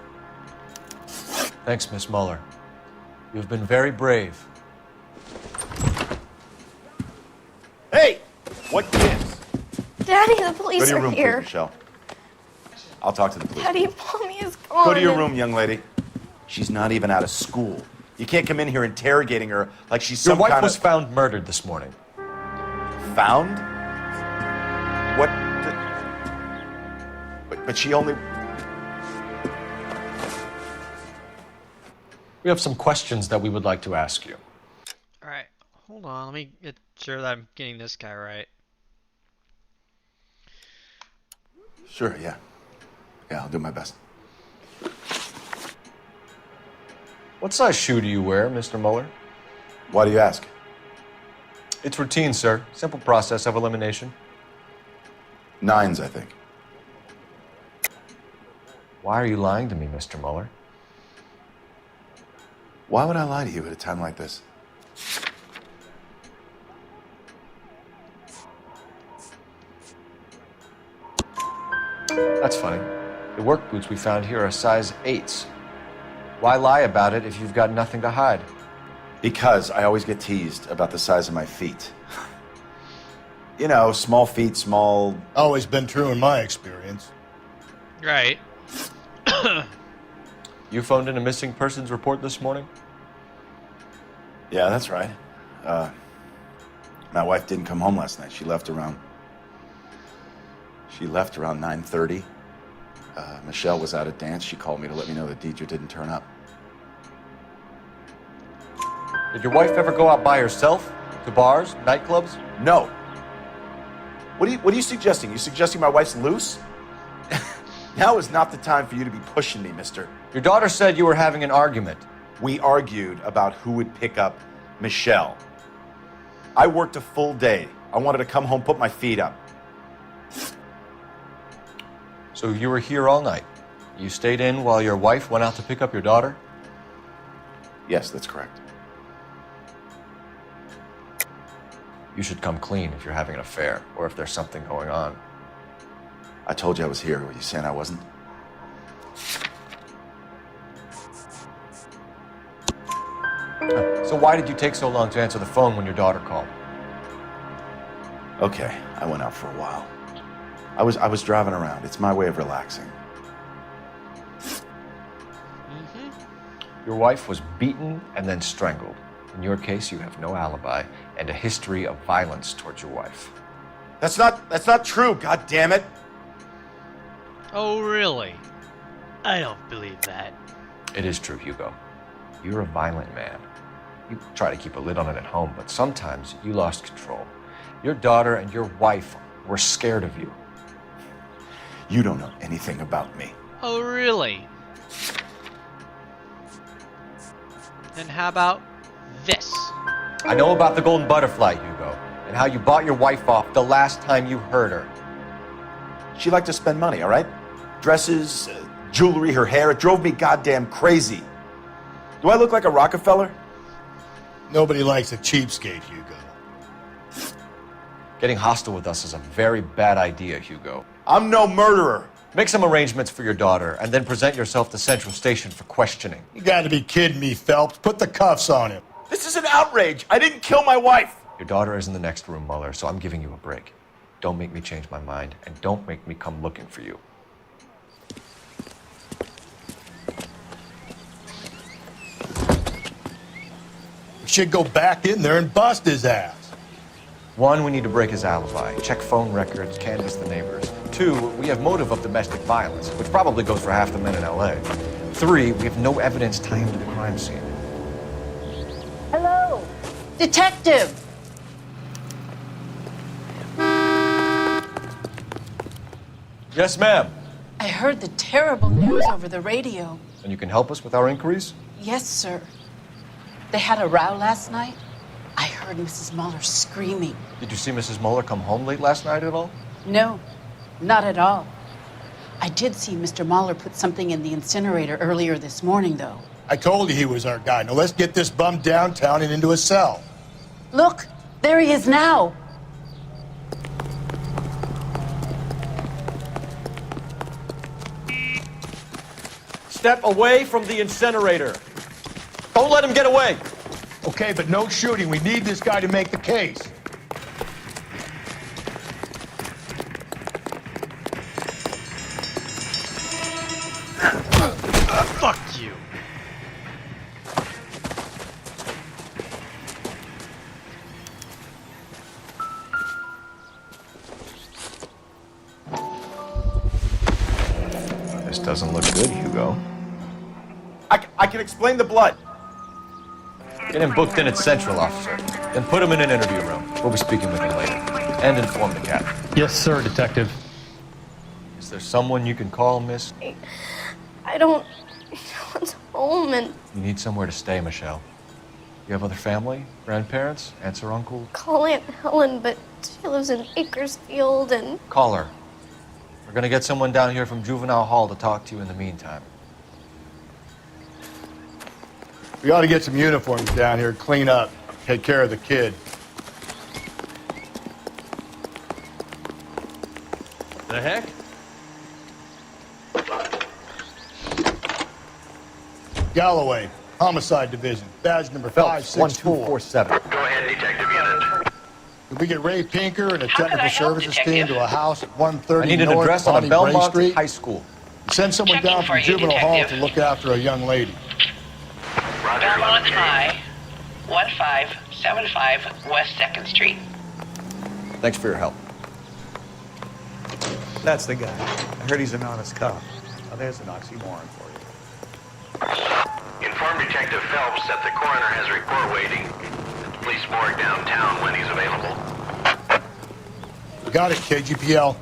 Thanks, Miss Muller. You've been very brave. Hey! What gives? Daddy, the police Go to your are room, here. please, Michelle. I'll talk to the police. Daddy, Mommy is gone. Go to your room, young lady. She's not even out of school. You can't come in here interrogating her like she's some Your wife kind was of... found murdered this morning. Found? What? But she only... We have some questions that we would like to ask you. Alright, hold on. Let me get sure that I'm getting this guy right. Sure, yeah. Yeah, I'll do my best. What size shoe do you wear, Mr. Muller? Why do you ask? It's routine, sir. Simple process of elimination. 9s, I think. Why are you lying to me, Mr. Muller? Why would I lie to you at a time like this? That's funny. The work boots we found here are size 8s. Why lie about it if you've got nothing to hide? Because I always get teased about the size of my feet. You know, small feet, small... Always been true in my experience. Right. You phoned in a missing persons report this morning? Yeah, that's right. My wife didn't come home last night. She left around 9:30. Michelle was out at dance. She called me to let me know that Deidre didn't turn up. Did your wife ever go out by herself? To bars, nightclubs? No. What are you suggesting? You suggesting my wife's loose? Now is not the time for you to be pushing me, mister. Your daughter said you were having an argument. We argued about who would pick up Michelle. I worked a full day. I wanted to come home, put my feet up. So you were here all night? You stayed in while your wife went out to pick up your daughter? Yes, that's correct. You should come clean if you're having an affair, or if there's something going on. I told you I was here. Were you saying I wasn't? So why did you take so long to answer the phone when your daughter called? Okay, I went out for a while. I was driving around. It's my way of relaxing. Your wife was beaten and then strangled. In your case, you have no alibi and a history of violence towards your wife. That's not true, god damn it. Oh, really? I don't believe that. It is true, Hugo. You're a violent man. You try to keep a lid on it at home, but sometimes you lost control. Your daughter and your wife were scared of you. You don't know anything about me. Oh, really? Then how about this? I know about the golden butterfly, Hugo, and how you bought your wife off the last time you heard her. She liked to spend money, all right? Dresses, jewelry, her hair. It drove me goddamn crazy. Do I look like a Rockefeller? Nobody likes a cheapskate, Hugo. Getting hostile with us is a very bad idea, Hugo. I'm no murderer. Make some arrangements for your daughter, and then present yourself to Central Station for questioning. You gotta be kidding me, Phelps. Put the cuffs on him. This is an outrage. I didn't kill my wife. Your daughter is in the next room, Muller, so I'm giving you a break. Don't make me change my mind, and don't make me come looking for you. should go back in there and bust his ass. One, we need to break his alibi, check phone records, canvass the neighbors. Two, we have motive of domestic violence, which probably goes for half the men in LA. Three, we have no evidence tying him to the crime scene. Hello? Detective! Yes, ma'am. I heard the terrible news over the radio. And you can help us with our inquiries? Yes, sir. They had a row last night. I heard Mrs. Muller screaming. Did you see Mrs. Muller come home late last night at all? No, not at all. I did see Mr. Muller put something in the incinerator earlier this morning, though. I told you he was our guy. Now let's get this bum downtown and into a cell. Look, there he is now. Step away from the incinerator. Don't let him get away. Okay, but no shooting. We need this guy to make the case. Fuck you. This doesn't look good, Hugo. I can explain the blood. Get him booked in at Central, officer. Then put him in an interview room. We'll be speaking with him later. And inform the captain. Yes, sir, Detective. Is there someone you can call, miss? I don't want home and You need somewhere to stay, Michelle. You have other family? Grandparents? Aunts or uncles? call Aunt Helen, but she lives in Bakersfield and Call her. We're gonna get someone down here from Juvenile Hall to talk to you in the meantime. We ought to get some uniforms down here, clean up, take care of the kid. The heck? Galloway, Homicide Division, badge number Phelps, 564. 1247. Go ahead, Detective Unit. Did we get Ray Pinker and a How can technical I help, services Detective? team to a house at 130 I need an North address on Bonnie a Bray Belmont Street? High School. Send someone Checking down for from you, Juvenile Hall Detective. to look after a young lady. Roger, Belmont 11K. High, 1575 West 2nd Street. Thanks for your help. That's the guy. I heard he's an honest cop. Now there's an oxymoron for you. Inform Detective Phelps that the coroner has a report waiting at the police morgue downtown when he's available. Got it, KGPL.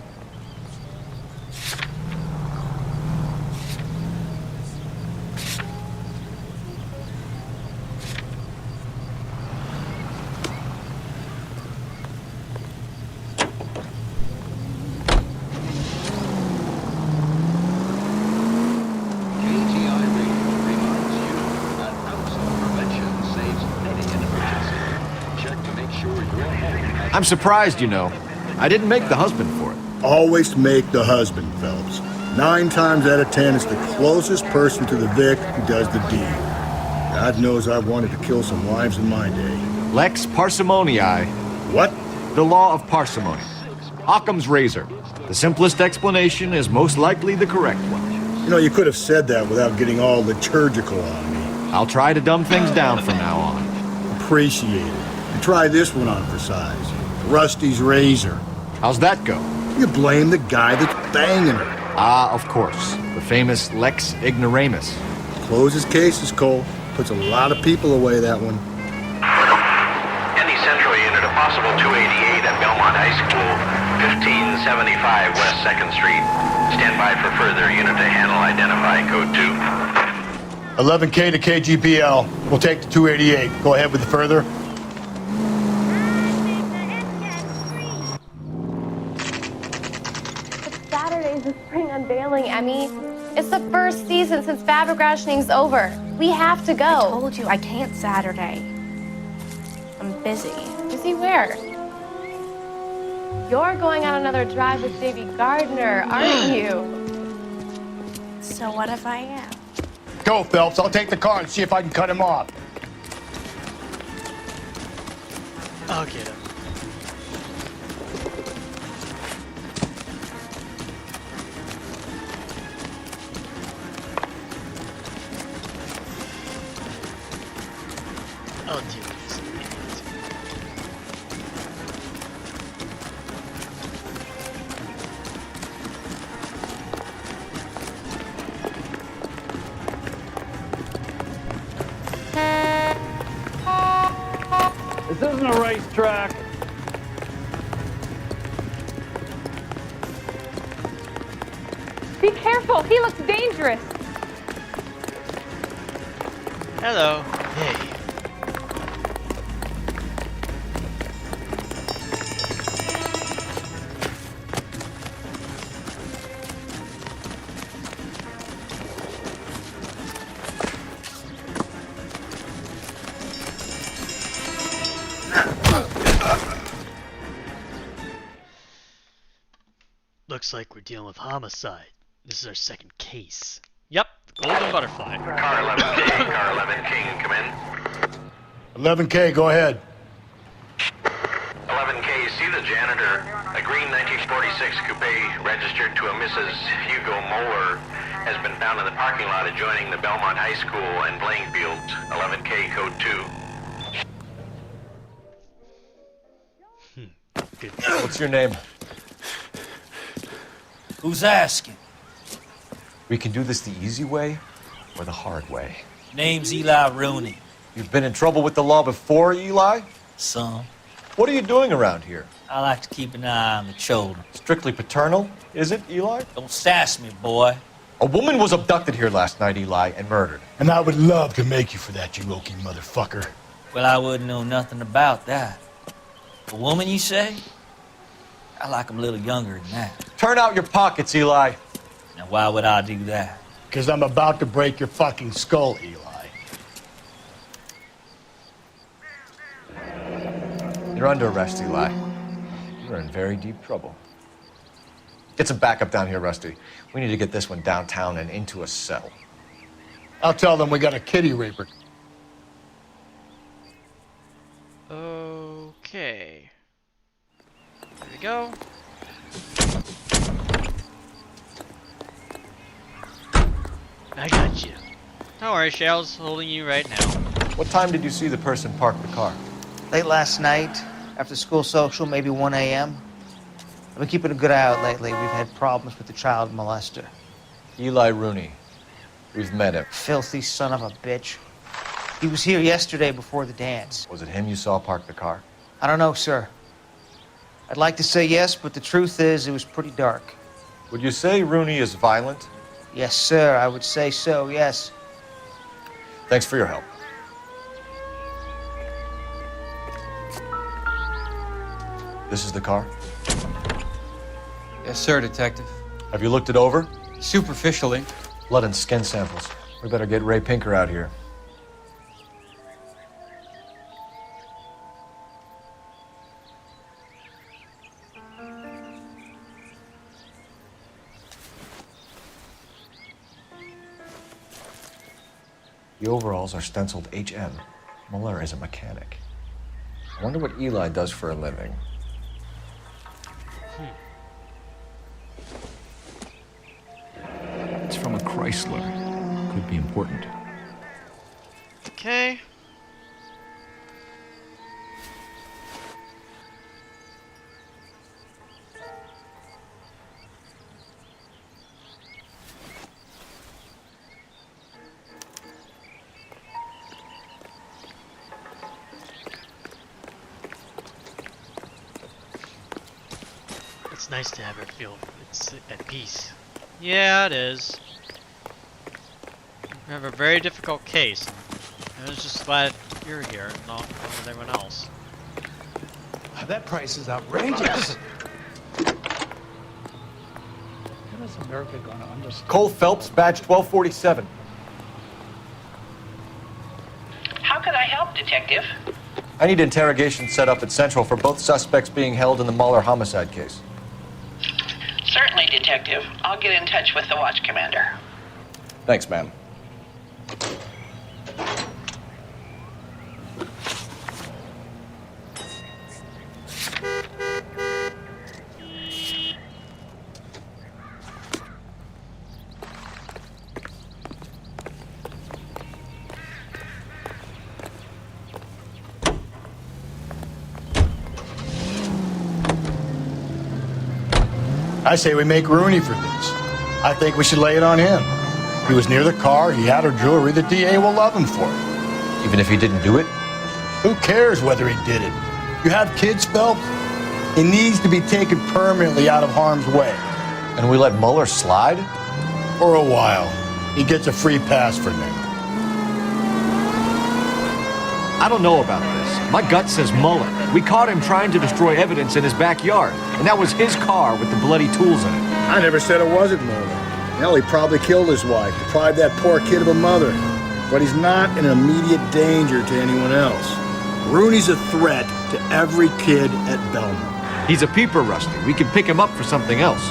I'm surprised, you know. I didn't make the husband for it. Always make the husband, Phelps. 9 times out of 10, it's the closest person to the Vic who does the deed. God knows I've wanted to kill some wives in my day. Lex parsimoniae. What? The law of parsimony. Occam's razor. The simplest explanation is most likely the correct one. You know, you could have said that without getting all liturgical on me. I'll try to dumb things down from now on. Appreciate it. And try this one on for size. Rusty's razor. How's that go? You blame the guy that's banging her. Ah, of course. The famous Lex ignoramus. Closes cases, Cole. Puts a lot of people away, that one. Any Central Unit, a possible 288 at Belmont High School, 1575 West 2nd Street. Stand by for further unit to handle. Identify code 2. 11K to KGPL. We'll take the 288. Go ahead with the further. Saturday's the spring unveiling, Emmy. It's the first season since fabric rationing's over. We have to go. I told you I can't Saturday. I'm busy. Busy where? You're going on another drive with Davy Gardner, aren't you? So what if I am? Go, Phelps. I'll take the car and see if I can cut him off. I'll get him. I'll deal with this idiot. This isn't a racetrack. Be careful, he looks dangerous. Hello. Hey. Looks like we're dealing with homicide. This is our second case. Yep, golden butterfly. Car 11K, car 11K, come in. 11K, go ahead. 11K, see the janitor. A green 1946 coupe registered to a Mrs. Hugo Moeller has been found in the parking lot adjoining the Belmont High School and playing fields. 11K, code 2. Good. What's your name? Who's asking? We can do this the easy way or the hard way. Name's Eli Rooney. You've been in trouble with the law before, Eli? Some. What are you doing around here? I like to keep an eye on the children. Strictly paternal, is it, Eli? Don't sass me, boy. A woman was abducted here last night, Eli, and murdered. And I would love to make you for that, you Loki motherfucker. Well, I wouldn't know nothing about that. A woman, you say? I like 'em a little younger than that. Turn out your pockets, Eli. Now, why would I do that? Because I'm about to break your fucking skull, Eli. You're under arrest, Eli. You're in very deep trouble. Get some backup down here, Rusty. We need to get this one downtown and into a cell. I'll tell them we got a kitty raper. Okay. There we go. I got you. Don't worry, Shell's holding you right now. What time did you see the person park the car? Late last night, after school social, maybe 1 a.m. I've been keeping a good eye out lately. We've had problems with the child molester. Eli Rooney. We've met him. Filthy son of a bitch. He was here yesterday before the dance. Was it him you saw park the car? I don't know, sir. I'd like to say yes, but the truth is it was pretty dark. Would you say Rooney is violent? Yes, sir, I would say so, yes. Thanks for your help. This is the car? Yes, sir, Detective. Have you looked it over? Superficially. Blood and skin samples. We better get Ray Pinker out here. The overalls are stenciled HM. Muller is a mechanic. I wonder what Eli does for a living. It's from a Chrysler. Could be important. Okay. It's nice to have her feel it's at peace. Yeah, it is. We have a very difficult case. I was just glad you're here and not with everyone else. That price is outrageous. When is America going to understand? Cole Phelps, badge 1247. How can I help, Detective? I need interrogation set up at Central for both suspects being held in the Muller homicide case. Certainly, Detective. I'll get in touch with the watch commander. Thanks, ma'am. I say we make Rooney for this. I think we should lay it on him. He was near the car, he had her jewelry, the DA will love him for it. Even if he didn't do it? Who cares whether he did it? You have kids, Phelps? He needs to be taken permanently out of harm's way. And we let Mueller slide? For a while. He gets a free pass for now. I don't know about this. My gut says Mueller. We caught him trying to destroy evidence in his backyard, and that was his car with the bloody tools in it. I never said it wasn't Mueller. Hell, he probably killed his wife, deprived that poor kid of a mother. But he's not an immediate danger to anyone else. Rooney's a threat to every kid at Belmont. He's a peeper, Rusty. We can pick him up for something else.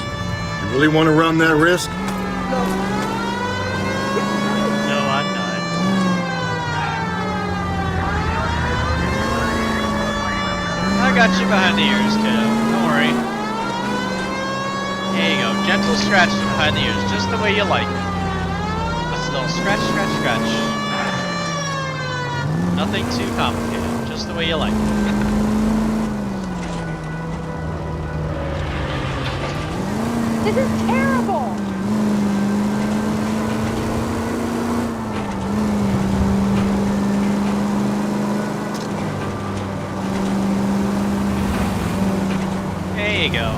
You really want to run that risk? No, I'm not. I got you behind the ears, kiddo. Don't worry. There you go. Gentle scratches behind the ears, just the way you like it. Just a little scratch, scratch, scratch. Nothing too complicated, just the way you like it. This is terrible! There you go.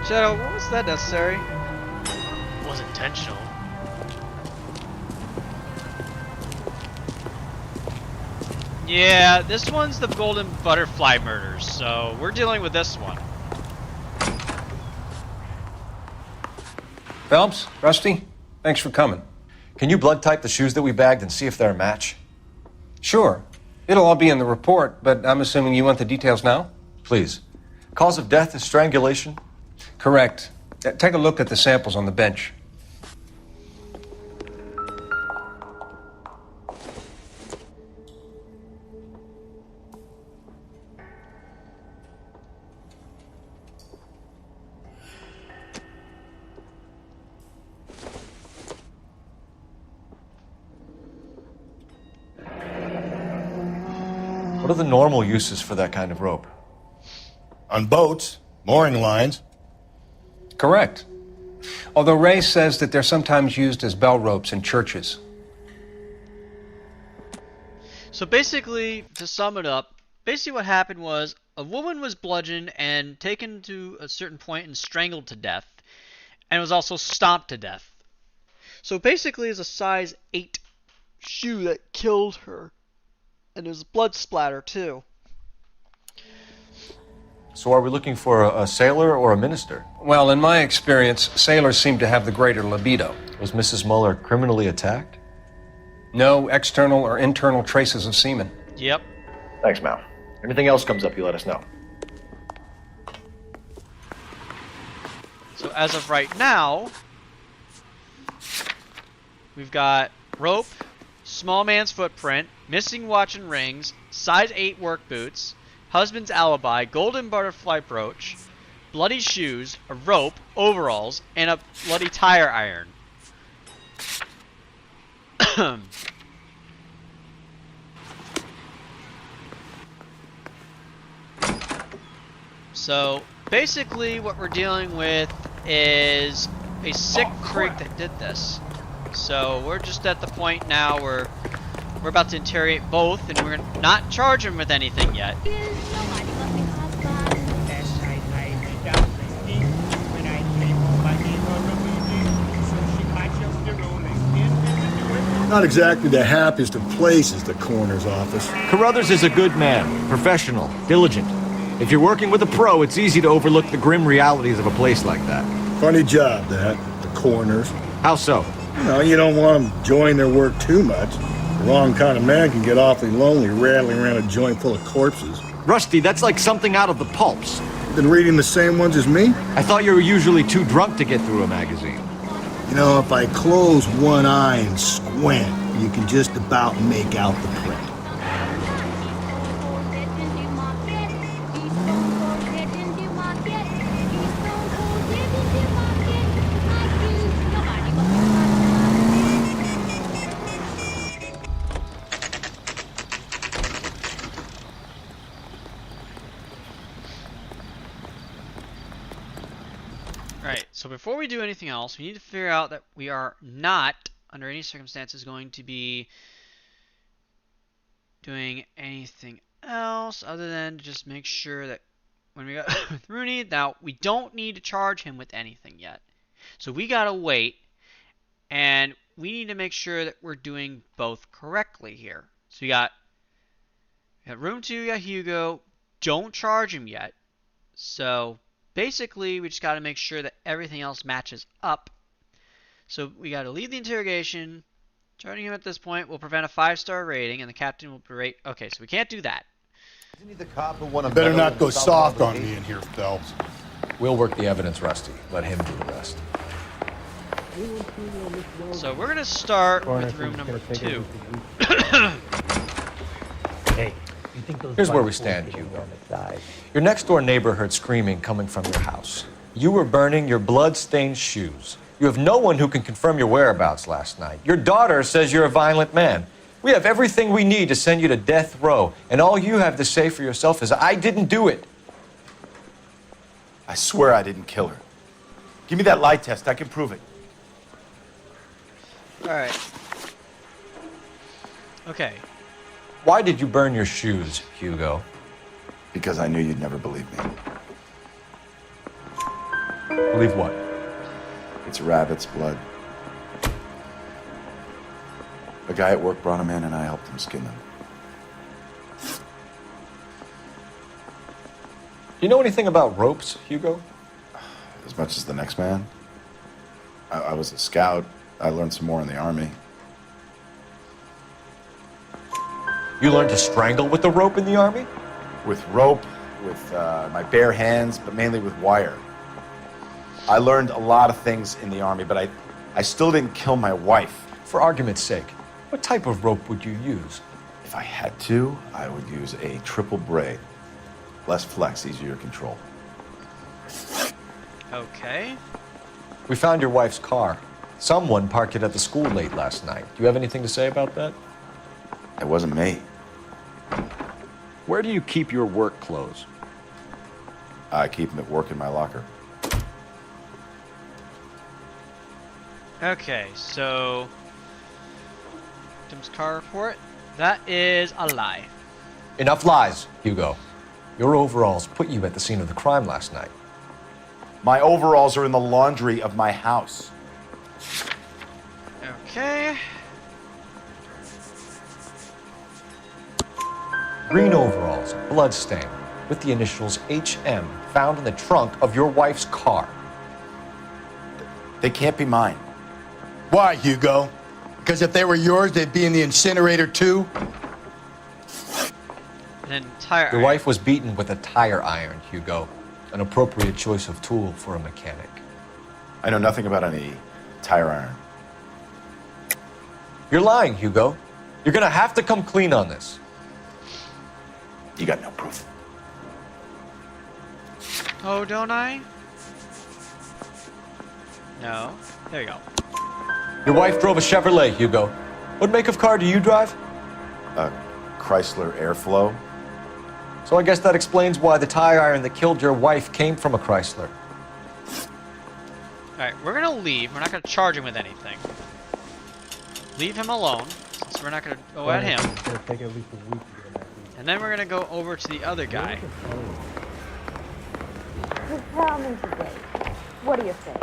Shadow, what was that necessary? It was intentional. Yeah, this one's the golden butterfly murders, so we're dealing with this one. Phelps, Rusty, thanks for coming. Can you blood type the shoes that we bagged and see if they're a match? Sure. It'll all be in the report, but I'm assuming you want the details now? Please. Cause of death is strangulation? Correct. Take a look at the samples on the bench. What are the normal uses for that kind of rope? On boats, mooring lines. Correct. Although Ray says that they're sometimes used as bell ropes in churches. So basically, to sum it up, basically what happened was a woman was bludgeoned and taken to a certain point and strangled to death, and was also stomped to death. So basically, it's a size 8 shoe that killed her, and there's blood splatter too. So are we looking for a sailor or a minister? Well, in my experience, sailors seem to have the greater libido. Was Mrs. Mueller criminally attacked? No external or internal traces of semen. Yep. Thanks, Mal. Anything else comes up, you let us know. So as of right now, we've got rope, small man's footprint, missing watch and rings, size 8 work boots, husband's alibi, golden butterfly brooch, bloody shoes, a rope, overalls, and a bloody tire iron. So basically what we're dealing with is a sick creek that did this. So we're just at the point now where we're about to interrogate both, and we're not charge them with anything yet. Not exactly the happiest of places, the coroner's office. Carruthers is a good man, professional, diligent. If you're working with a pro, it's easy to overlook the grim realities of a place like that. Funny job, that, the coroner's. How so? You know, you don't want them enjoying their work too much. The wrong kind of man can get awfully lonely rattling around a joint full of corpses. Rusty, that's like something out of the pulps. Been reading the same ones as me? I thought you were usually too drunk to get through a magazine. You know, if I close one eye and squint, you can just about make out the print. Alright, so before we do anything else, we need to figure out that we are not, under any circumstances, going to be doing anything else other than just make sure that when we got with Rooney, now we don't need to charge him with anything yet. So we gotta wait, and we need to make sure that we're doing both correctly here. So we got room 2, we got Hugo, don't charge him yet. So basically, we just got to make sure that everything else matches up. So we got to leave the interrogation. Charging him at this point will prevent a 5-star rating, and the captain will berate. Okay, so we can't do that. Isn't he the cop who won a Better medal not in go the soft on Salvador me in here, Phelps. We'll work the evidence, Rusty. Let him do the rest. So we're going to start with room number 2. Hey, Here's where we stand, Hugo. Your next-door neighbor heard screaming coming from your house. You were burning your blood-stained shoes. You have no one who can confirm your whereabouts last night. Your daughter says you're a violent man. We have everything we need to send you to death row, and all you have to say for yourself is, I didn't do it. I swear I didn't kill her. Give me that lie test. I can prove it. Alright. Okay. Why did you burn your shoes, Hugo? Because I knew you'd never believe me. Believe what? It's rabbit's blood. A guy at work brought them in and I helped him skin them. You know anything about ropes, Hugo? As much as the next man. I was a scout. I learned some more in the army. You learned to strangle with the rope in the army? With rope, with my bare hands, but mainly with wire. I learned a lot of things in the army, but I still didn't kill my wife. For argument's sake, what type of rope would you use? If I had to, I would use a triple braid. Less flex, easier to control. Okay. We found your wife's car. Someone parked it at the school late last night. Do you have anything to say about that? It wasn't me. Where do you keep your work clothes? I keep them at work in my locker. Okay, so victim's car report. That is a lie. Enough lies, Hugo. Your overalls put you at the scene of the crime last night. My overalls are in the laundry of my house. Okay. Green overalls, bloodstained, with the initials HM found in the trunk of your wife's car. They can't be mine. Why, Hugo? Because if they were yours, they'd be in the incinerator too? An entire Your wife was beaten with a tire iron, Hugo. An appropriate choice of tool for a mechanic. I know nothing about any tire iron. You're lying, Hugo. You're gonna have to come clean on this. You got no proof. Oh, don't I? No. There you go. Your wife drove a Chevrolet, Hugo. What make of car do you drive? A Chrysler Airflow. So I guess that explains why the tire iron that killed your wife came from a Chrysler. Alright, we're gonna leave. We're not gonna charge him with anything. Leave him alone, since we're not gonna go at him. It's gonna take at least a week to get back. And then we're gonna go over to the other guy. Just tell me today. What do you think?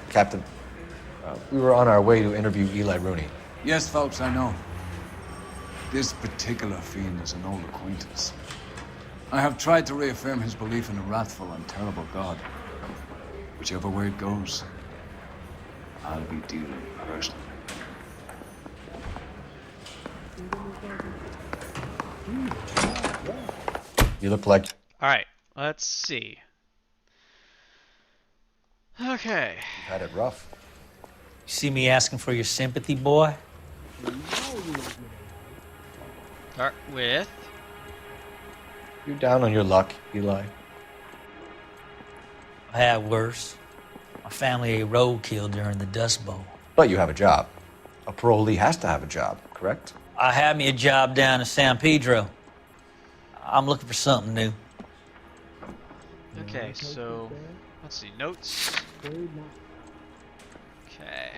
Captain, we were on our way to interview Eli Rooney. Yes, Phelps, I know. This particular fiend is an old acquaintance. I have tried to reaffirm his belief in a wrathful and terrible God. Whichever way it goes. I'll be dealing personally. You look like... Alright, let's see. Okay. You've had it rough. You see me asking for your sympathy, boy? Start with... You're down on your luck, Eli. I had worse. My family ate roadkill during the Dust Bowl. But you have a job. A parolee has to have a job, correct? I had me a job down in San Pedro. I'm looking for something new. Okay, so... Let's see, notes. Okay.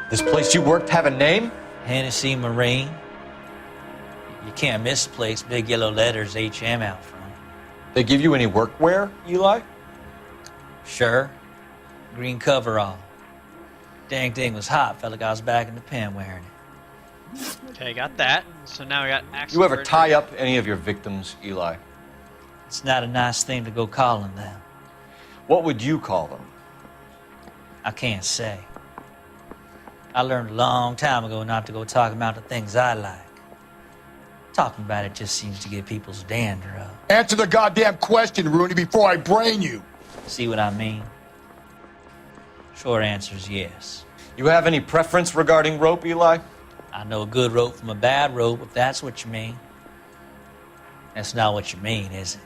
This place you worked have a name? Hennessy Marine. You can't miss the place. Big yellow letters, HM out front. They give you any workwear, Eli? Sure. Green coverall. Dang thing was hot. Felt like I was back in the pen wearing it. Okay, got that. So now we got axe. You ever tie up any of your victims, Eli? It's not a nice thing to go calling them. What would you call them? I can't say. I learned a long time ago not to go talking about the things I like. Talking about it just seems to get people's dander up. Answer the goddamn question, Rooney, before I brain you. See what I mean? Short answer is yes. You have any preference regarding rope, Eli? I know a good rope from a bad rope, if that's what you mean. That's not what you mean, is it?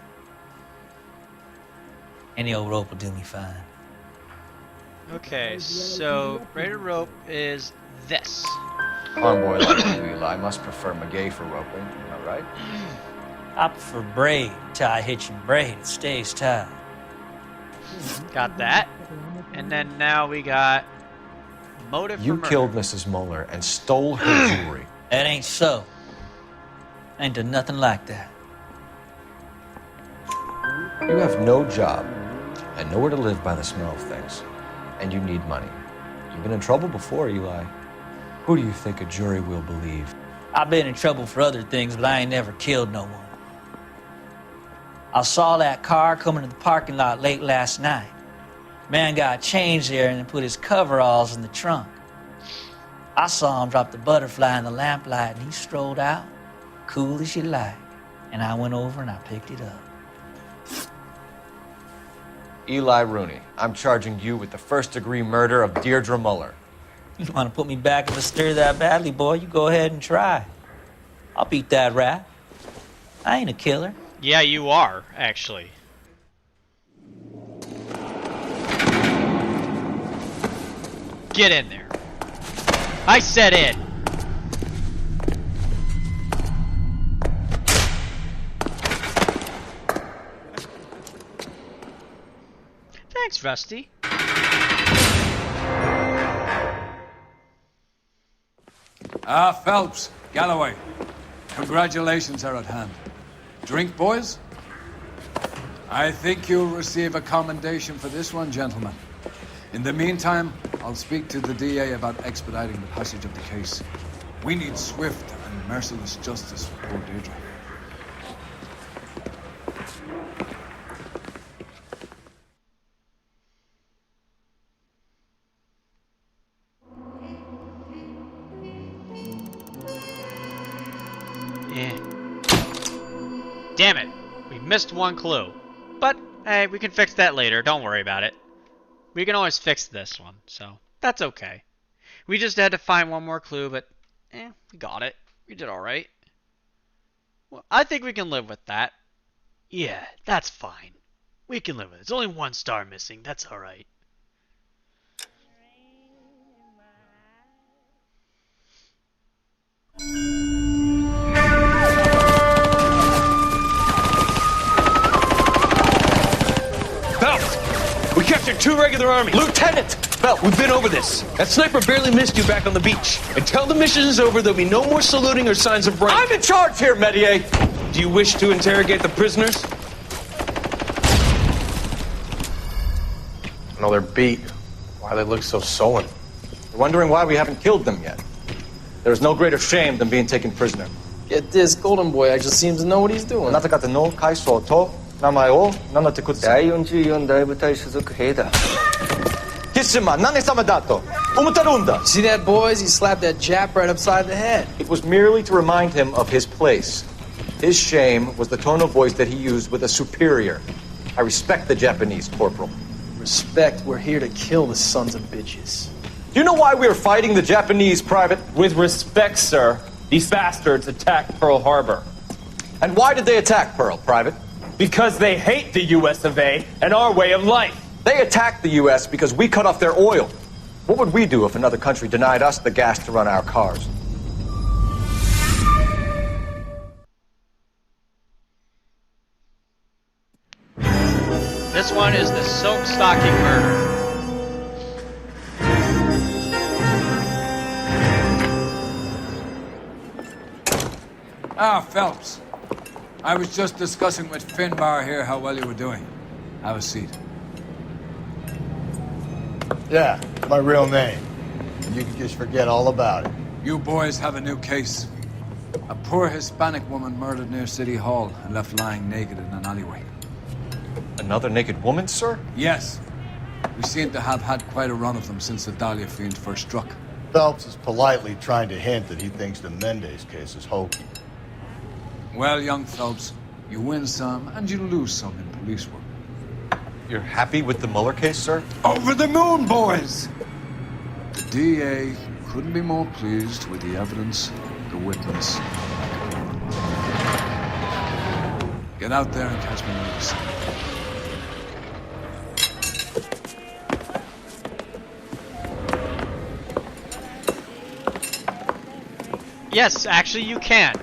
Any old rope will do me fine. Okay, so braided rope is this. Farm boy like you, Eli, must prefer McGay for roping, am I right? I prefer braid. Tie, hitch, and braid. It stays tied. Got that. And then now we got motive You for murder. killed Mrs. Muller and stole her jewelry. That ain't so. I ain't done nothing like that. You have no job and nowhere to live by the smell of things. And you need money. You've been in trouble before, Eli. Who do you think a jury will believe? I've been in trouble for other things, but I ain't never killed no one. I saw that car coming to the parking lot late last night. Man got changed there and put his coveralls in the trunk. I saw him drop the butterfly in the lamplight and he strolled out, cool as you like. And I went over and I picked it up. Eli Rooney, I'm charging you with the first-degree murder of Deirdre Muller. You want to put me back in the stir that badly, boy? You go ahead and try. I'll beat that rap. I ain't a killer. Yeah, you are, actually. Get in there. I said in. Thanks, Rusty. Phelps, Galloway, congratulations are at hand. Drink, boys? I think you'll receive a commendation for this one, gentlemen. In the meantime, I'll speak to the DA about expediting the passage of the case. We need swift and merciless justice for poor Deirdre. Damn it. We missed one clue. But, hey, we can fix that later. Don't worry about it. We can always fix this one, so that's okay. We just had to find one more clue, but, we got it. We did alright. Well, I think we can live with that. Yeah, that's fine. We can live with it. It's only one star missing. That's alright. We captured 2 regular army. Lieutenant! Well, we've been over this. That sniper barely missed you back on the beach. Until the mission is over, there'll be no more saluting or signs of rank. I'm in charge here, Medier! Do you wish to interrogate the prisoners? No, they're beat. Why they look so sullen? You're wondering why we haven't killed them yet. There's no greater shame than being taken prisoner. Get this, Golden Boy actually seems to know what he's doing. あなた方の回想と名前を名乗ってください。第44大部隊所属兵だ。決心何様だと思ってるんだ。 See that, boys? He slapped that Jap right upside the head. It was merely to remind him of his place. His shame was the tone of voice that he used with a superior. I respect the Japanese, Corporal. Respect, we're here to kill the sons of bitches. Do you know why we are fighting the Japanese, Private? With respect, sir, these bastards attacked Pearl Harbor. And why did they attack Pearl, Private? Because they hate the US of A and our way of life. They attacked the US because we cut off their oil. What would we do if another country denied us the gas to run our cars? This one is the silk stocking murder. Ah, Phelps. I was just discussing with Finbar here how well you were doing. Have a seat. Yeah, it's my real name. You can just forget all about it. You boys have a new case. A poor Hispanic woman murdered near City Hall and left lying naked in an alleyway. Another naked woman, sir? Yes. We seem to have had quite a run of them since the Dahlia fiend first struck. Phelps is politely trying to hint that he thinks the Mendez case is hokey. Well, young Phelps, you win some and you lose some in police work. You're happy with the Mueller case, sir? Over the moon, boys! The DA couldn't be more pleased with the evidence, the witness. Get out there and catch me when you see me. Yes, actually you can.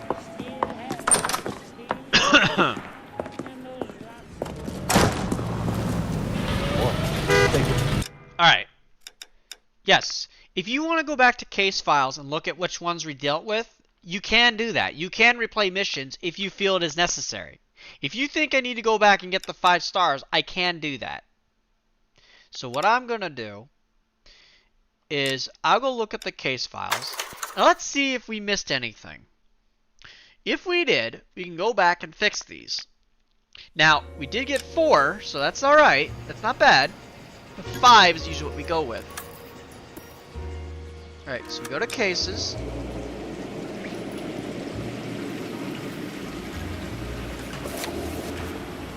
Alright. Yes, if you want to go back to case files and look at which ones we dealt with, you can do that. You can replay missions if you feel it is necessary. If you think I need to go back and get the 5 stars, I can do that. So what I'm going to do is I'll go look at the case files. Now let's see if we missed anything. If we did, we can go back and fix these. Now, we did get 4, so that's alright. That's not bad. But 5 is usually what we go with. Alright, so we go to cases.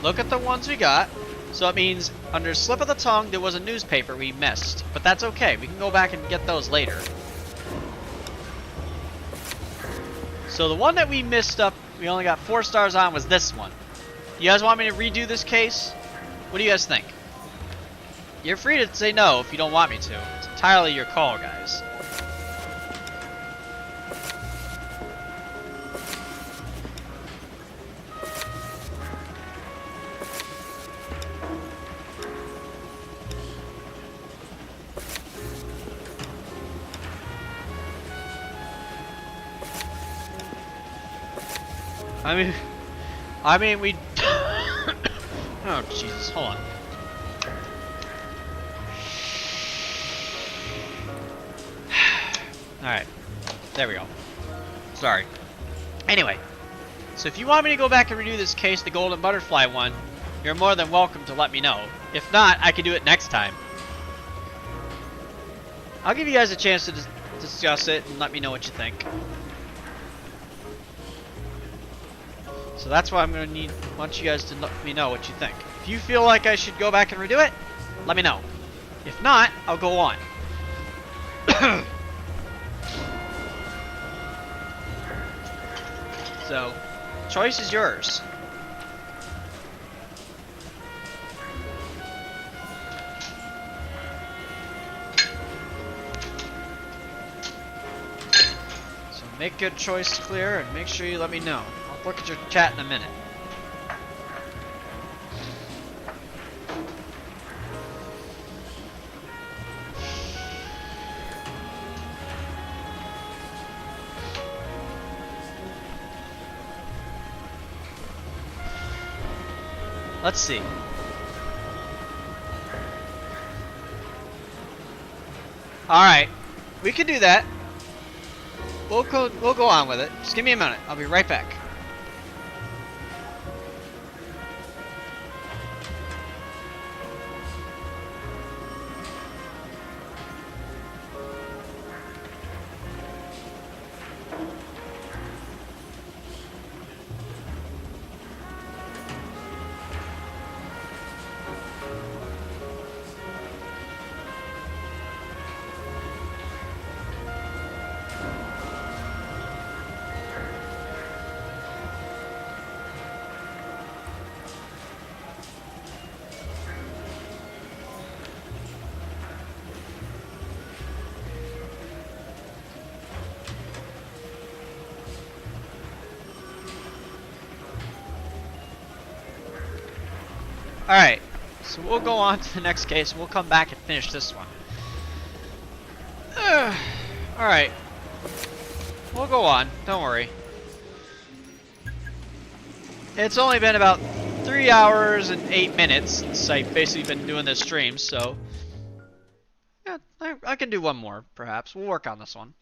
Look at the ones we got. So it means under slip of the tongue there was a newspaper we missed. But that's okay. We can go back and get those later. So the one that we missed up, we only got 4 stars on, was this one. You guys want me to redo this case? What do you guys think? You're free to say no if you don't want me to. It's entirely your call, guys. I mean, we... Oh, Jesus, hold on. Alright, there we go. Sorry. Anyway, so if you want me to go back and redo this case, the Golden Butterfly one, you're more than welcome to let me know. If not, I can do it next time. I'll give you guys a chance to discuss it and let me know what you think. So that's why I'm going to want you guys to let me know what you think. If you feel like I should go back and redo it, let me know. If not, I'll go on. So, choice is yours. So make your choice clear and make sure you let me know. I'll look at your chat in a minute. Let's see. Alright. We can do that. We'll go on with it. Just give me a minute. I'll be right back. Alright, so we'll go on to the next case. We'll come back and finish this one. Alright. We'll go on. Don't worry. It's only been about 3 hours and 8 minutes since I've basically been doing this stream, so... yeah, I can do one more, perhaps. We'll work on this one.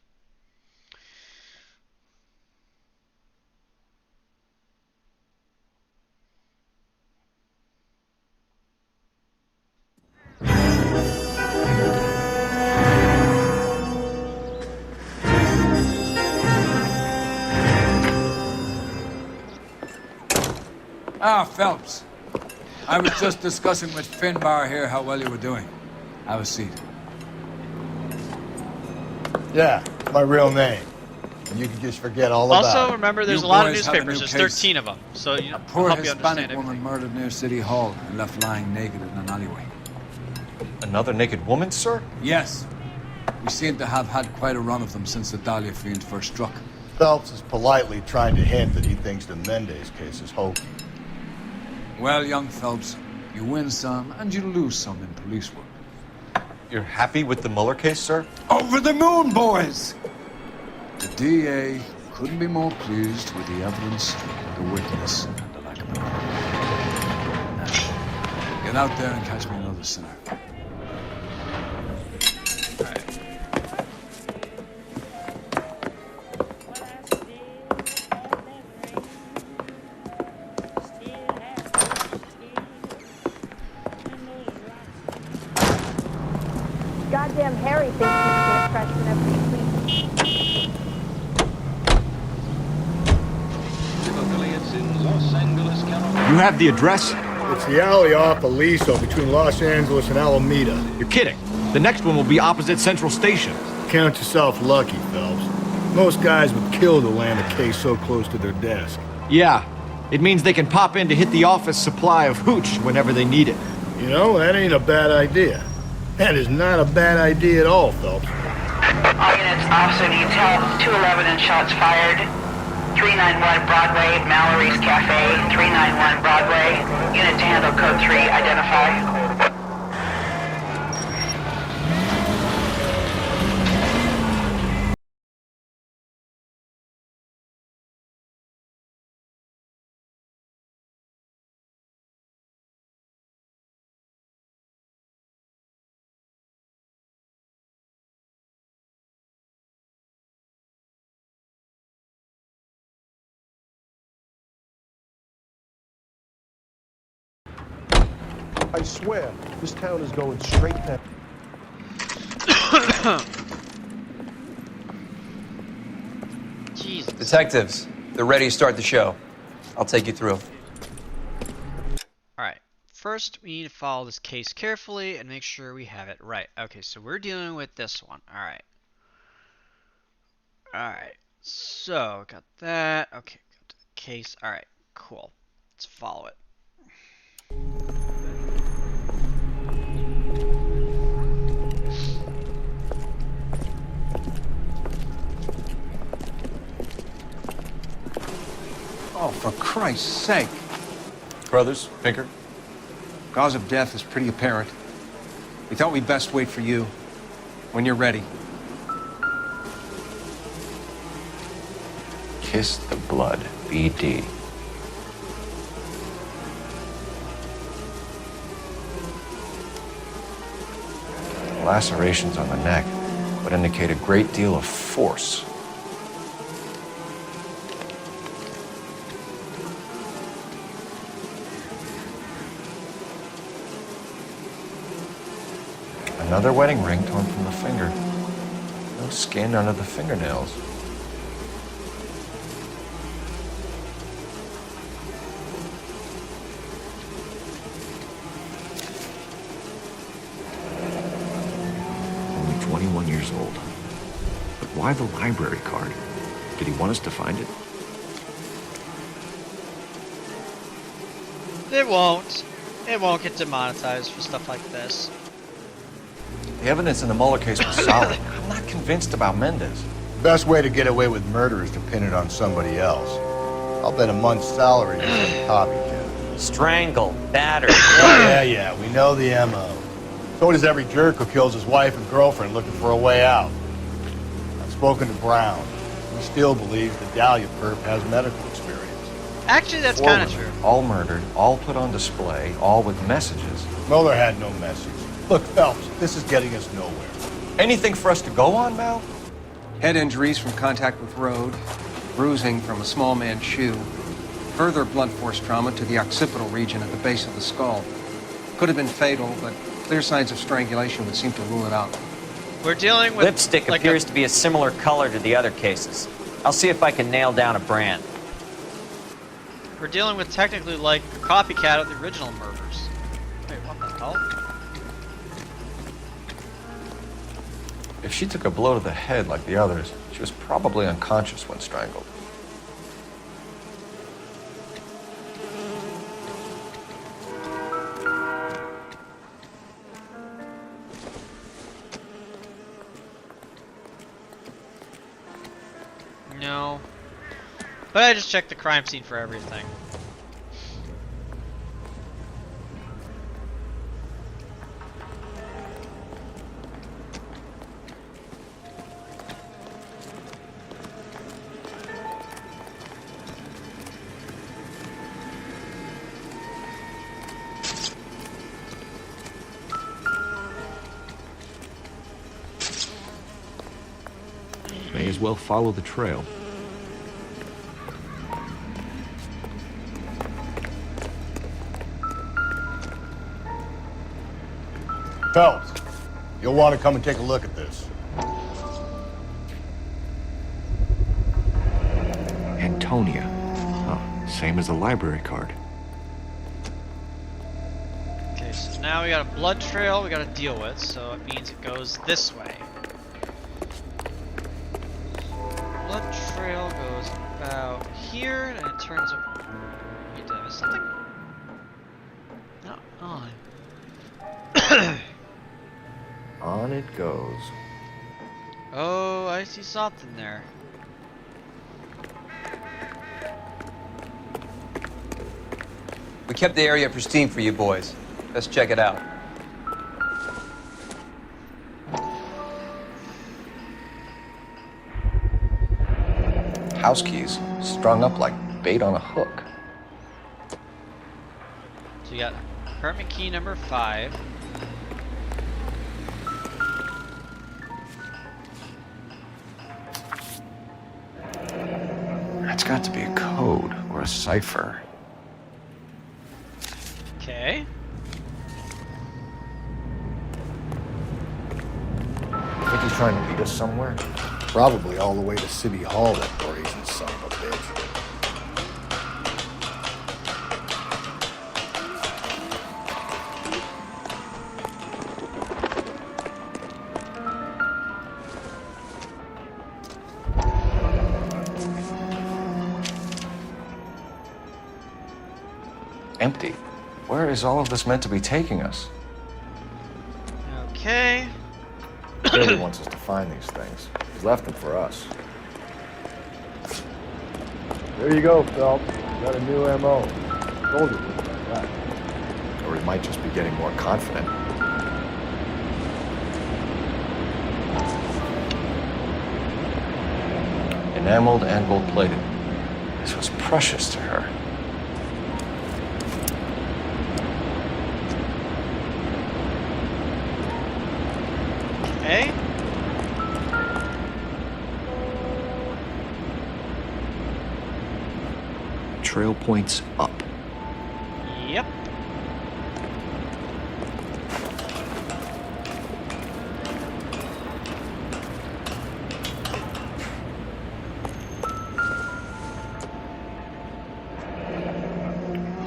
Ah, Phelps. I was just discussing with Finbar here how well you were doing. Have a seat. Yeah, it's my real name. And you can just forget all about it. Also, remember, there's a lot of newspapers. There's 13 of them, so you know, A poor I'll help you understand Hispanic woman murdered near City Hall and left lying naked in an alleyway. Another naked woman, sir? Yes. We seem to have had quite a run of them since the Dahlia fiend first struck. Phelps is politely trying to hint that he thinks the Mendez case is hokey. Well, young Phelps, you win some and you lose some in police work. You're happy with the Mueller case, sir? Over the moon, boys! The DA couldn't be more pleased with the evidence, the witness, and the lack of evidence. Now, get out there and catch me another sinner. Goddamn Harry thinks he can get freshmen every week. You have the address? It's the alley off Aliso between Los Angeles and Alameda. You're kidding. The next one will be opposite Central Station. Count yourself lucky, Phelps. Most guys would kill to land a case so close to their desk. Yeah. It means they can pop in to hit the office supply of hooch whenever they need it. You know, that ain't a bad idea. That is not a bad idea at all, Phelps. All units, officer needs help. 211 and shots fired. 391 Broadway, Mallory's Cafe. 391 Broadway. Unit to handle code 3, identify. I swear, this town is going straight down. Jesus. Detectives, they're ready to start the show. I'll take you through. Alright, first we need to follow this case carefully and make sure we have it right. Okay, so we're dealing with this one. Alright. Alright, so got that. Okay, got the case. Alright, cool. Let's follow it. Oh, for Christ's sake. Brothers, Pinker? Cause of death is pretty apparent. We thought we'd best wait for you. When you're ready. Kiss the blood, BD. Lacerations on the neck would indicate a great deal of force. Another wedding ring torn from the finger. No skin under the fingernails. Only 21 years old. But why the library card? Did he want us to find it? It won't. It won't get demonetized for stuff like this. The evidence in the Mueller case was solid. I'm not convinced about Mendez. Best way to get away with murder is to pin it on somebody else. I'll bet a month's salary is a copycat. Strangle, batter. Yeah, we know the MO. So does every jerk who kills his wife and girlfriend looking for a way out. I've spoken to Brown. He still believes the Dahlia perp has medical experience. Actually, that's Four kind of women, true. all murdered, all put on display, all with messages. Mueller had no message. Look, Phelps, this is getting us nowhere. Anything for us to go on, Mal? Head injuries from contact with road, bruising from a small man's shoe, further blunt force trauma to the occipital region at the base of the skull. Could have been fatal, but clear signs of strangulation would seem to rule it out. We're dealing with Lipstick appears to be a similar color to the other cases. I'll see if I can nail down a brand. We're dealing with technically like a copycat of the original murders. Wait, what the hell? If she took a blow to the head like the others, she was probably unconscious when strangled. No. But I just checked the crime scene for everything. May as well follow the trail. Phelps, you'll want to come and take a look at this. Antonia. Oh, same as the library card. Okay, so now we got a blood trail we gotta deal with, so it means it goes this way. Blood trail goes about here, and it turns up. Wait, did I miss something? Not on. On it goes. Oh, I see something there. We kept the area pristine for you boys. Let's check it out. House keys strung up like bait on a hook. So you got apartment key number 5. That's got to be a code or a cipher. Okay. Think he's trying to lead us somewhere? Probably all the way to City Hall, that brazen son of a bitch. Empty. Where is all of this meant to be taking us? Okay. Billy wants us to find these things. He's left them for us. There you go, Phelps. You got a new MO. Told you like that. Or he might just be getting more confident. Enameled and gold-plated. This was precious to her. Okay. Trail points up. Yep.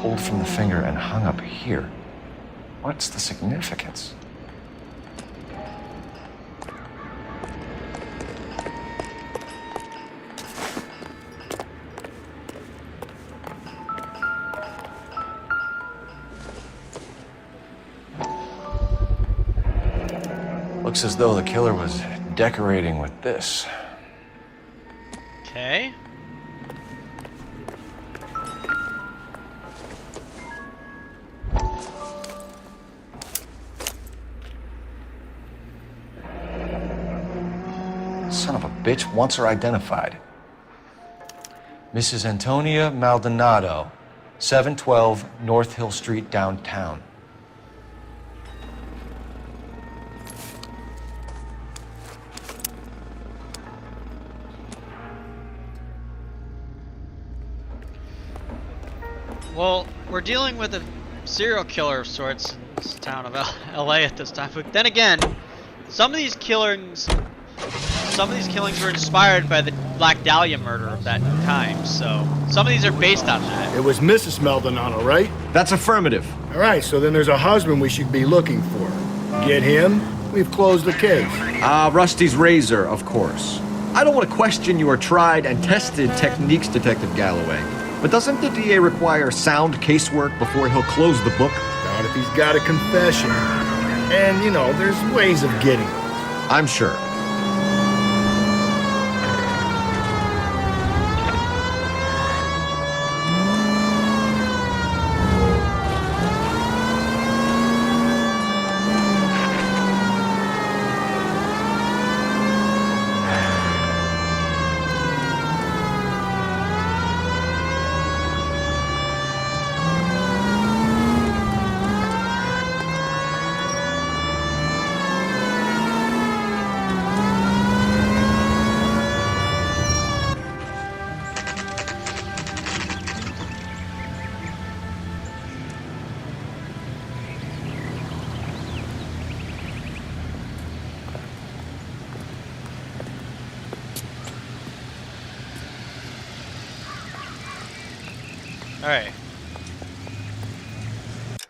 Pulled from the finger and hung up here. What's the significance? Looks as though the killer was decorating with this. Okay. bitch wants her identified. Mrs. Antonia Maldonado, 712 North Hill Street, downtown. Well, we're dealing with a serial killer of sorts in this town of LA at this time. But then again, some of these killings were inspired by the Black Dahlia murder of that time. So some of these are based on that. It was Mrs. Maldonado, right? That's affirmative. All right, so then there's a husband we should be looking for. Get him, we've closed the case. Rusty's razor, of course. I don't want to question your tried and tested techniques, Detective Galloway. But doesn't the DA require sound casework before he'll close the book? Not if he's got a confession. And, you know, there's ways of getting it. I'm sure. Alright.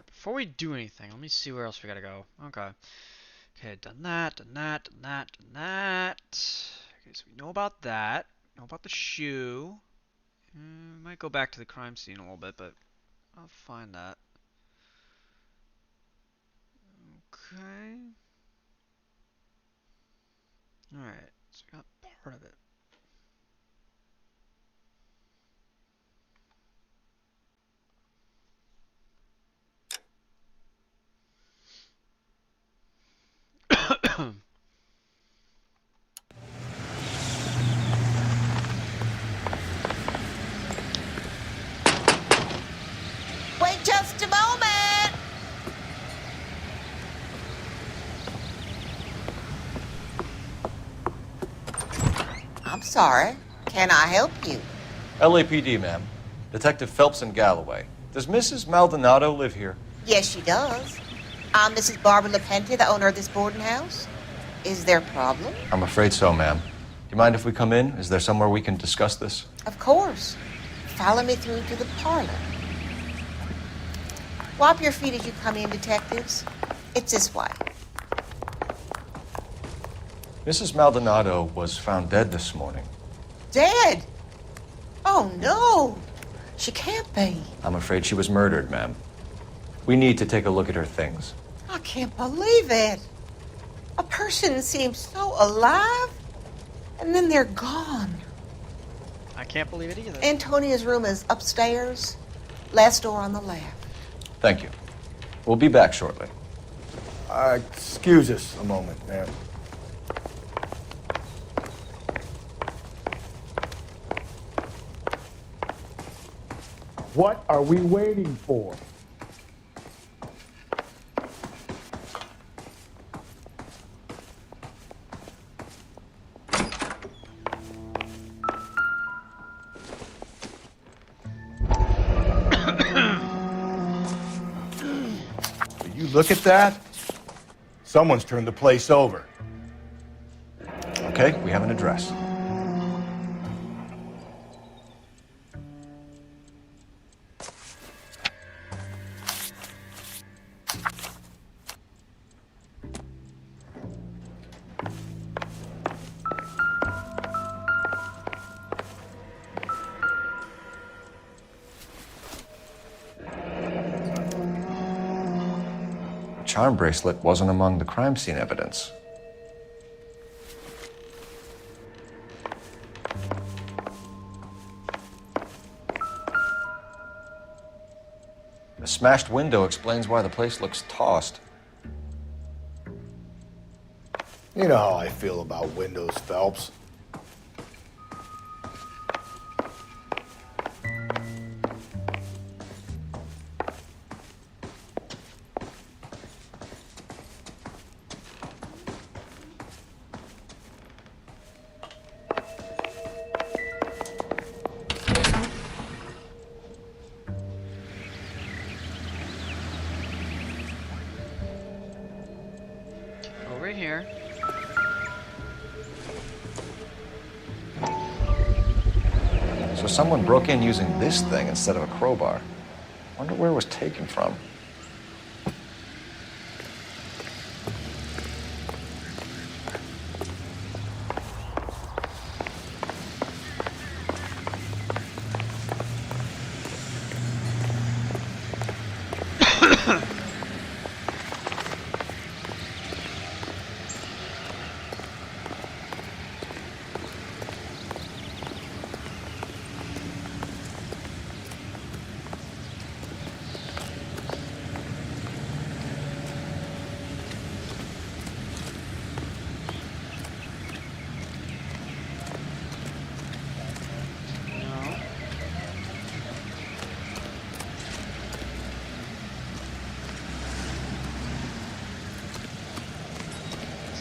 Before we do anything, let me see where else we gotta go. Okay. Okay, done that, done that, done that, done that. Okay, so we know about that. Know about the shoe. Might go back to the crime scene a little bit, but I'll find that. Okay. Alright, so we got part of it. Wait just a moment! I'm sorry. Can I help you? LAPD, ma'am. Detective Phelps and Galloway. Does Mrs. Maldonado live here? Yes, she does. I'm Mrs. Barbara LaPente, the owner of this boarding house. Is there a problem? I'm afraid so, ma'am. Do you mind if we come in? Is there somewhere we can discuss this? Of course. Follow me through to the parlor. Wipe your feet as you come in, detectives. It's this way. Mrs. Maldonado was found dead this morning. Dead? Oh, no. She can't be. I'm afraid she was murdered, ma'am. We need to take a look at her things. I can't believe it. A person seems so alive, and then they're gone. I can't believe it either. Antonia's room is upstairs, last door on the left. Thank you. We'll be back shortly. Excuse us a moment, ma'am. What are we waiting for? You look at that? Someone's turned the place over. Okay, we have an address. Charm bracelet wasn't among the crime scene evidence. The smashed window explains why the place looks tossed. You know how I feel about windows, Phelps. right here. So someone broke in using this thing instead of a crowbar. Wonder where it was taken from.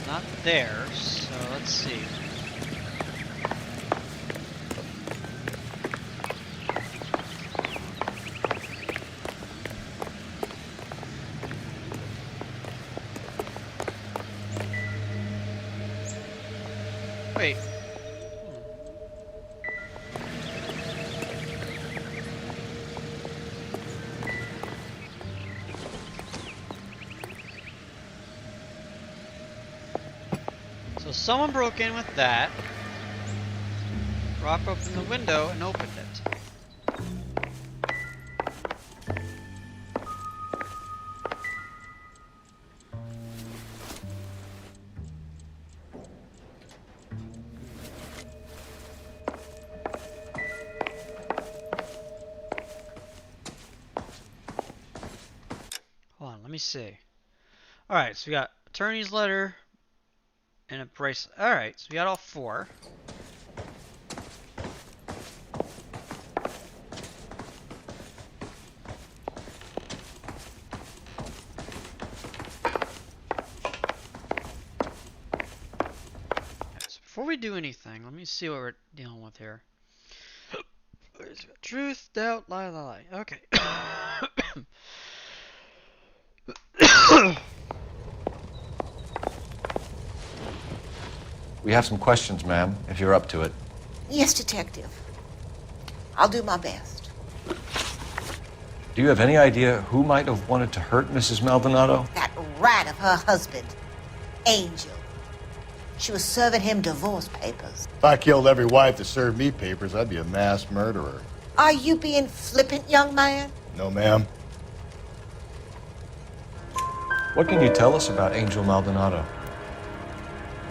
Not there, so let's see. Wait. So someone broke in with that, propped open the window, and opened it. Hold on, let me see. Alright, so we got attorney's letter. And a bracelet. Alright, so we got all 4. So before we do anything, let me see what we're dealing with here. Truth, doubt, lie, lie, lie. Okay. We have some questions, ma'am, if you're up to it. Yes, Detective. I'll do my best. Do you have any idea who might have wanted to hurt Mrs. Maldonado? That rat of her husband, Angel. She was serving him divorce papers. If I killed every wife that served me papers, I'd be a mass murderer. Are you being flippant, young man? No, ma'am. What can you tell us about Angel Maldonado?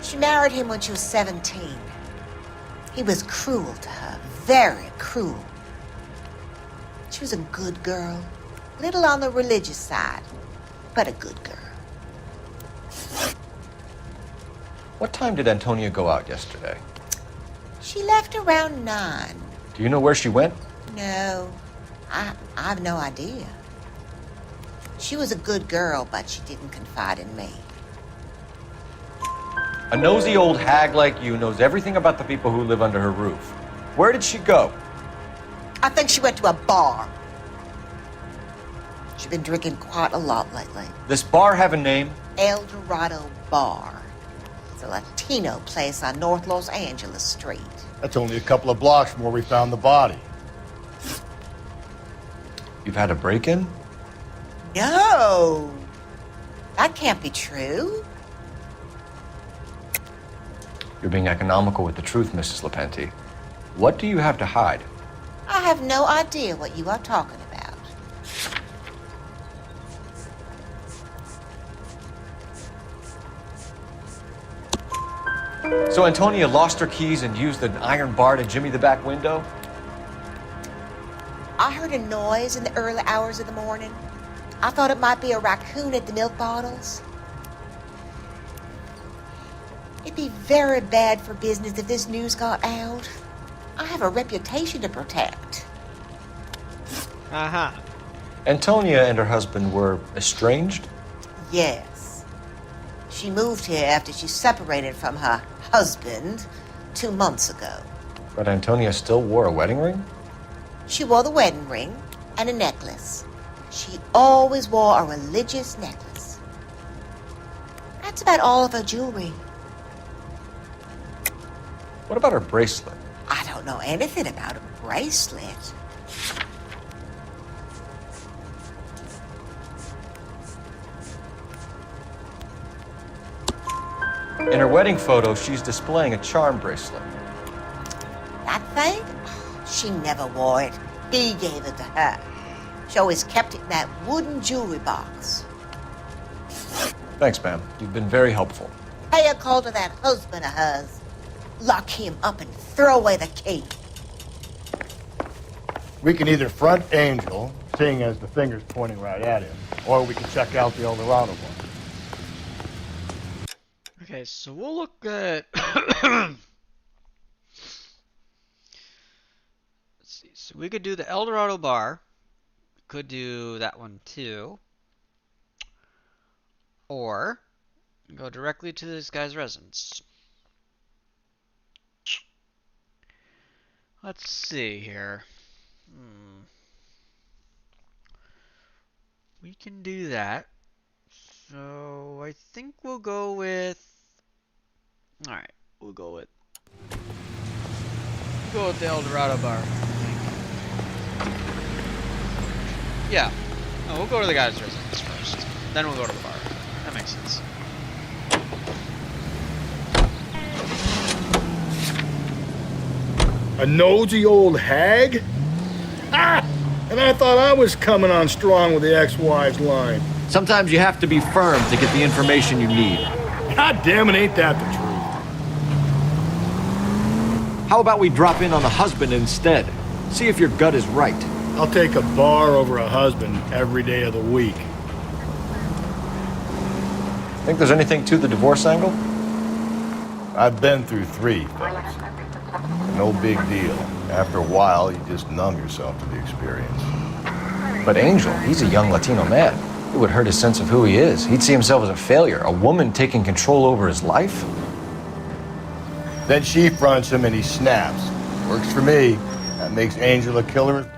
She married him when she was 17. He was cruel to her, very cruel. She was a good girl, little on the religious side, but a good girl. What time did Antonia go out yesterday? She left around 9. Do you know where she went? No, I have no idea. She was a good girl, but she didn't confide in me. A nosy old hag like you knows everything about the people who live under her roof. Where did she go? I think she went to a bar. She's been drinking quite a lot lately. This bar have a name? El Dorado Bar. It's a Latino place on North Los Angeles Street. That's only a couple of blocks from where we found the body. You've had a break-in? No! That can't be true. You're being economical with the truth, Mrs. Lepenti. What do you have to hide? I have no idea what you are talking about. So Antonia lost her keys and used an iron bar to jimmy the back window? I heard a noise in the early hours of the morning. I thought it might be a raccoon at the milk bottles. It'd be very bad for business if this news got out. I have a reputation to protect. Uh-huh. Antonia and her husband were estranged? Yes. She moved here after she separated from her husband 2 months ago. But Antonia still wore a wedding ring? She wore the wedding ring and a necklace. She always wore a religious necklace. At That's about all of her jewelry. What about her bracelet? I don't know anything about a bracelet. In her wedding photo, she's displaying a charm bracelet. That thing? She never wore it. He gave it to her. She always kept it in that wooden jewelry box. Thanks, ma'am. You've been very helpful. Pay a call to that husband of hers. Lock him up and throw away the key. We can either front Angel, seeing as the finger's pointing right at him, or we can check out the Eldorado one. Okay, so we'll look at... Let's see, so we could do the Eldorado bar. Could do that one too. Or go directly to this guy's residence. Let's see here. We can do that. So I think we'll go with... Alright, we'll go with the Eldorado bar. Yeah. No, we'll go to the guy's residence first. Then we'll go to the bar. That makes sense. A nosy old hag? Ah! And I thought I was coming on strong with the ex-wife's line. Sometimes you have to be firm to get the information you need. God damn it, ain't that the truth? How about we drop in on the husband instead? See if your gut is right. I'll take a bar over a husband every day of the week. Think there's anything to the divorce angle? I've been through 3, fellas. No big deal. After a while, you just numb yourself to the experience. But Angel, he's a young Latino man. It would hurt his sense of who he is. He'd see himself as a failure. A woman taking control over his life? Then she fronts him and he snaps. Works for me. That makes Angel a killer.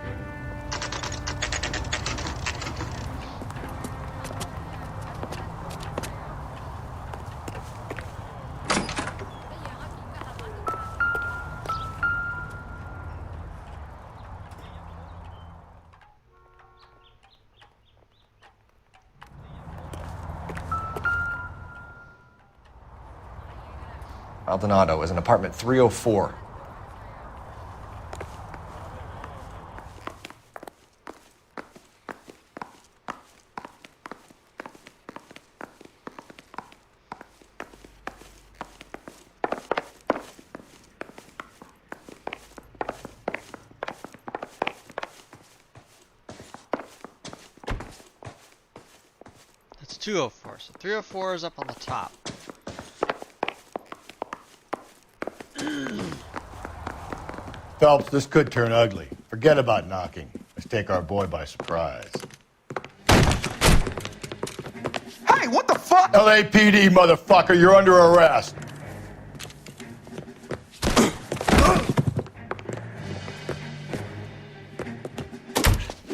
Maldonado is in apartment 304. That's 204, so 304 is up on the top. Phelps, this could turn ugly. Forget about knocking. Let's take our boy by surprise. Hey, what the fuck? LAPD, motherfucker, you're under arrest.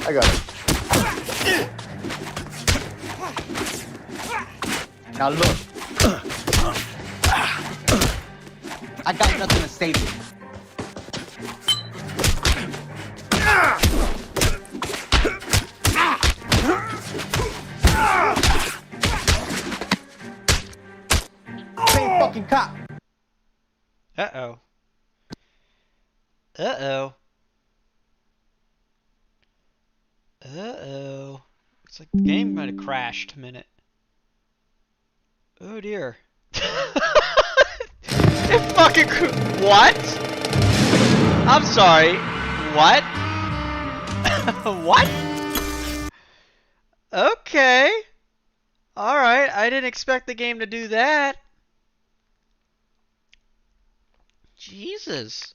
I got it. Now look. I got nothing to say to you. Same fucking cop. Uh-oh. Uh-oh. Uh-oh. Looks like the game might have crashed a minute. Oh dear. It fucking what? I'm sorry. What? What? Okay. Alright, I didn't expect the game to do that. Jesus.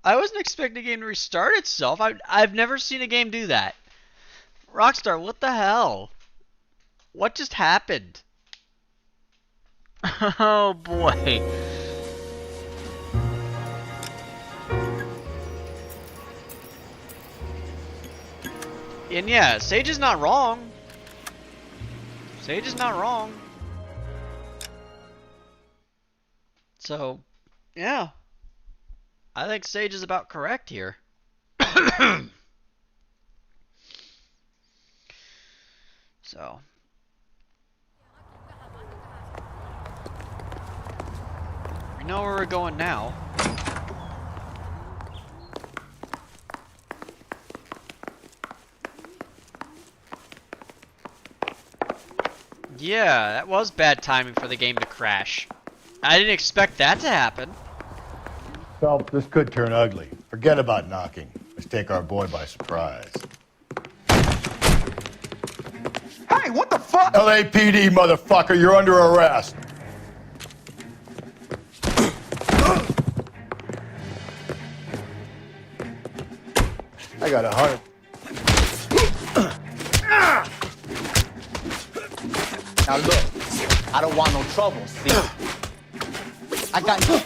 I wasn't expecting the game to restart itself. I've never seen a game do that. Rockstar, what the hell? What just happened? Oh boy. And yeah, Sage is not wrong. Sage is not wrong. So, yeah. I think Sage is about correct here. So. We know where we're going now. Yeah, that was bad timing for the game to crash. I didn't expect that to happen. Phelps, this could turn ugly. Forget about knocking. Let's take our boy by surprise. Hey, what the fuck? LAPD, motherfucker, you're under arrest. I got 100. Now look, I don't want no trouble, see? I got you.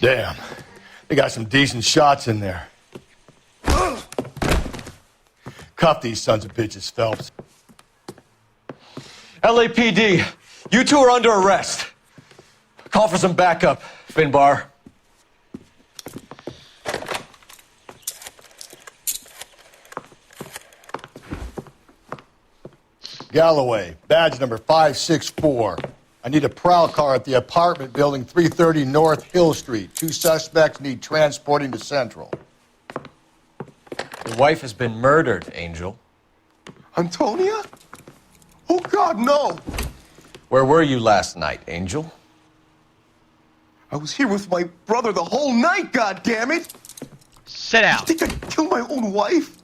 Damn. They got some decent shots in there. Cuff these sons of bitches, Phelps. LAPD, you two are under arrest. Call for some backup, Finbar. Galloway, badge number 564. I need a prowl car at the apartment building 330 North Hill Street. 2 suspects need transporting to Central. Your wife has been murdered, Angel. Antonia? Oh, God, no! Where were you last night, Angel? I was here with my brother the whole night, goddammit! Sit down. You think I'd kill my own wife?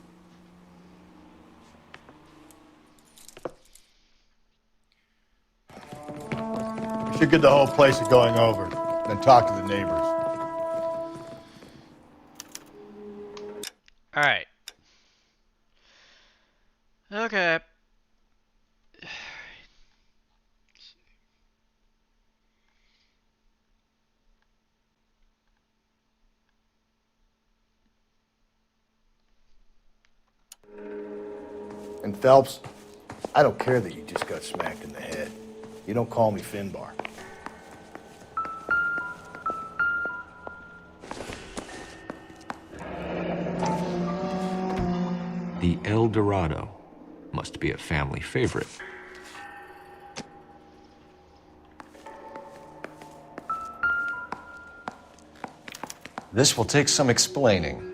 We should get the whole place going over, then talk to the neighbors. Alright. Okay. And Phelps, I don't care that you just got smacked in the head. You don't call me Finbar. The El Dorado must be a family favorite. This will take some explaining.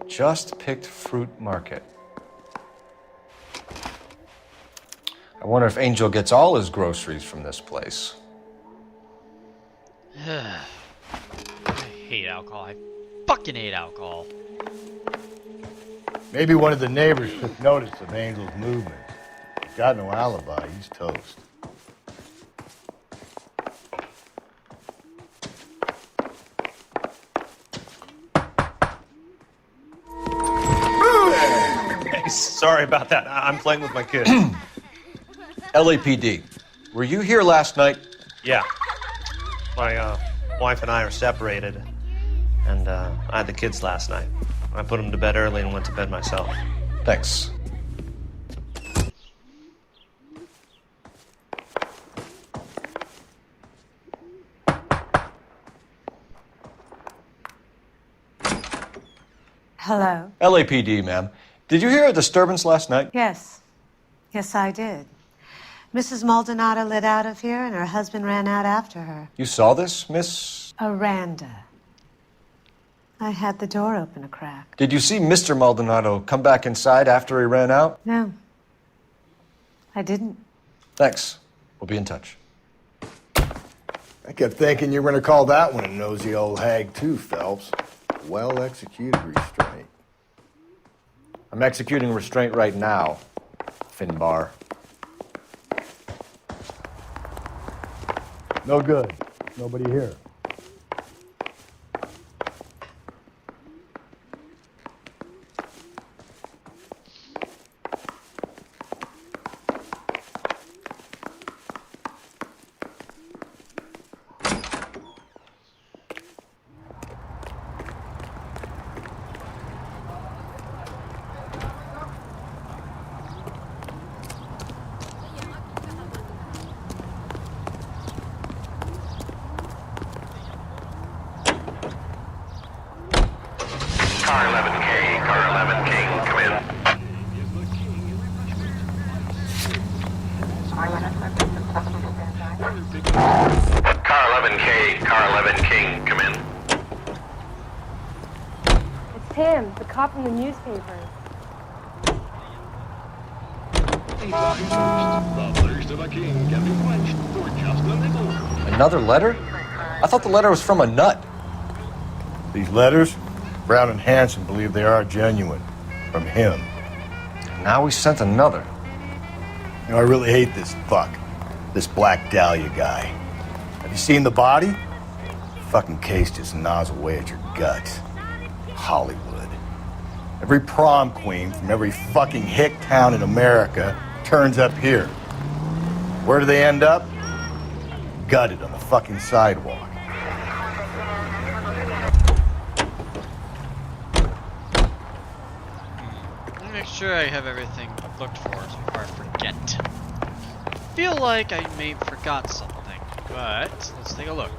Just picked fruit market. I wonder if Angel gets all his groceries from this place. I hate alcohol. I fucking hate alcohol. Maybe one of the neighbors took notice of Angel's movement. He's got no alibi. He's toast. Sorry about that. I'm playing with my kid. LAPD, were you here last night? Yeah. My wife and I are separated, and I had the kids last night. I put them to bed early and went to bed myself. Thanks. Hello? LAPD, ma'am. Did you hear a disturbance last night? Yes. Yes, I did. Mrs. Maldonado lit out of here, and her husband ran out after her. You saw this, Miss? Aranda. I had the door open a crack. Did you see Mr. Maldonado come back inside after he ran out? No. I didn't. Thanks. We'll be in touch. I kept thinking you were going to call that one a nosy old hag too, Phelps. Well-executed restraint. I'm executing restraint right now, Finbar. No good. Nobody here. From the newspaper. Another letter? I thought the letter was from a nut. These letters, Brown and Hanson believe they are genuine. From him. Now we sent another. You know, I really hate this fuck. This Black Dahlia guy. Have you seen the body? Fucking case just gnaws away at your guts. Hollywood. Every prom queen from every fucking hick town in America turns up here. Where do they end up? Gutted on the fucking sidewalk. Let me make sure I have everything looked for before I forget. I feel like I may have forgot something, but let's take a look.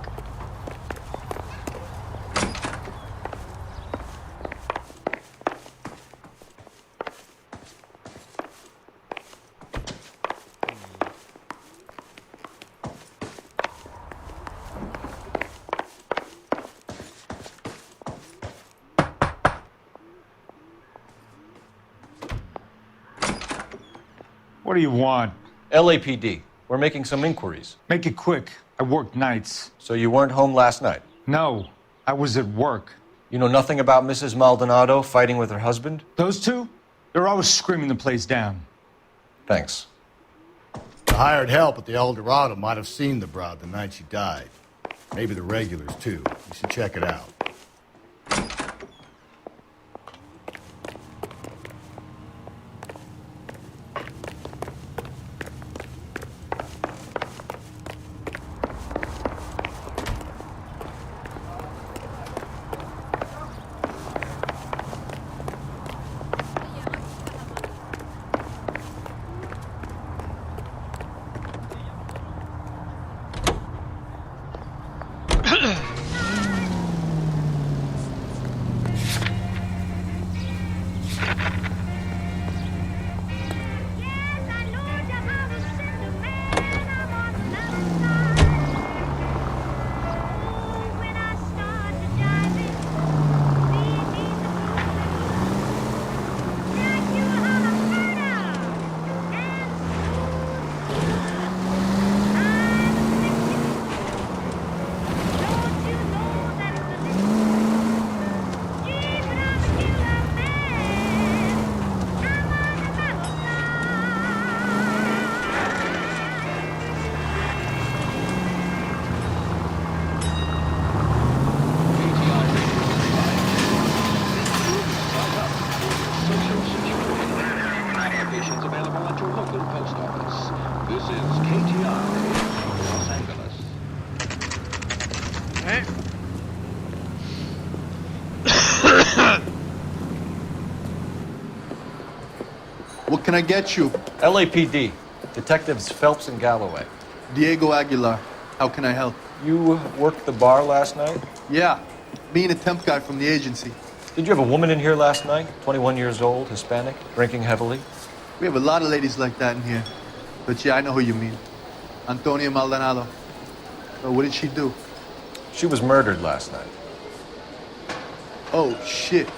What do you want? LAPD. We're making some inquiries. Make it quick. I work nights. So you weren't home last night? No, I was at work. You know nothing about Mrs. Maldonado fighting with her husband? Those two? They're always screaming the place down. Thanks. The hired help at the El Dorado might have seen the broad the night she died. Maybe the regulars, too. You should check it out. What can I get you? LAPD. Detectives Phelps and Galloway. Diego Aguilar. How can I help? You worked the bar last night? Yeah. Me and a temp guy from the agency. Did you have a woman in here last night? 21 years old, Hispanic, drinking heavily? We have a lot of ladies like that in here. But yeah, I know who you mean. Antonia Maldonado. What did she do? She was murdered last night. Oh, shit.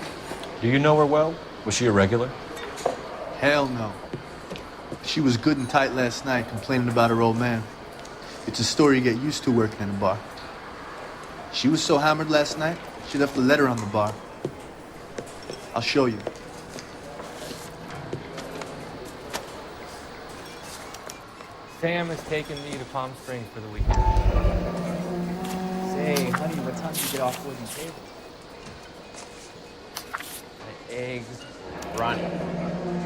Do you know her well? Was she a regular? Hell no. She was good and tight last night, complaining about her old man. It's a story you get used to working in a bar. She was so hammered last night, she left a letter on the bar. I'll show you. Sam has taken me to Palm Springs for the weekend. Say, honey, what time did you get off wooden table? My eggs running.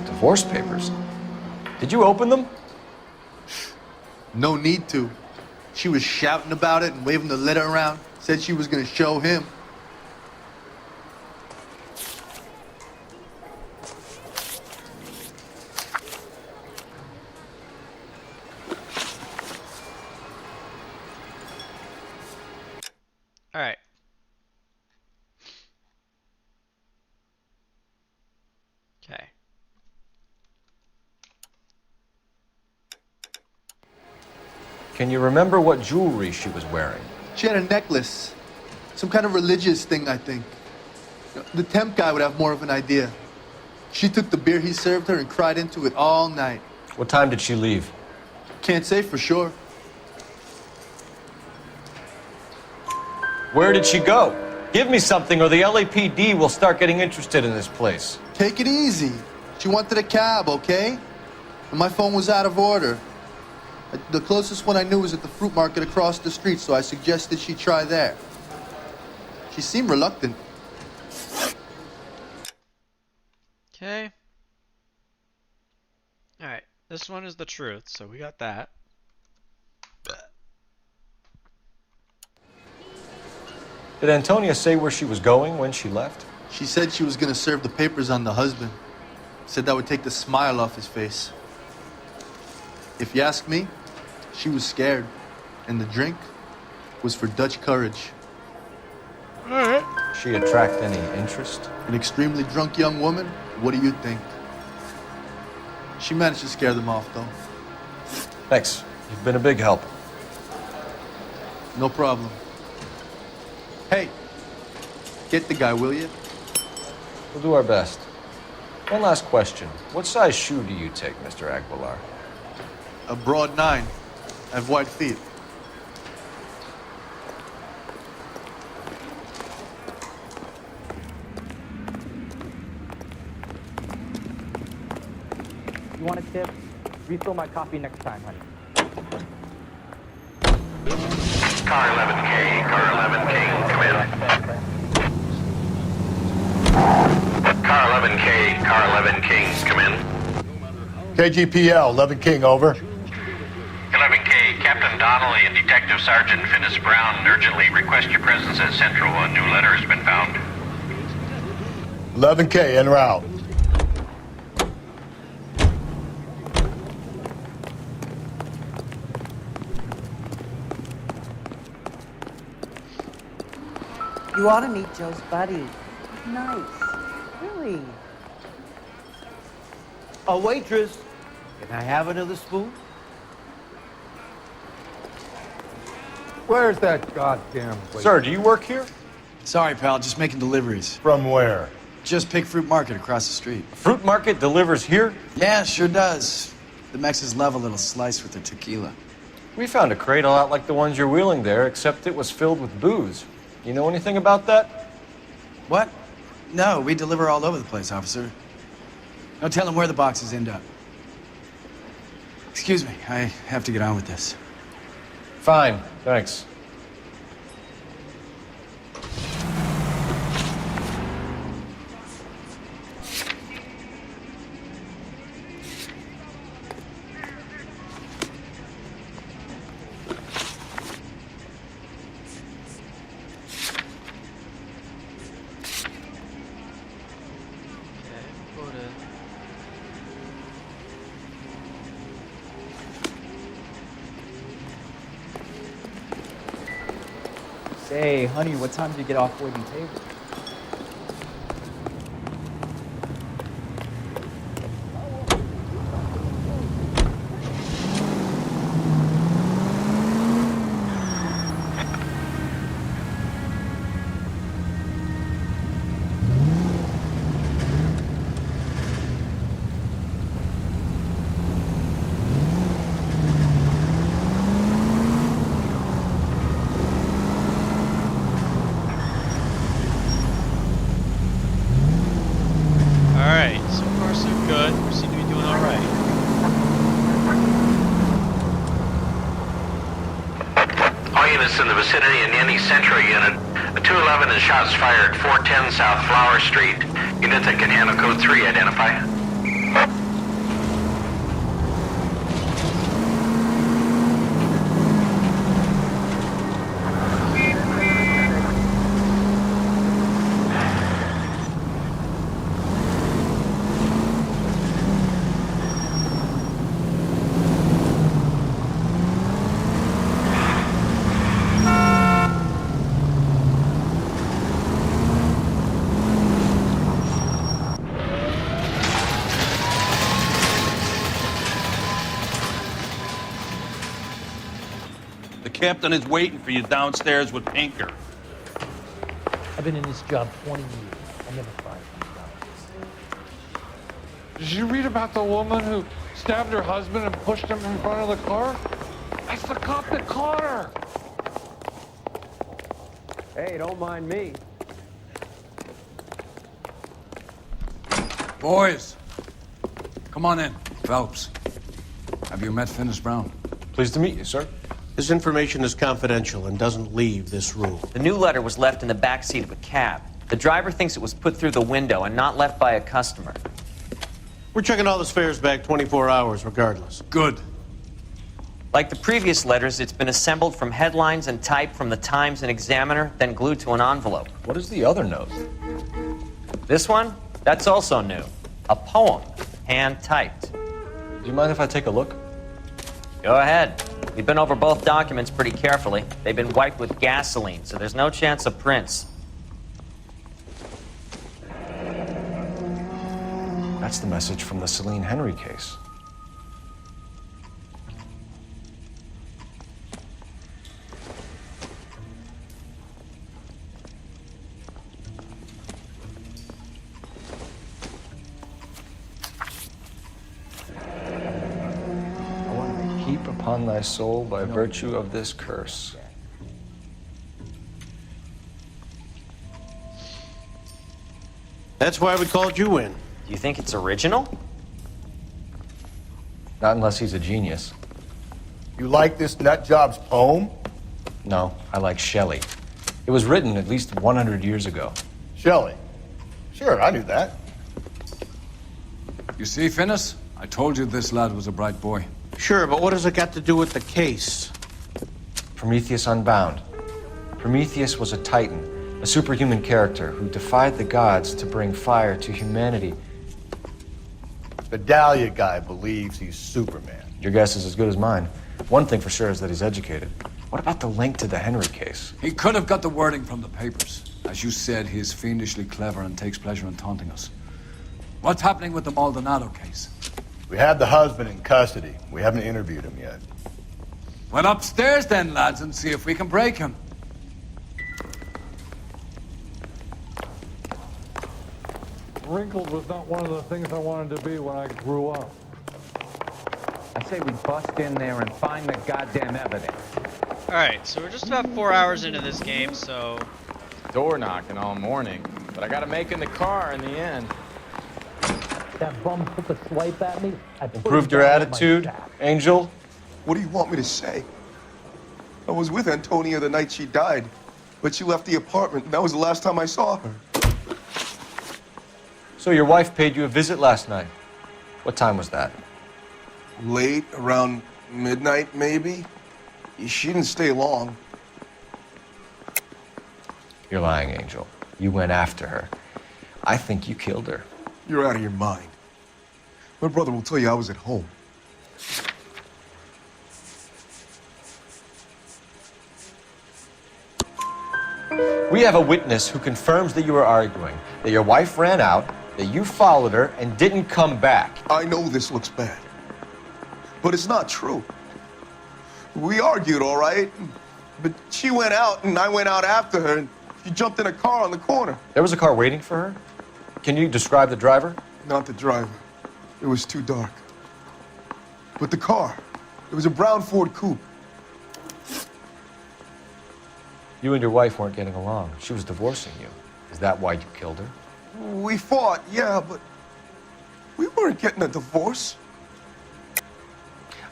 Divorce papers? Did you open them? No need to. She was shouting about it and waving the letter around. Said she was gonna show him. All right. Okay. Can you remember what jewelry she was wearing? She had a necklace. Some kind of religious thing, I think. The temp guy would have more of an idea. She took the beer he served her and cried into it all night. What time did she leave? Can't say for sure. Where did she go? Give me something or the LAPD will start getting interested in this place. Take it easy. She wanted a cab, okay? And my phone was out of order. The closest one I knew was at the fruit market across the street, so I suggested she try there. She seemed reluctant. Okay. All right. This one is the truth, so we got that. Did Antonia say where she was going when she left? She said she was gonna serve the papers on the husband. Said that would take the smile off his face. If you ask me, she was scared. And the drink was for Dutch courage. Alright. She attract any interest? An extremely drunk young woman? What do you think? She managed to scare them off, though. Thanks. You've been a big help. No problem. Hey, get the guy, will you? We'll do our best. One last question. What size shoe do you take, Mr. Aguilar? A broad 9. I have wide feet. You want a tip? Refill my coffee next time, honey. Car 11K, Car 11K, come in. Car 11K, Car 11 King, come in. KGPL, 11 King, over. 11K, Captain Donnelly and Detective Sergeant Finis Brown urgently request your presence at Central. A new letter has been found. 11K, en route. You ought to meet Joe's buddy. Nice. Really. A waitress. Can I have another spoon? Where's that goddamn place? Sir, do you work here? Sorry, pal, just making deliveries. From where? Just Pig Fruit Market across the street. Fruit Market delivers here? Yeah, sure does. The Mexes love a little slice with their tequila. We found a crate a lot like the ones you're wheeling there, except it was filled with booze. You know anything about that? What? No, we deliver all over the place, officer. No telling where the boxes end up. Excuse me, I have to get on with this. Fine, thanks. Say, honey, what time did you get off wooden table? Alright, so far so good. We seem to be doing alright. All units in the vicinity in any Central unit. A 211 and shots fired, 410 South Flower Street. Unit that can handle code 3, identify. Captain is waiting for you downstairs with Pinker. I've been in this job 20 years. I never tried it. Did you read about the woman who stabbed her husband and pushed him in front of the car? That's the cop that caught her. Hey, don't mind me. Boys, come on in. Phelps, have you met Finis Brown? Pleased to meet you, sir. This information is confidential and doesn't leave this room. The new letter was left in the back seat of a cab. The driver thinks it was put through the window and not left by a customer. We're checking all the fares back 24 hours regardless. Good. Like the previous letters, it's been assembled from headlines and typed from the Times and Examiner, then glued to an envelope. What is the other note? This one? That's also new. A poem, hand-typed. Do you mind if I take a look? Go ahead. We've been over both documents pretty carefully. They've been wiped with gasoline, so there's no chance of prints. That's the message from the Celine Henry case. Upon thy soul by virtue of this curse. That's why we called you in. Do you think it's original? Not unless he's a genius. You like this nutjob's poem? No, I like Shelley. It was written at least 100 years ago. Shelley? Sure, I knew that. You see, Finis? I told you this lad was a bright boy. Sure, but what has it got to do with the case? Prometheus Unbound. Prometheus was a titan, a superhuman character who defied the gods to bring fire to humanity. The Dahlia guy believes he's Superman. Your guess is as good as mine. One thing for sure is that he's educated. What about the link to the Henry case? He could have got the wording from the papers. As you said, he is fiendishly clever and takes pleasure in taunting us. What's happening with the Maldonado case? We have the husband in custody. We haven't interviewed him yet. Well, upstairs then, lads, and see if we can break him. Wrinkled was not one of the things I wanted to be when I grew up. I say we bust in there and find the goddamn evidence. Alright, so we're just about 4 hours into this game, so... Door knocking all morning, but I gotta make in the car in the end. That bum took a swipe at me. Improved your attitude, Angel? What do you want me to say? I was with Antonia the night she died, but she left the apartment, and that was the last time I saw her. So your wife paid you a visit last night. What time was that? Late, around midnight, maybe? She didn't stay long. You're lying, Angel. You went after her. I think you killed her. You're out of your mind. My brother will tell you I was at home. We have a witness who confirms that you were arguing, that your wife ran out, that you followed her and didn't come back. I know this looks bad, but it's not true. We argued, all right, but she went out and I went out after her and she jumped in a car on the corner. There was a car waiting for her? Can you describe the driver? Not the driver. It was too dark. But the car, it was a brown Ford coupe. You and your wife weren't getting along. She was divorcing you. Is that why you killed her? We fought, yeah, but We weren't getting a divorce.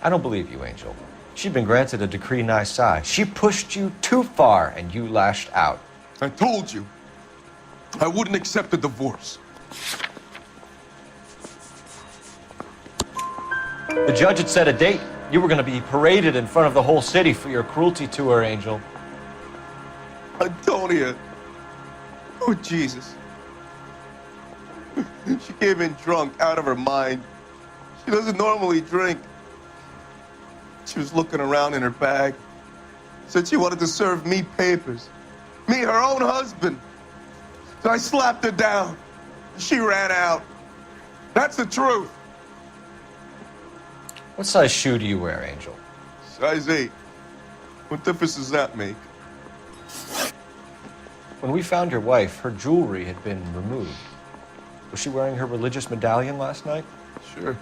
I don't believe you, Angel. She'd been granted a decree nisi. She pushed you too far, and you lashed out. I told you, I wouldn't accept a divorce. The judge had set a date. You were going to be paraded in front of the whole city for your cruelty to her, Angel. Antonia. Oh, Jesus. She came in drunk, out of her mind. She doesn't normally drink. She was looking around in her bag. Said she wanted to serve me papers. Me, her own husband. So I slapped her down. She ran out. That's the truth. What size shoe do you wear, Angel? Size 8. What difference does that make? When we found your wife, her jewelry had been removed. Was she wearing her religious medallion last night? Sure.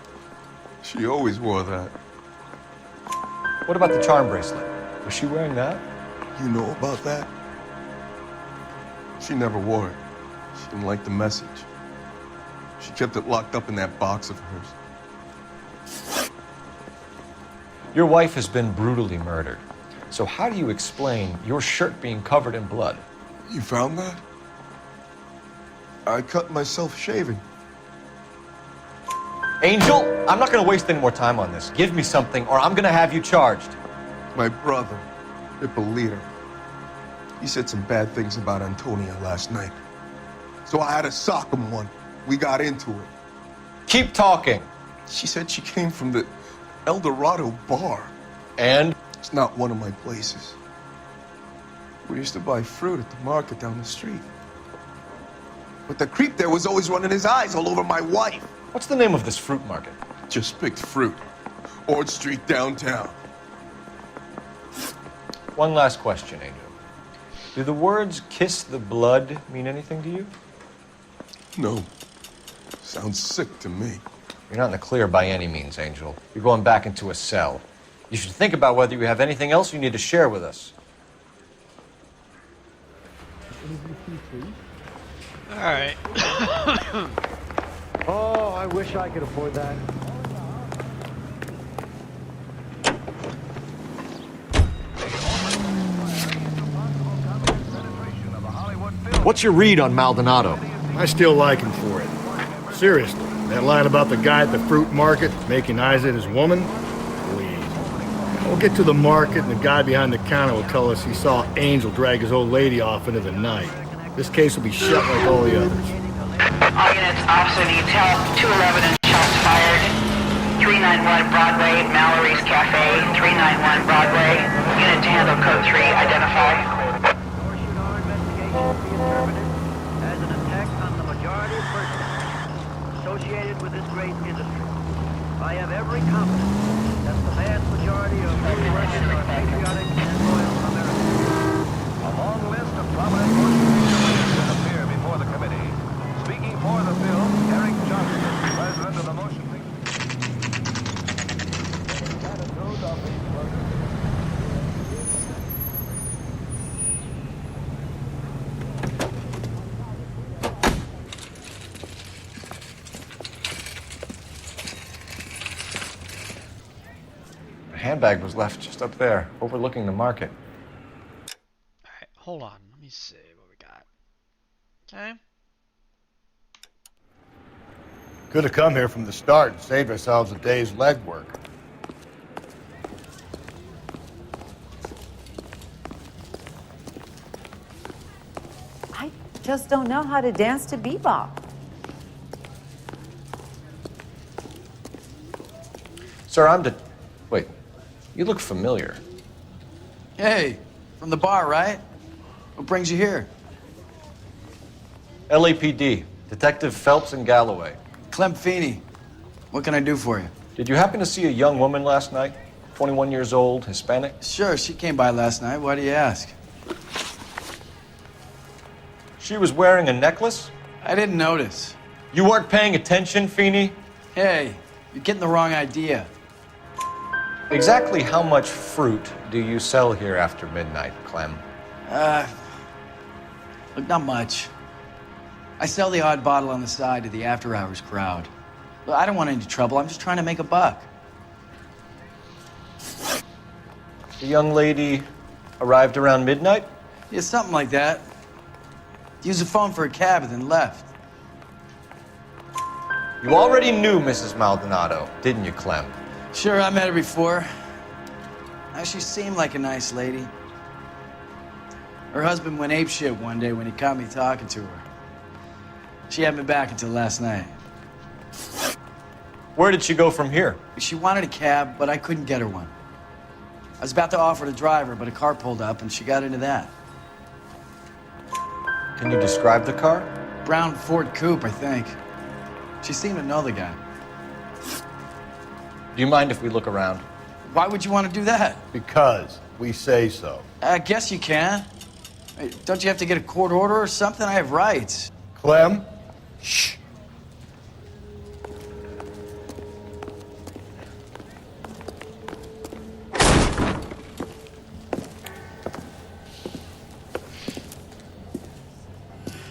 She always wore that. What about the charm bracelet? Was she wearing that? You know about that? She never wore it. She didn't like the message. She kept it locked up in that box of hers. Your wife has been brutally murdered. So how do you explain your shirt being covered in blood? You found that? I cut myself shaving. Angel, I'm not going to waste any more time on this. Give me something or I'm going to have you charged. My brother, Hippolyta, he said some bad things about Antonia last night. So I had to sock him one. We got into it. Keep talking. She said she came from the El Dorado bar. And? It's not one of my places. We used to buy fruit at the market down the street. But the creep there was always running his eyes all over my wife. What's the name of this fruit market? Just picked fruit. Ord Street downtown. One last question, Angel. Do the words kiss the blood mean anything to you? No. Sounds sick to me. You're not in the clear by any means, Angel. You're going back into a cell. You should think about whether you have anything else you need to share with us. All right. Oh, I wish I could afford that. What's your read on Maldonado? I still like him for it. Seriously, that line about the guy at the fruit market making eyes at his woman? Please. We'll get to the market and the guy behind the counter will tell us he saw Angel drag his old lady off into the night. This case will be shut like all the others. All units, officer needs help. 211 and shots fired. 391 Broadway, Mallory's Cafe. 391 Broadway. Unit to handle code 3, identify. As an attack on the majority of persons associated with this great industry. I have every confidence that the vast majority of the elected are patriotic and loyal Americans. A long list of prominent motion will appear before the committee. Speaking for the bill, Eric Johnson, president of the motion picture. Handbag was left just up there, overlooking the market. All right, hold on. Let me see what we got. Okay. Could have come here from the start and saved ourselves a day's legwork. I just don't know how to dance to bebop. Sir, Wait, you look familiar. Hey, from the bar, right? What brings you here? LAPD, Detective Phelps and Galloway. Clem Feeney. What can I do for you? Did you happen to see a young woman last night? 21 years old, Hispanic? Sure, she came by last night. Why do you ask? She was wearing a necklace? I didn't notice. You weren't paying attention, Feeney? Hey, you're getting the wrong idea. Exactly how much fruit do you sell here after midnight, Clem? Look, not much. I sell the odd bottle on the side to the after-hours crowd. Look, I don't want any trouble. I'm just trying to make a buck. The young lady arrived around midnight? Yeah, something like that. Used the phone for a cab and then left. You already knew Mrs. Maldonado, didn't you, Clem? Sure, I met her before. She seemed like a nice lady. Her husband went apeshit one day when he caught me talking to her. She had me back until last night. Where did she go from here? She wanted a cab, but I couldn't get her one. I was about to offer to drive her, but a car pulled up and she got into that. Can you describe the car? Brown Ford Coupe, I think. She seemed to know the guy. Do you mind if we look around? Why would you want to do that? Because we say so. I guess you can. Hey, don't you have to get a court order or something? I have rights. Clem? Shh.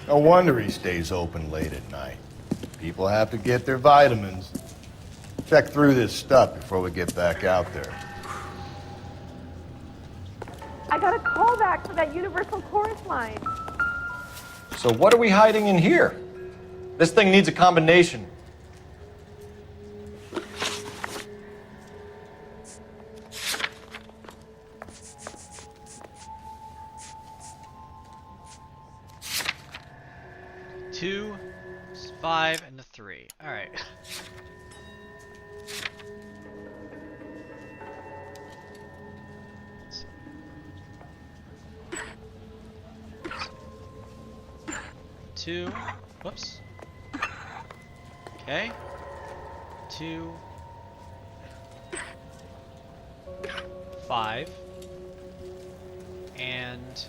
No wonder he stays open late at night. People have to get their vitamins. Check through this stuff before we get back out there. I got a call back for that Universal Chorus line. So what are we hiding in here? This thing needs a combination. Two, 5, and a 3. All right. Two. Whoops. Okay. 2, 5, and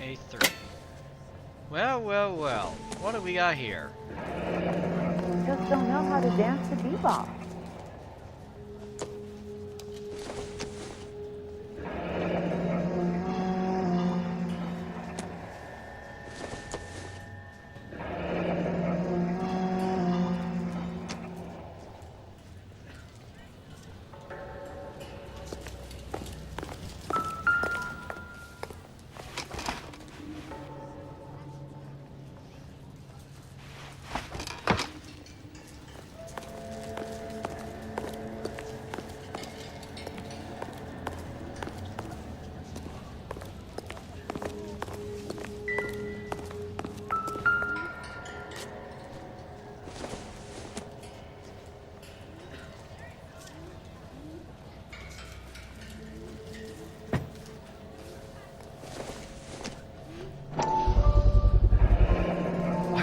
a 3. Well, well, well. What do we got here? Just don't know how to dance the bebop.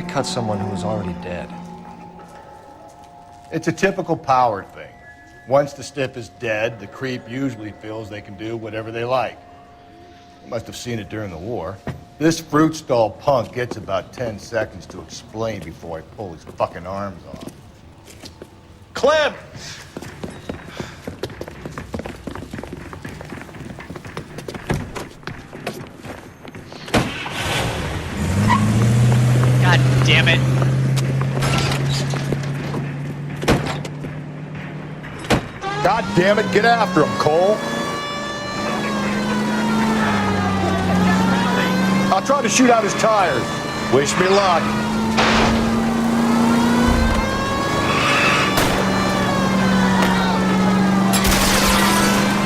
Cut someone who was already dead. It's a typical power thing. Once the stiff is dead, the creep usually feels they can do whatever they like. You must have seen it during the war. This fruit stall punk gets about 10 seconds to explain before I pull his fucking arms off. Clem! God damn it. God damn it, get after him, Cole. I'll try to shoot out his tires. Wish me luck.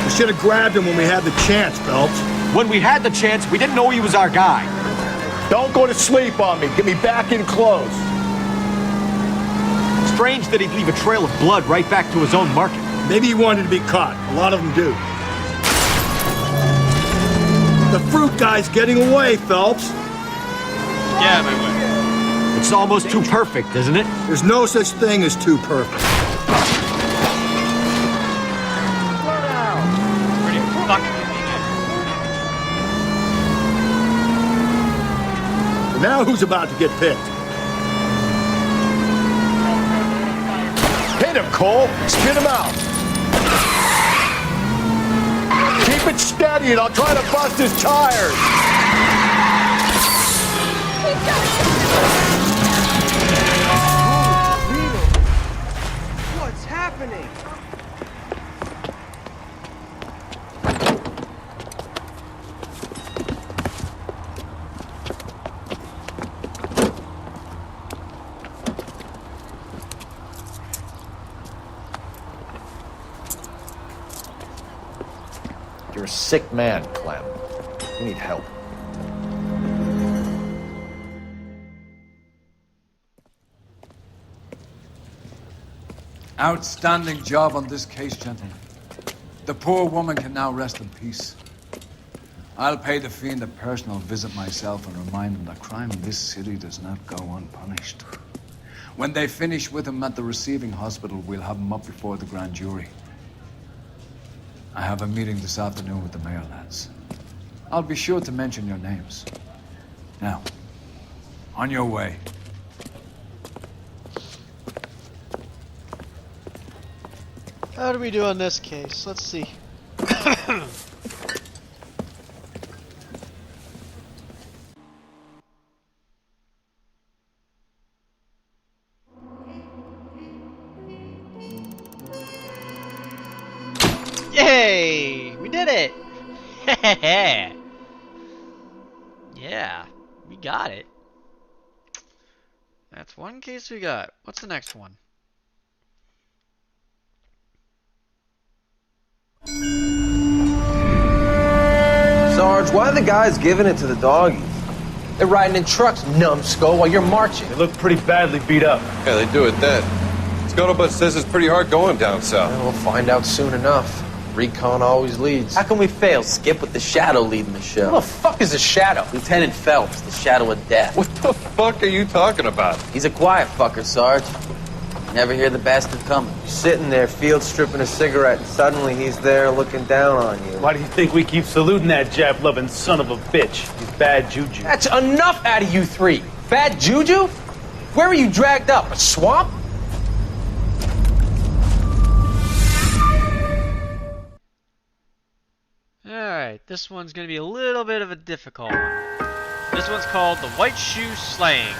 We should have grabbed him when we had the chance, Phelps. When we had the chance, we didn't know he was our guy. Don't go to sleep on me. Get me back in close. Strange that he'd leave a trail of blood right back to his own market. Maybe he wanted to be caught. A lot of them do. The fruit guy's getting away, Phelps. Yeah, my way. It's almost too perfect, isn't it? There's no such thing as too perfect. Pretty fucking. Now who's about to get picked? Hit him, Cole. Spin him out. Keep it steady and I'll try to bust his tires. You're a sick man, Clem. You need help. Outstanding job on this case, gentlemen. The poor woman can now rest in peace. I'll pay the fiend a personal visit myself and remind him that crime in this city does not go unpunished. When they finish with him at the receiving hospital, we'll have him up before the grand jury. I have a meeting this afternoon with the mayor lads. I'll be sure to mention your names. Now, on your way. How do we do on this case? Let's see. Yay! We did it! Yeah, we got it. That's one case we got. What's the next one? Sarge, why are the guys giving it to the doggies? They're riding in trucks, numbskull, while you're marching. They look pretty badly beat up. Yeah, they do it then. Scuttlebutt says it's pretty hard going down south. Well, we'll find out soon enough. Recon always leads. How can we fail, Skip, with the Shadow leading the show? Who the fuck is the Shadow? Lieutenant Phelps, the Shadow of Death. What the fuck are you talking about? He's a quiet fucker, Sarge. Never hear the bastard coming. You're sitting there, field stripping a cigarette, and suddenly he's there looking down on you. Why do you think we keep saluting that Jap-loving son of a bitch? He's bad juju. That's enough out of you three. Bad juju? Where were you dragged up? A swamp? Alright, this one's gonna be a little bit of a difficult one. This one's called the White Shoe Slaying.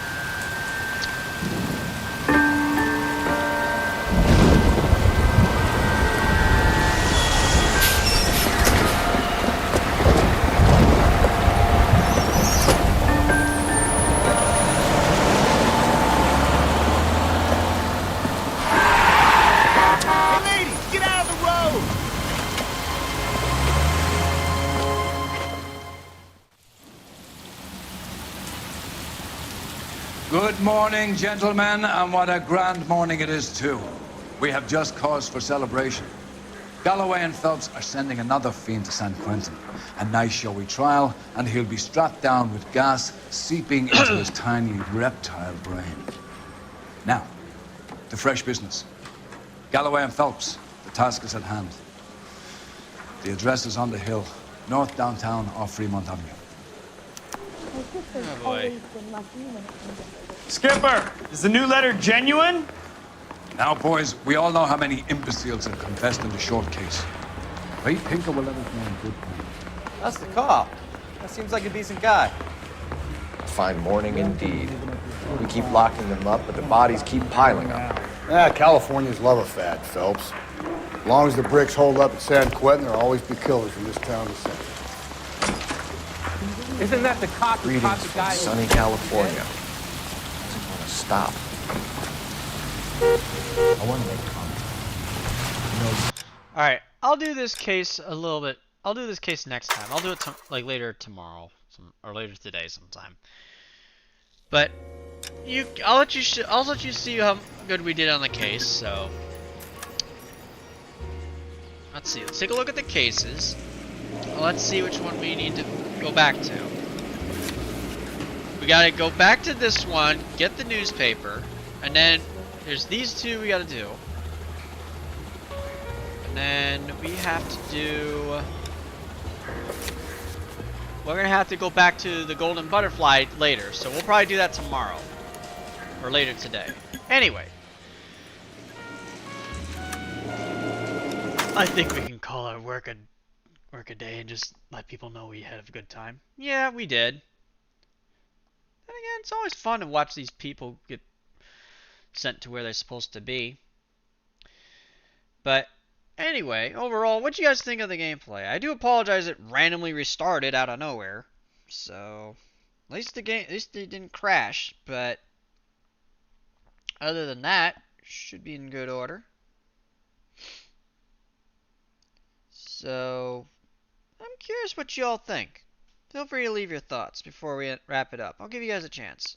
Good morning, gentlemen, and what a grand morning it is, too. We have just cause for celebration. Galloway and Phelps are sending another fiend to San Quentin. A nice showy trial, and he'll be strapped down with gas seeping into his tiny reptile brain. Now, to fresh business. Galloway and Phelps, the task is at hand. The address is on the hill, north downtown off Fremont Avenue. Oh boy. Skipper, is the new letter genuine? Now, boys, we all know how many imbeciles have confessed in the short case. Ray Pinker will let us know in good time. That's the cop. That seems like a decent guy. Fine morning indeed. We keep locking them up, but the bodies keep piling up. Californians love a fad, Phelps. As long as the bricks hold up at San Quentin, there'll always be killers from this town to Central. Isn't that the cop who caught Greetings the from guy? sunny California. Doesn't want to stop. I want to make comments. Alright, I'll do this case a little bit. I'll do this case next time. I'll do it like later tomorrow, or later today sometime. But I'll let you see how good we did on the case. So let's see. Let's take a look at the cases. Let's see which one we need to go back to. We gotta go back to this one, get the newspaper, and then there's these two we gotta do. And then we have to do... We're gonna have to go back to the Golden Butterfly later, so we'll probably do that tomorrow. Or later today. Anyway. I think we can call our work a day and just let people know we had a good time. Yeah, we did. Then again, it's always fun to watch these people get sent to where they're supposed to be. But anyway, overall, what do you guys think of the gameplay? I do apologize it randomly restarted out of nowhere. So at least it didn't crash, but other than that, should be in good order. So I'm curious what you all think. Feel free to leave your thoughts before we wrap it up. I'll give you guys a chance.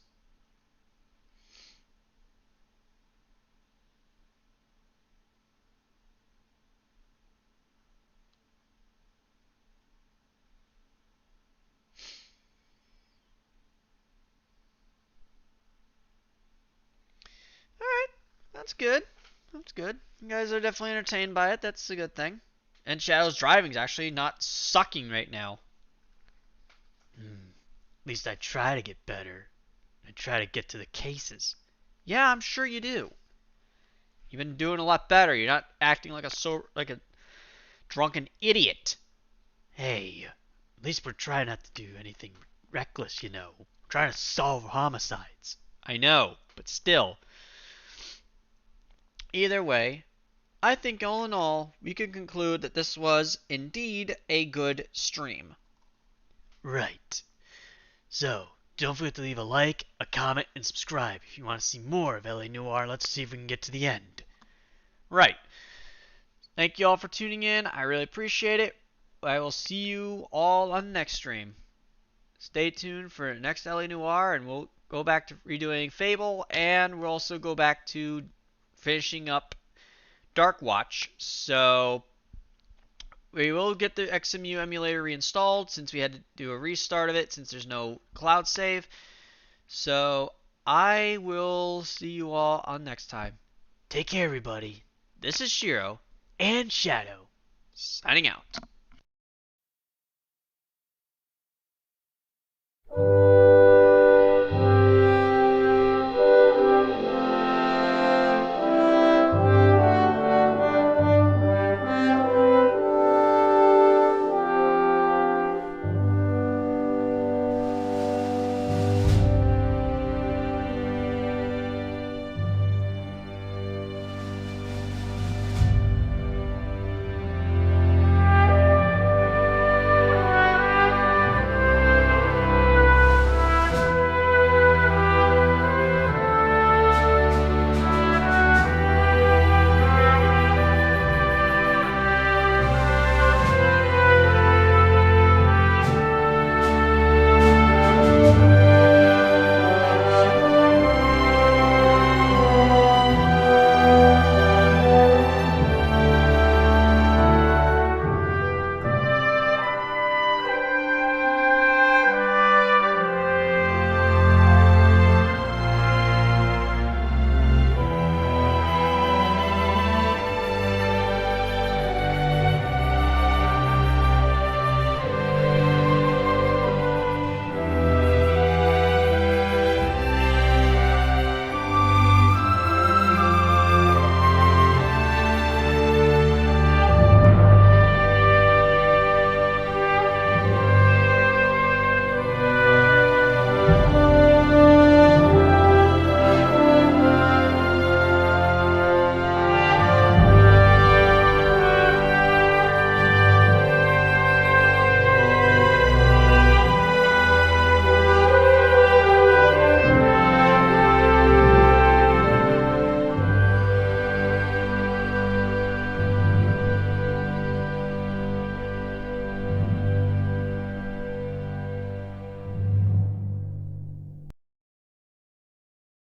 Alright, that's good. That's good. You guys are definitely entertained by it. That's a good thing. And Shadow's driving's actually not sucking right now. At least I try to get better. I try to get to the cases. Yeah, I'm sure you do. You've been doing a lot better. You're not acting like a drunken idiot. Hey, at least we're trying not to do anything reckless, you know. We're trying to solve homicides. I know, but still. Either way, I think all in all, we can conclude that this was indeed a good stream. Right. So, don't forget to leave a like, a comment, and subscribe if you want to see more of LA Noire. Let's see if we can get to the end. Right. Thank you all for tuning in. I really appreciate it. I will see you all on the next stream. Stay tuned for next LA Noire, and we'll go back to redoing Fable, and we'll also go back to finishing up Dark Watch. So we will get the XMU emulator reinstalled since we had to do a restart of it since there's no cloud save. So I will see you all on next time. Take care, everybody. This is Shiro and Shadow signing out.